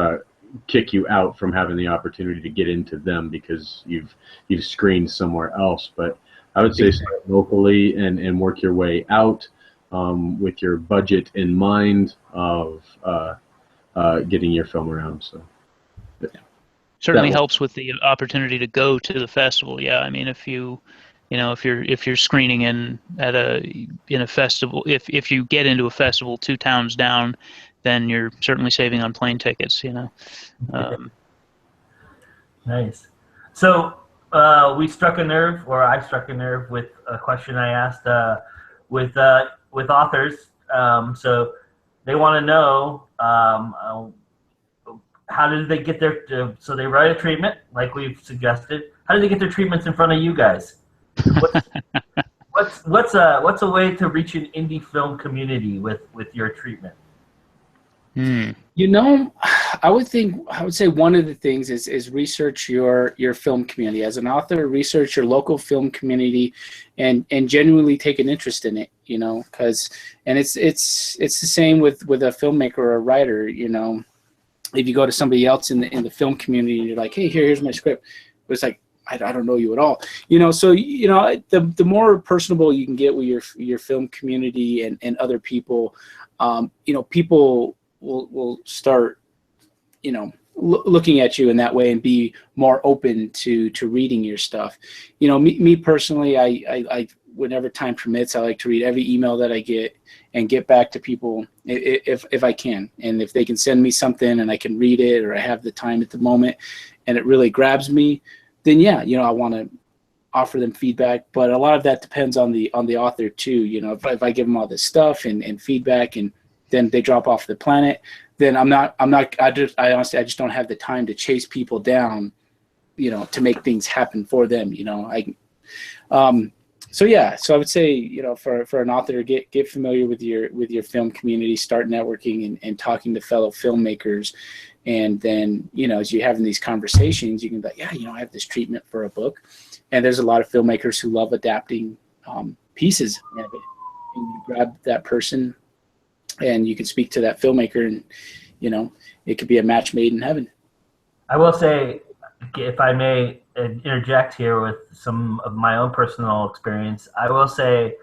kick you out from having the opportunity to get into them because you've screened somewhere else. But I would say start locally and work your way out with your budget in mind of getting your film around. So certainly helps with the opportunity to go to the festival. Yeah, I mean, if you're screening in a festival, if you get into a festival 2 towns down, then you're certainly saving on plane tickets. Nice. So we struck a nerve, or I struck a nerve with a question I asked with authors. So they want to know how did they get so they write a treatment like we've suggested. How did they get their treatments in front of you guys? What's a way to reach an indie film community with your treatment? I would say one of the things is research your film community. As an author, research your local film community and genuinely take an interest in it, because it's the same with a filmmaker or a writer. If you go to somebody else in the film community and you're like, hey, here's my script, but it's like, I don't know you at all. So the more personable you can get with your film community and other people, people will start looking at you in that way and be more open to reading your stuff. Me personally, I whenever time permits, I like to read every email that I get and get back to people if I can. And if they can send me something and I can read it, or I have the time at the moment and it really grabs me, then yeah, I want to offer them feedback. But a lot of that depends on the author too. If I give them all this stuff and feedback and then they drop off the planet, then I honestly just don't have the time to chase people down, to make things happen for them. So I would say, for an author, get familiar with your film community, start networking and talking to fellow filmmakers, And then, as you're having these conversations, you can be like, yeah, I have this treatment for a book. And there's a lot of filmmakers who love adapting pieces of it. And you grab that person and you can speak to that filmmaker, and, it could be a match made in heaven. I will say, if I may interject here with some of my own personal experience, I will say,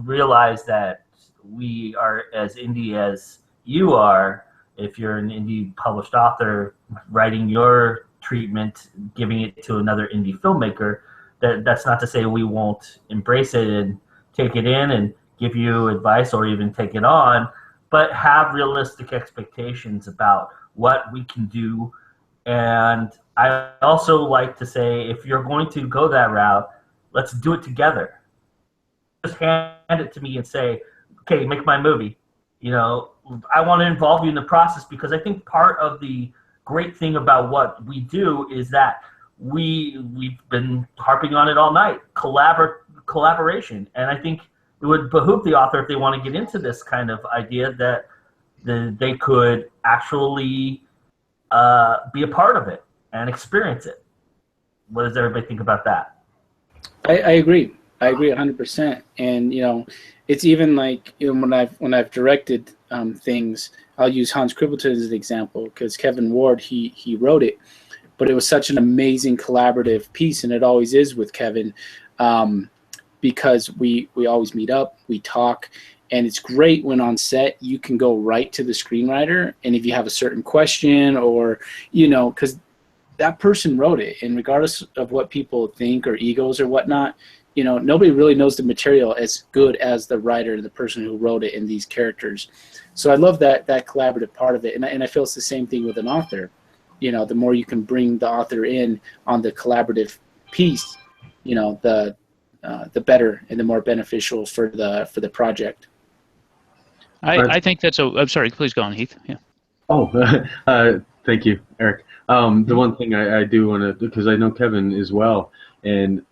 realize that we are as indie as you are. If you're an indie published author writing your treatment, giving it to another indie filmmaker, that's not to say we won't embrace it and take it in and give you advice or even take it on, but have realistic expectations about what we can do. And I also like to say, if you're going to go that route, let's do it together. Just hand it to me and say, okay, make my movie. I want to involve you in the process, because I think part of the great thing about what we do is that we've been harping on it all night, collaboration. And I think it would behoove the author, if they want to get into this kind of idea, that they could actually be a part of it and experience it. What does everybody think about that? I agree. I agree 100%. And it's even like when I've directed things, I'll use Hans Cribbleton as an example, because Kevin Ward he wrote it, but it was such an amazing collaborative piece, and it always is with Kevin, because we always meet up, we talk, and it's great when on set you can go right to the screenwriter, and if you have a certain question or because that person wrote it, and regardless of what people think or egos or whatnot, nobody really knows the material as good as the writer, the person who wrote it, and these characters. So I love that collaborative part of it, and I feel it's the same thing with an author. The more you can bring the author in on the collaborative piece, the better and the more beneficial for the project. I think that's I'm sorry, please go on, Heath. Yeah. Oh, thank you, Eric. The one thing I do want to, because I know Kevin as well, and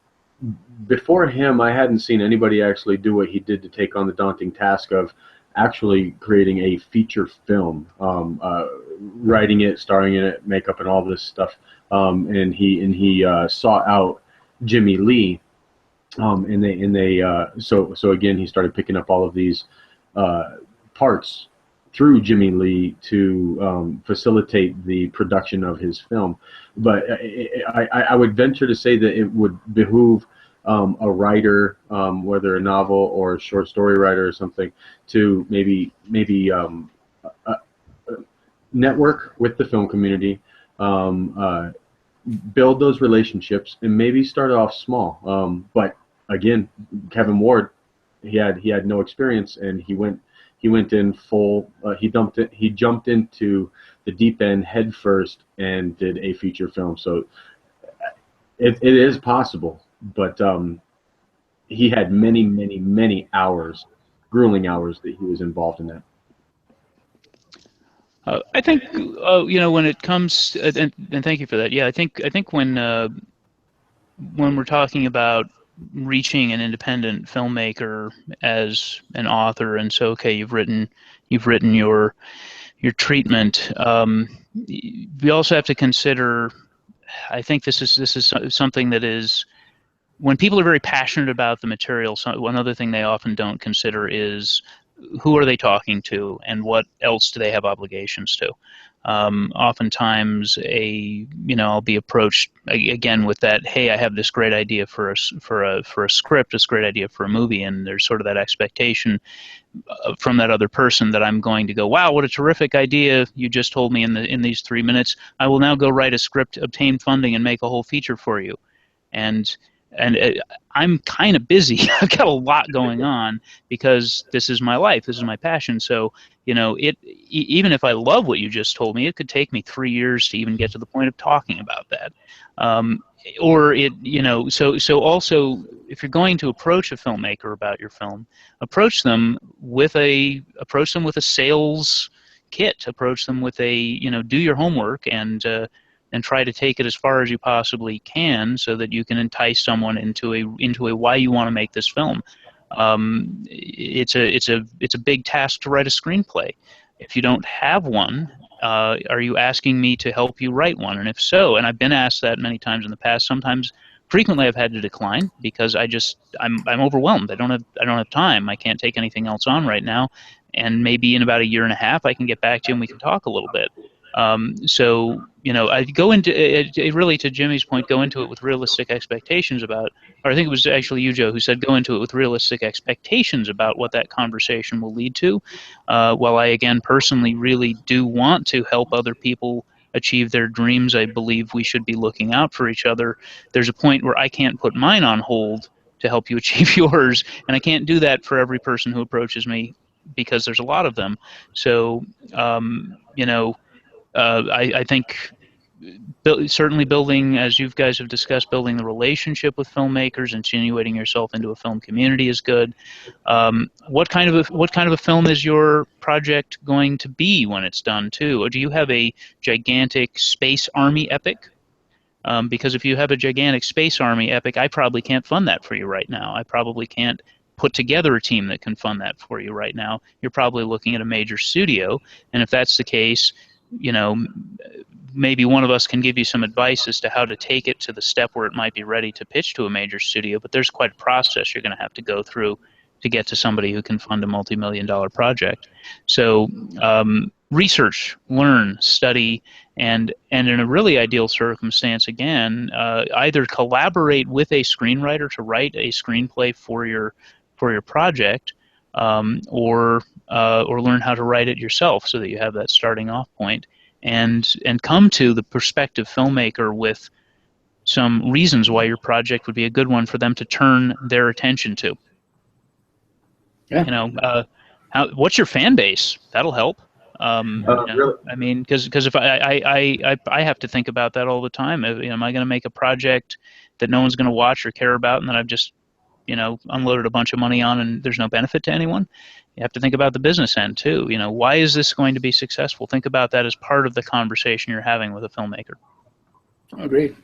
before him, I hadn't seen anybody actually do what he did to take on the daunting task of actually creating a feature film, writing it, starring in it, makeup, and all this stuff. And he sought out Jimmy Lee, so again he started picking up all of these parts through Jimmy Lee to facilitate the production of his film. But I would venture to say that it would behoove a writer, whether a novel or a short story writer or something, to maybe network with the film community, build those relationships, and maybe start off small. But again, Kevin Ward, he had no experience, and he went in full. He jumped into the deep end head first and did a feature film. So it is possible, but he had many hours, grueling hours, that he was involved in that. I think when it comes, and thank you for that. Yeah, I think when we're talking about reaching an independent filmmaker as an author, and so okay, you've written your treatment. We also have to consider. I think this is something that is, when people are very passionate about the material, one other thing they often don't consider is who are they talking to, and what else do they have obligations to. Oftentimes, I'll be approached again with that, hey, I have this great idea for a script, this great idea for a movie, and there's sort of that expectation from that other person that I'm going to go, wow, what a terrific idea you just told me in these 3 minutes. I will now go write a script, obtain funding, and make a whole feature for you. And I'm kind of busy. I've got a lot going on because this is my life. This is my passion. So, even if I love what you just told me, it could take me 3 years to even get to the point of talking about that. So also, if you're going to approach a filmmaker about your film, approach them with a sales kit. Approach them with a, do your homework and try to take it as far as you possibly can, so that you can entice someone into a why you want to make this film. It's a big task to write a screenplay. If you don't have one, Are you asking me to help you write one? And if so, and I've been asked that many times in the past, sometimes frequently I've had to decline because I'm overwhelmed. I don't have time. I can't take anything else on right now. And maybe in about a year and a half I can get back to you and we can talk a little bit. So, I go into it really, to Jimmy's point, go into it with realistic expectations about, or I think it was actually you, Joe, who said go into it with realistic expectations about what that conversation will lead to. While I, again, personally really do want to help other people achieve their dreams, I believe we should be looking out for each other. There's a point where I can't put mine on hold to help you achieve yours, and I can't do that for every person who approaches me because there's a lot of them. So, I think certainly building, as you guys have discussed, building the relationship with filmmakers, insinuating yourself into a film community is good. What kind of a film is your project going to be when it's done too? Or do you have a gigantic space army epic? Because if you have a gigantic space army epic, I probably can't fund that for you right now. I probably can't put together a team that can fund that for you right now. You're probably looking at a major studio, and if that's the case, maybe one of us can give you some advice as to how to take it to the step where it might be ready to pitch to a major studio, but there's quite a process you're going to have to go through to get to somebody who can fund a multi-million-dollar project. So research, learn, study, and in a really ideal circumstance, again, either collaborate with a screenwriter to write a screenplay for your project, or learn how to write it yourself so that you have that starting off point, and come to the prospective filmmaker with some reasons why your project would be a good one for them to turn their attention to. Yeah. What's your fan base? That'll help. Really? I mean, because if I have to think about that all the time. Am I going to make a project that no one's going to watch or care about, and that I've just unloaded a bunch of money on, and there's no benefit to anyone? You have to think about the business end too. Why is this going to be successful? Think about that as part of the conversation you're having with a filmmaker. Agreed.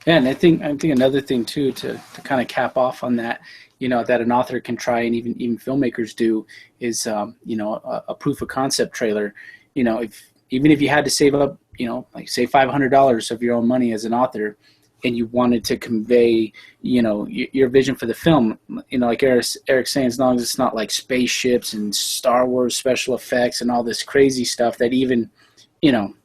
Yeah, and I think another thing too, to kind of cap off on that, that an author can try, and even filmmakers do, is a proof of concept trailer. Even if you had to save up, like say $500 of your own money as an author, and you wanted to convey, your vision for the film, like Eric's saying, as long as it's not like spaceships and Star Wars special effects and all this crazy stuff that even,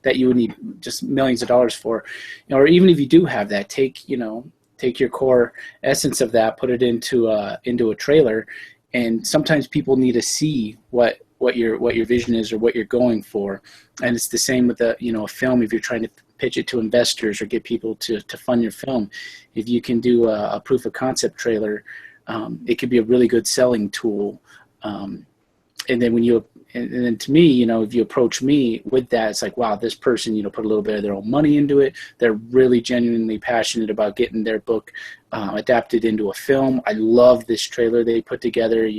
that you would need just millions of dollars for, or even if you do have that, take your core essence of that, put it into a trailer, and sometimes people need to see what your vision is or what you're going for. And it's the same with a film. If you're trying to pitch it to investors or get people to fund your film, if you can do a proof of concept trailer, it could be a really good selling tool. And then to me, if you approach me with that, it's like, wow, this person, put a little bit of their own money into it. They're really genuinely passionate about getting their book adapted into a film. I love this trailer they put together,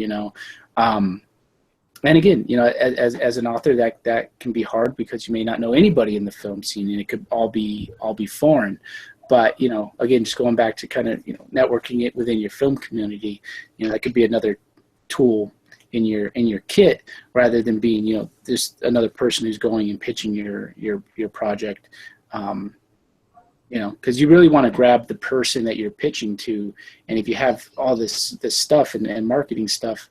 and again, as an author, that can be hard because you may not know anybody in the film scene, and it could all be foreign. But again, just going back to kind of networking it within your film community, that could be another tool in your kit, rather than being just another person who's going and pitching your project. Because you really want to grab the person that you're pitching to, and if you have all this stuff and marketing stuff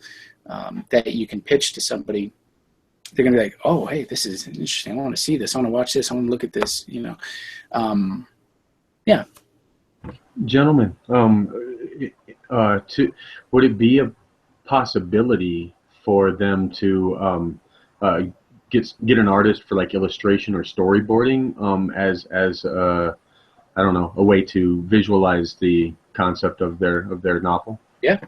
that you can pitch to somebody, they're going to be like, oh, hey, this is interesting. I want to see this. I want to watch this. I want to look at this, yeah. Gentlemen, would it be a possibility for them to get an artist for like illustration or storyboarding as I don't know, a way to visualize the concept of their novel? Yeah.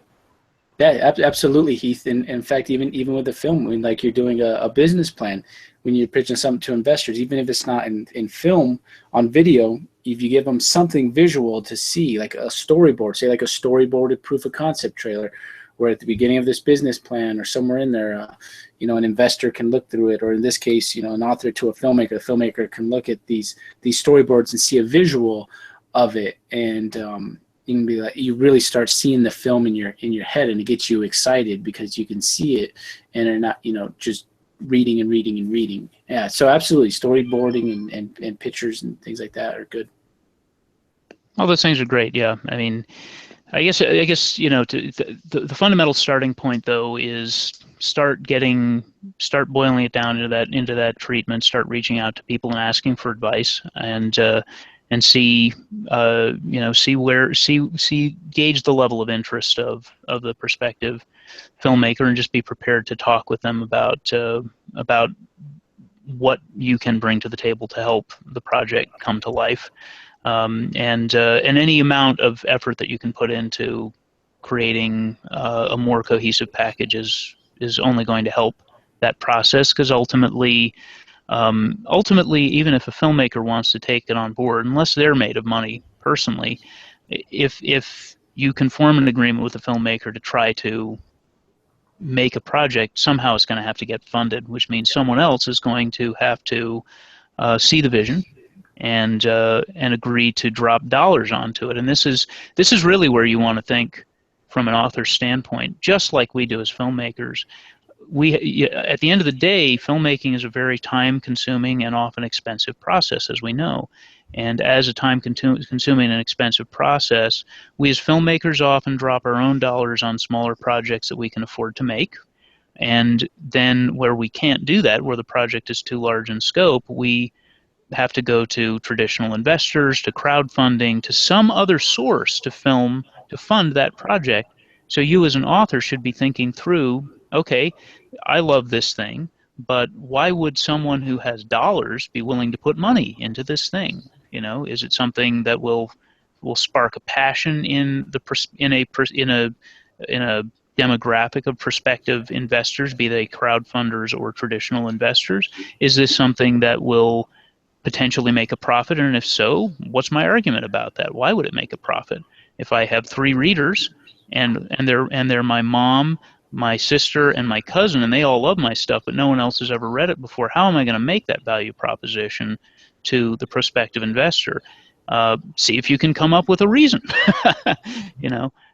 Yeah, absolutely, Heath. And in fact, even with the film, when like you're doing a business plan, when you're pitching something to investors, even if it's not in film, on video, if you give them something visual to see, like a storyboard, say like a storyboarded proof of concept trailer, where at the beginning of this business plan or somewhere in there, an investor can look through it, or in this case, an author to a filmmaker, the filmmaker can look at these storyboards and see a visual of it, and you can be like, you really start seeing the film in your head, and it gets you excited because you can see it, and they're not just reading and reading and reading. Yeah, so absolutely, storyboarding and pictures and things like that are good. All those things are great. Yeah, I mean, I guess the fundamental starting point though is start boiling it down into that treatment. Start reaching out to people and asking for advice, and see gauge the level of interest of the prospective filmmaker, and just be prepared to talk with them about what you can bring to the table to help the project come to life. And any amount of effort that you can put into creating a more cohesive package is only going to help that process, because ultimately, even if a filmmaker wants to take it on board, unless they're made of money personally, if you can form an agreement with the filmmaker to try to make a project, somehow it's going to have to get funded, which means someone else is going to have to see the vision and agree to drop dollars onto it. And this is really where you want to think from an author's standpoint, just like we do as filmmakers. At the end of the day, filmmaking is a very time-consuming and often expensive process, as we know. And as a time-consuming and expensive process, we as filmmakers often drop our own dollars on smaller projects that we can afford to make. And then where we can't do that, where the project is too large in scope, we have to go to traditional investors, to crowdfunding, to some other source to fund that project. So you as an author should be thinking through, okay, I love this thing, but why would someone who has dollars be willing to put money into this thing? Is it something that will spark a passion in a demographic of prospective investors, be they crowdfunders or traditional investors? Is this something that will potentially make a profit? And if so, what's my argument about that? Why would it make a profit? If I have 3 readers and they're my mom, my sister, and my cousin, and they all love my stuff, but no one else has ever read it before, how am I going to make that value proposition to the prospective investor? See if you can come up with a reason.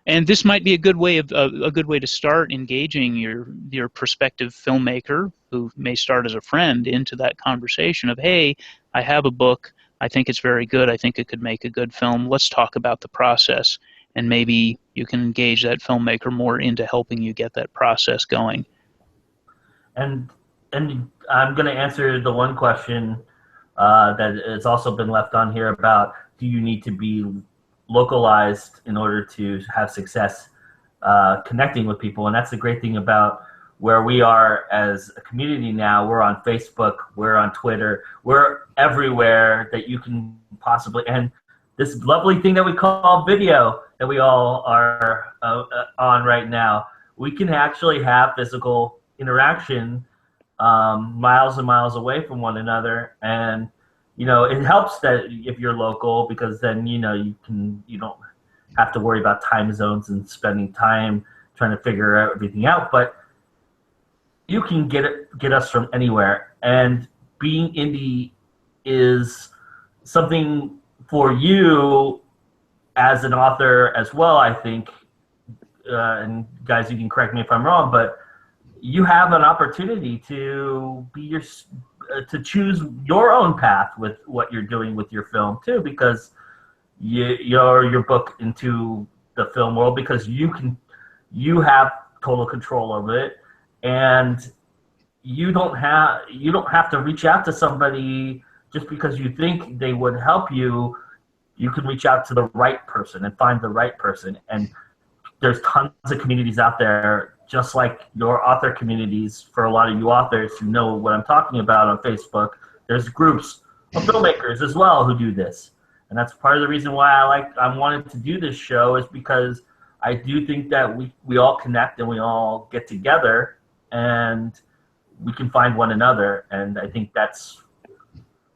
And this might be a good way to start engaging your prospective filmmaker, who may start as a friend, into that conversation of, hey, I have a book, I think it's very good, I think it could make a good film, let's talk about the process. And maybe you can engage that filmmaker more into helping you get that process going. And I'm going to answer the one question that has also been left on here about, do you need to be localized in order to have success connecting with people? And that's the great thing about where we are as a community now. We're on Facebook, we're on Twitter, we're everywhere that you can possibly, and this lovely thing that we call video that we all are on right now, we can actually have physical interaction miles and miles away from one another. And it helps that if you're local, because then you don't have to worry about time zones and spending time trying to figure everything out. But you can get us from anywhere, and being indie is something for you as an author as well, I think. And guys, you can correct me if I'm wrong, but you have an opportunity to to choose your own path with what you're doing with your film too, because your book into the film world, because you have total control of it, and you don't have to reach out to somebody just because you think they would help you. You can reach out to the right person and find the right person. And there's tons of communities out there, just like your author communities. For a lot of you authors who know what I'm talking about on Facebook, there's groups of filmmakers as well who do this. And that's part of the reason why I wanted to do this show, is because I do think that we all connect and we all get together and we can find one another. And I think that's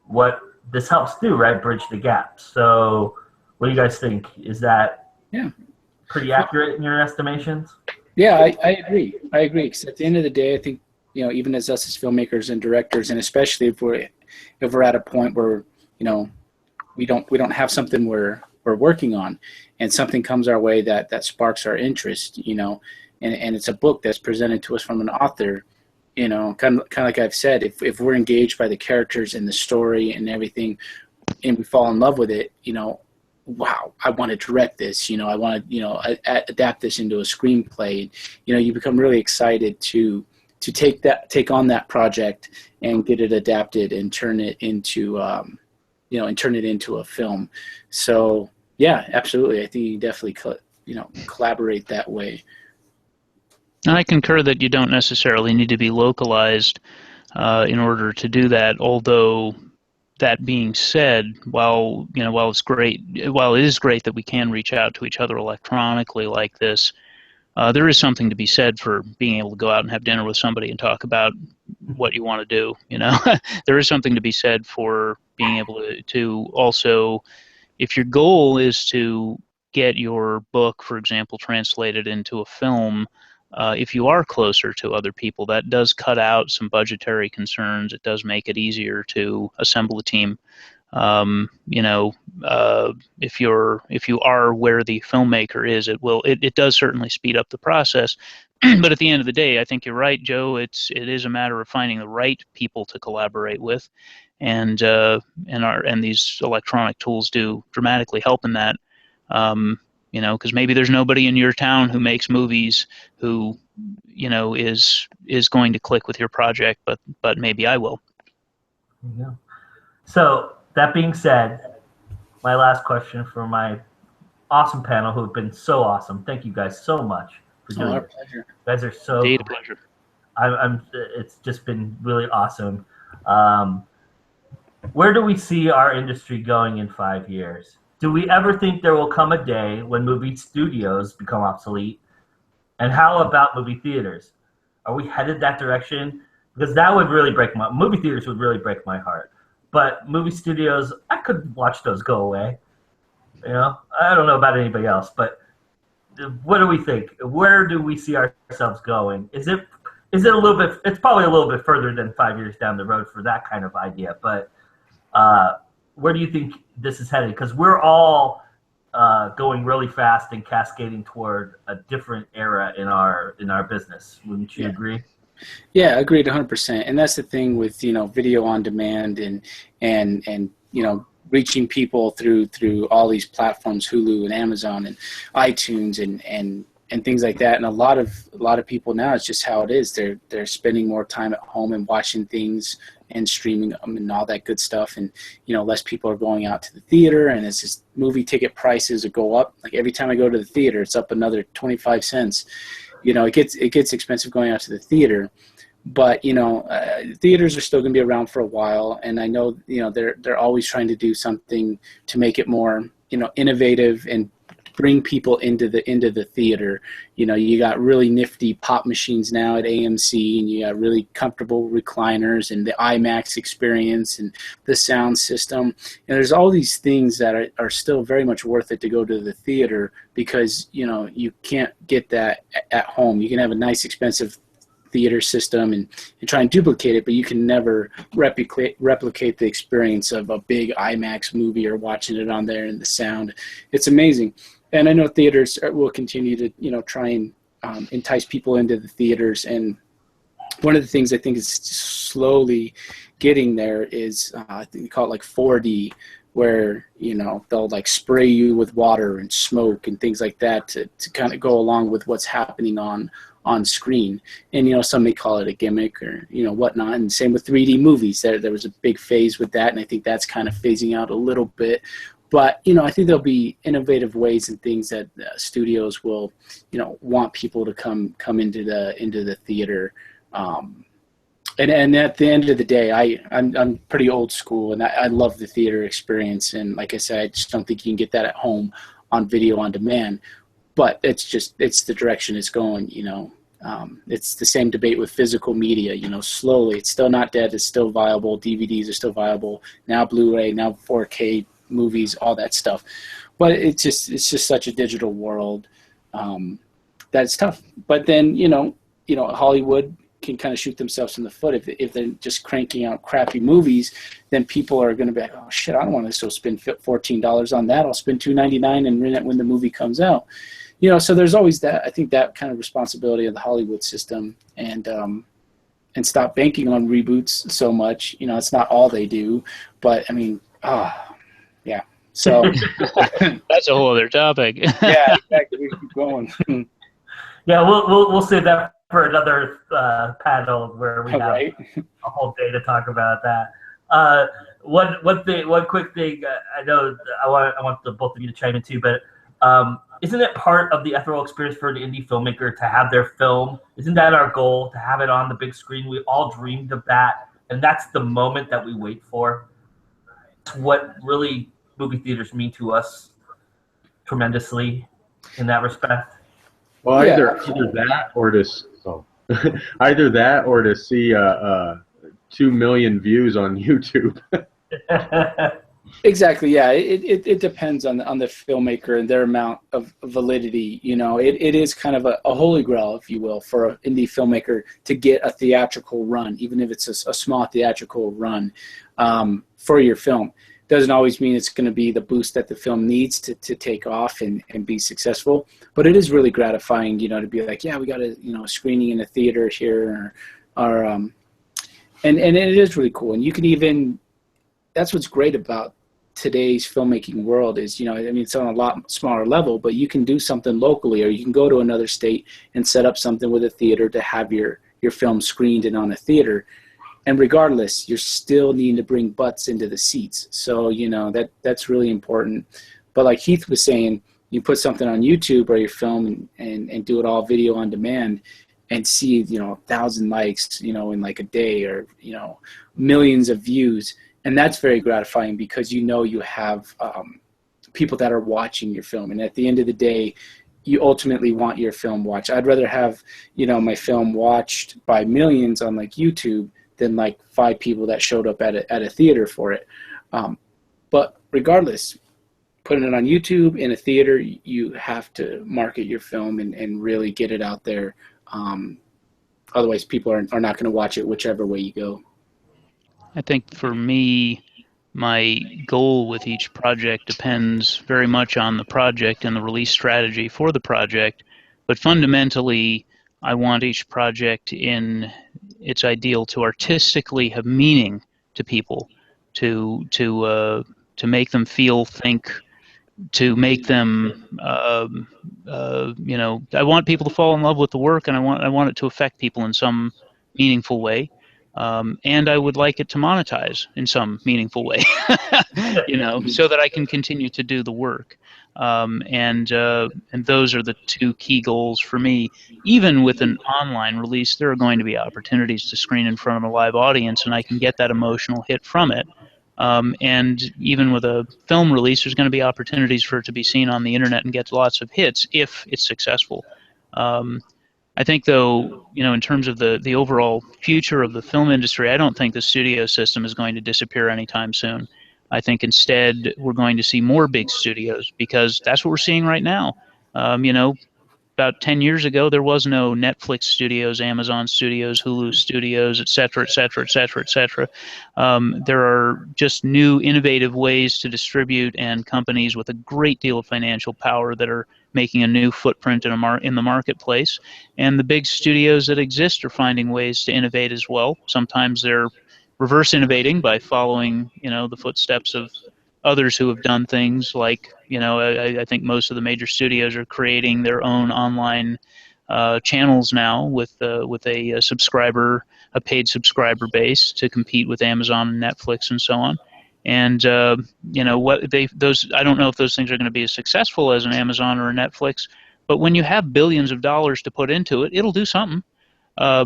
what this helps do, right? Bridge the gap. So what do you guys think? Is that pretty accurate in your estimations? Yeah, I agree. Because at the end of the day, I think, even as us as filmmakers and directors, and especially if we're at a point where, we don't have something we're working on, and something comes our way that sparks our interest, and it's a book that's presented to us from an author, You know, kind of like I've said, if we're engaged by the characters and the story and everything, and we fall in love with it, you know, wow, I want to direct this. You know, I want to, you know, adapt this into a screenplay. You know, you become really excited to take on that project and get it adapted and turn it into, you know, and turn it into a film. So yeah, absolutely. I think you definitely, you know, collaborate that way. And I concur that you don't necessarily need to be localized in order to do that. Although, that being said, while it is great that we can reach out to each other electronically like this, there is something to be said for being able to go out and have dinner with somebody and talk about what you want to do. You know, there is something to be said for being able to also, if your goal is to get your book, for example, translated into a film. If you are closer to other people, that does cut out some budgetary concerns. It does make it easier to assemble a team. You know, if you are where the filmmaker is, it does certainly speed up the process. But at the end of the day, I think you're right, Joe. It is a matter of finding the right people to collaborate with, and these electronic tools do dramatically help in that. You know, because maybe there's nobody in your town who makes movies who, you know, is going to click with your project, but maybe I will. Yeah. So that being said, my last question for my awesome panel, who have been so awesome. Thank you guys so much for doing Our it. pleasure. You guys are so. Indeed, a pleasure. It's just been really awesome. Where do we see our industry going in 5 years? Do we ever think there will come a day when movie studios become obsolete? And how about movie theaters? Are we headed that direction? Because that would really movie theaters would really break my heart. But movie studios, I could watch those go away. You know, I don't know about anybody else, but what do we think? Where do we see ourselves going? Is it a little bit? It's probably a little bit further than 5 years down the road for that kind of idea, but. Where do you think this is headed? Because we're all going really fast and cascading toward a different era in our business. Wouldn't you agree? Yeah, agreed 100%. And that's the thing with, you know, video on demand and you know, reaching people through all these platforms, Hulu and Amazon and iTunes and things like that. And a lot of people now, it's just how it is. They're spending more time at home and watching things and streaming them and all that good stuff. And, you know, less people are going out to the theater, and it's just movie ticket prices go up. Like every time I go to the theater, it's up another 25 cents. You know, it gets expensive going out to the theater. But, you know, theaters are still going to be around for a while. And I know, you know, they're always trying to do something to make it more, you know, innovative and bring people into the theater. You know, you got really nifty pop machines now at AMC, and you got really comfortable recliners and the IMAX experience and the sound system. And there's all these things that are still very much worth it to go to the theater, because, you know, you can't get that at home. You can have a nice expensive theater system and try and duplicate it, but you can never replicate the experience of a big IMAX movie or watching it on there and the sound. It's amazing. And I know theaters will continue to, you know, try and entice people into the theaters. And one of the things I think is slowly getting there is, I think they call it like 4D, where, you know, they'll like spray you with water and smoke and things like that to kind of go along with what's happening on screen. And, you know, some may call it a gimmick or, you know, whatnot. And same with 3D movies. There was a big phase with that, and I think that's kind of phasing out a little bit. But, you know, I think there'll be innovative ways and things that studios will, you know, want people to come into the theater. And at the end of the day, I'm pretty old school, and I love the theater experience. And like I said, I just don't think you can get that at home on video on demand. But it's the direction it's going, you know. It's the same debate with physical media, you know, slowly. It's still not dead. It's still viable. DVDs are still viable. Now Blu-ray, now 4K movies, all that stuff. But it's just such a digital world that it's tough. But then, you know, Hollywood can kind of shoot themselves in the foot if they're just cranking out crappy movies. Then people are going to be like, oh shit, I don't want to still spend $14 on that. I'll spend $2.99 and rent it when the movie comes out. You know, so there's always that. I think that kind of responsibility of the Hollywood system, and and stop banking on reboots so much. You know, it's not all they do, but I mean, yeah. So that's a whole other topic. yeah, exactly. We keep going. Yeah, we'll save that for another panel where we have Right. a whole day to talk about that. One quick thing. I know I want the both of you to chime in too, but isn't it part of the ethereal experience for an indie filmmaker to have their film? Isn't that our goal, to have it on the big screen? We all dreamed of that, and that's the moment that we wait for. It's what really movie theaters mean to us tremendously in that respect. Well, Yeah. either that or to either that or to see 2 million views on YouTube. Exactly. Yeah. It depends on the filmmaker and their amount of validity. You know, it is kind of a holy grail, if you will, for an indie filmmaker to get a theatrical run, even if it's a small theatrical run for your film. Doesn't always mean it's going to be the boost that the film needs to take off and be successful. But it is really gratifying, you know, to be like, yeah, we got a screening in a theater here, and it is really cool. And you can even, that's what's great about today's filmmaking world is, you know, I mean, it's on a lot smaller level, but you can do something locally, or you can go to another state and set up something with a theater to have your film screened and on a theater. And regardless, you're still needing to bring butts into the seats. So, you know, that's really important. But like Heath was saying, you put something on YouTube or your film and do it all video on demand and see, 1,000 likes, in like a day, or, millions of views. And that's very gratifying because you have people that are watching your film. And at the end of the day, you ultimately want your film watched. I'd rather have, my film watched by millions on like YouTube than like 5 people that showed up at a theater for it. But regardless, putting it on YouTube in a theater, you have to market your film and really get it out there. Otherwise, people are not going to watch it whichever way you go. I think for me, my goal with each project depends very much on the project and the release strategy for the project. But fundamentally, I want each project in its ideal to artistically have meaning to people, to make them feel, think, to make them, I want people to fall in love with the work, and I want it to affect people in some meaningful way. And I would like it to monetize in some meaningful way, so that I can continue to do the work. And those are the 2 key goals for me. Even with an online release, there are going to be opportunities to screen in front of a live audience, and I can get that emotional hit from it. And even with a film release, there's going to be opportunities for it to be seen on the internet and get lots of hits if it's successful. I think, though, in terms of the overall future of the film industry, I don't think the studio system is going to disappear anytime soon. I think instead we're going to see more big studios, because that's what we're seeing right now. About 10 years ago, there was no Netflix studios, Amazon studios, Hulu studios, et cetera, et cetera, et cetera, et cetera. There are just new, innovative ways to distribute, and companies with a great deal of financial power that are making a new footprint in the marketplace. And the big studios that exist are finding ways to innovate as well. Sometimes they're reverse innovating by following, the footsteps of others who have done things like, I think most of the major studios are creating their own online channels now with a paid subscriber base to compete with Amazon and Netflix and so on. And I don't know if those things are going to be as successful as an Amazon or a Netflix, but when you have billions of dollars to put into it, it'll do something. I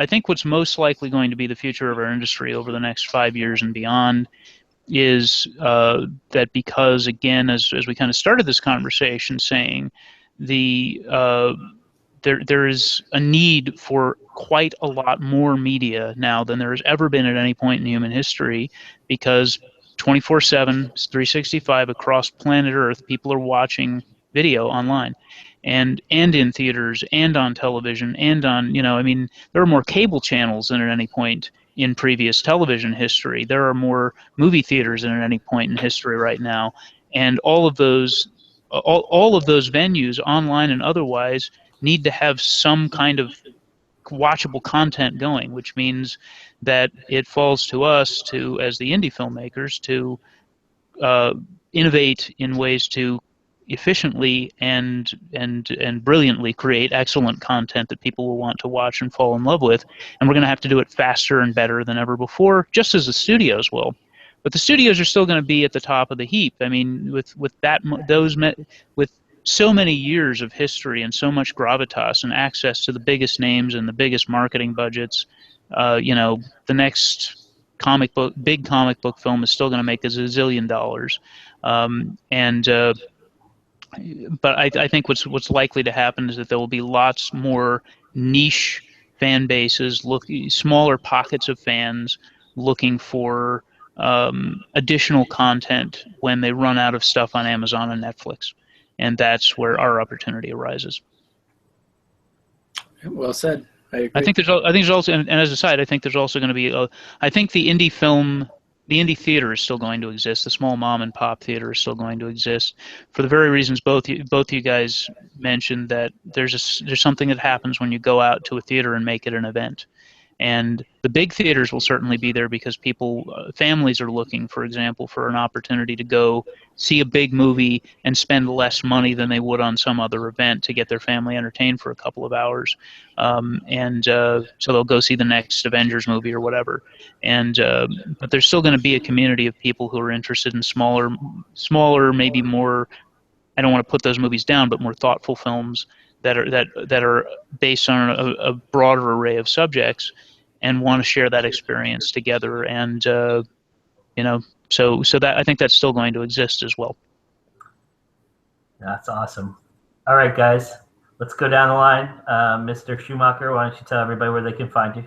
think what's most likely going to be the future of our industry over the next 5 years and beyond is that, because, again, as we kind of started this conversation saying, there is a need for quite a lot more media now than there has ever been at any point in human history, because 24/7, 365 across planet Earth, people are watching video online. And in theaters and on television and on, there are more cable channels than at any point in previous television history. There are more movie theaters than at any point in history right now. And all of those all of those venues, online and otherwise, need to have some kind of watchable content going, which means that it falls to us to, as the indie filmmakers, to innovate in ways to efficiently and brilliantly create excellent content that people will want to watch and fall in love with. And we're going to have to do it faster and better than ever before, just as the studios will. But the studios are still going to be at the top of the heap. I mean, with so many years of history and so much gravitas and access to the biggest names and the biggest marketing budgets, the next big comic book film is still going to make a zillion dollars. But I think what's likely to happen is that there will be lots more niche fan bases, smaller pockets of fans looking for additional content when they run out of stuff on Amazon and Netflix, and that's where our opportunity arises. Well said. I agree. I think there's also, and as a side, I think there's also going to be I think the indie theater is still going to exist. The small mom and pop theater is still going to exist for the very reasons both you guys mentioned, that there's something that happens when you go out to a theater and make it an event. And the big theaters will certainly be there because families are looking, for example, for an opportunity to go see a big movie and spend less money than they would on some other event to get their family entertained for a couple of hours. So they'll go see the next Avengers movie or whatever. But there's still going to be a community of people who are interested in smaller, maybe more, I don't want to put those movies down, but more thoughtful films that are based on a broader array of subjects and want to share that experience together. And so that I think that's still going to exist as well. That's awesome. All right, guys, let's go down the line. Mr. Schumacher, why don't you tell everybody where they can find you?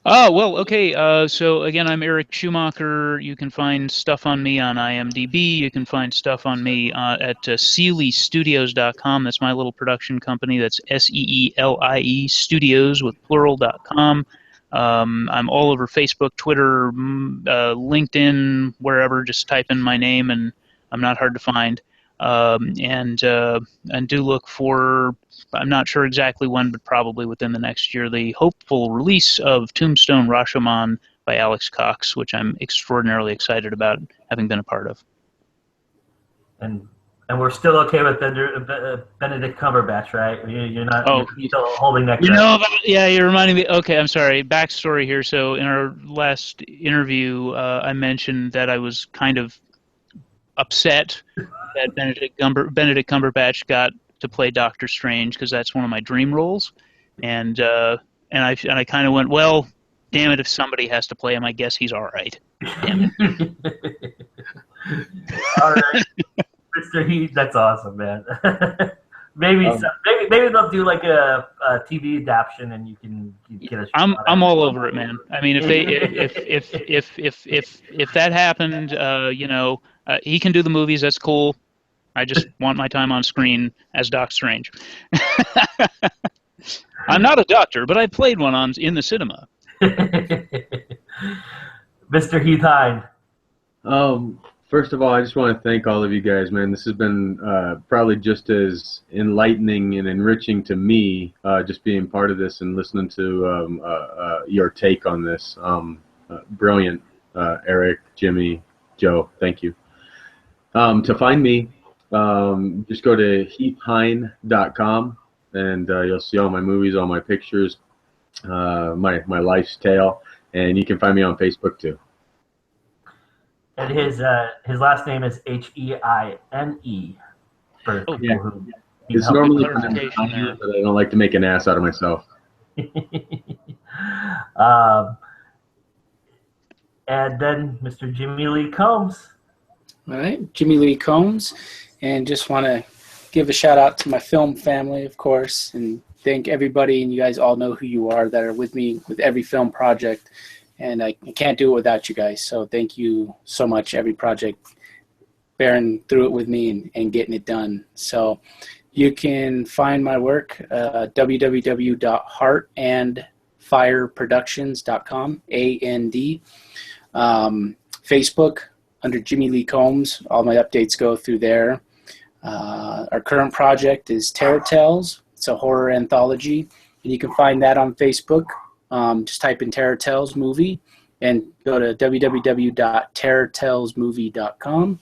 Oh, well, okay. So, again, I'm Eric Schumacher. You can find stuff on me on IMDb. You can find stuff on me at SeelieStudios.com. That's my little production company. That's SEELIE Studios with plural.com. I'm all over Facebook, Twitter, LinkedIn, wherever. Just type in my name, and I'm not hard to find. And do look for, I'm not sure exactly when, but probably within the next year, the hopeful release of Tombstone Rashomon by Alex Cox, which I'm extraordinarily excited about having been a part of. And we're still okay with Benedict Cumberbatch, right? You're not you're still holding that. Yeah, you reminded me. Okay, I'm sorry. Backstory here. So in our last interview, I mentioned that I was kind of upset that Benedict Cumberbatch got to play Doctor Strange because that's one of my dream roles, and I kind of went, well, damn it, if somebody has to play him, I guess he's all right. Damn it. All right, Mr. Heath, that's awesome, man. maybe they'll do like a TV adaptation, and you can get a. I'm all over it, man. I mean, if that happened, he can do the movies. That's cool. I just want my time on screen as Doc Strange. I'm not a doctor, but I played one in the cinema. Mr. Heath Hine. First of all, I just want to thank all of you guys, man. This has been probably just as enlightening and enriching to me, just being part of this and listening to your take on this. Brilliant, Eric, Jimmy, Joe. Thank you. To find me, just go to heathhine.com, and you'll see all my movies, all my pictures, my life's tale, and you can find me on Facebook too. And his last name is Heine. For yeah. It's normally but I don't like to make an ass out of myself. And then Mr. Jimmy Lee Combs. All right, Jimmy Lee Combs. And just want to give a shout out to my film family, of course, and thank everybody, and you guys all know who you are that are with me with every film project. And I can't do it without you guys. So thank you so much, every project, bearing through it with me and getting it done. So you can find my work, www.heartandfireproductions.com, AND. Facebook, under Jimmy Lee Combs. All my updates go through there. Our current project is Terror Tales. It's a horror anthology, and you can find that on Facebook. Just type in Terror Tales Movie and go to www.terrortalesmovie.com.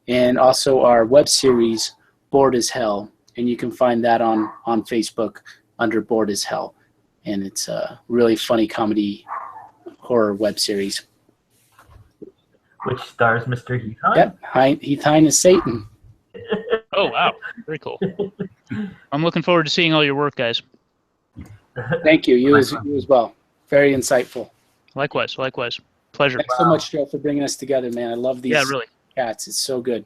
And also our web series, Bored as Hell, and you can find that on Facebook under Bored as Hell. And it's a really funny comedy horror web series. Which stars Mr. Heath Hine? Yep, Heath Hine is Satan. Oh, wow. Very cool. I'm looking forward to seeing all your work, guys. Thank you. You as well. Very insightful. Likewise. Pleasure. Thanks so much, Joe, for bringing us together, man. I love these cats. It's so good.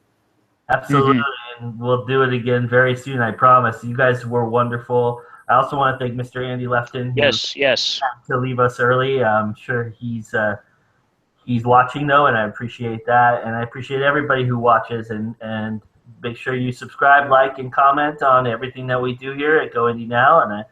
Absolutely. And we'll do it again very soon, I promise. You guys were wonderful. I also want to thank Mr. Andy Lefton. Yes. Had to leave us early. I'm sure he's watching, though, and I appreciate that. And I appreciate everybody who watches. And make sure you subscribe, like, and comment on everything that we do here at Go Indie Now. And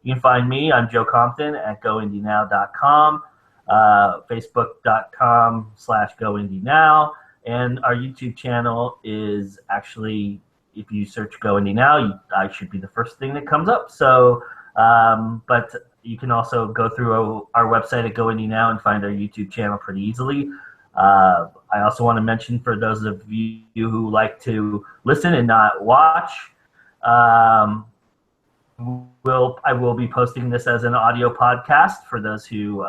you can find me. I'm Joe Compton at GoIndieNow.com, Facebook.com/GoIndieNow. And our YouTube channel is actually, if you search Go Indie Now, I should be the first thing that comes up. So, but you can also go through our website at Go Indie Now and find our YouTube channel pretty easily. I also want to mention, for those of you who like to listen and not watch, I will be posting this as an audio podcast. For those who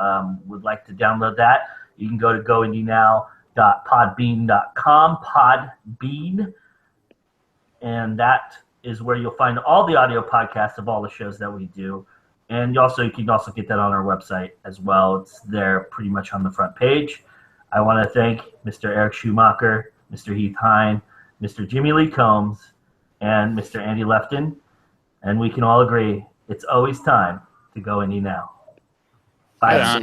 would like to download that, you can go to goindienow.podbean.com, Podbean, and that is where you'll find all the audio podcasts of all the shows that we do. And you can also get that on our website as well. It's there pretty much on the front page. I want to thank Mr. Eric Schumacher, Mr. Heath Hine, Mr. Jimmy Lee Combs, and Mr. Andy Lefton. And we can all agree it's always time to go indie now. Bye.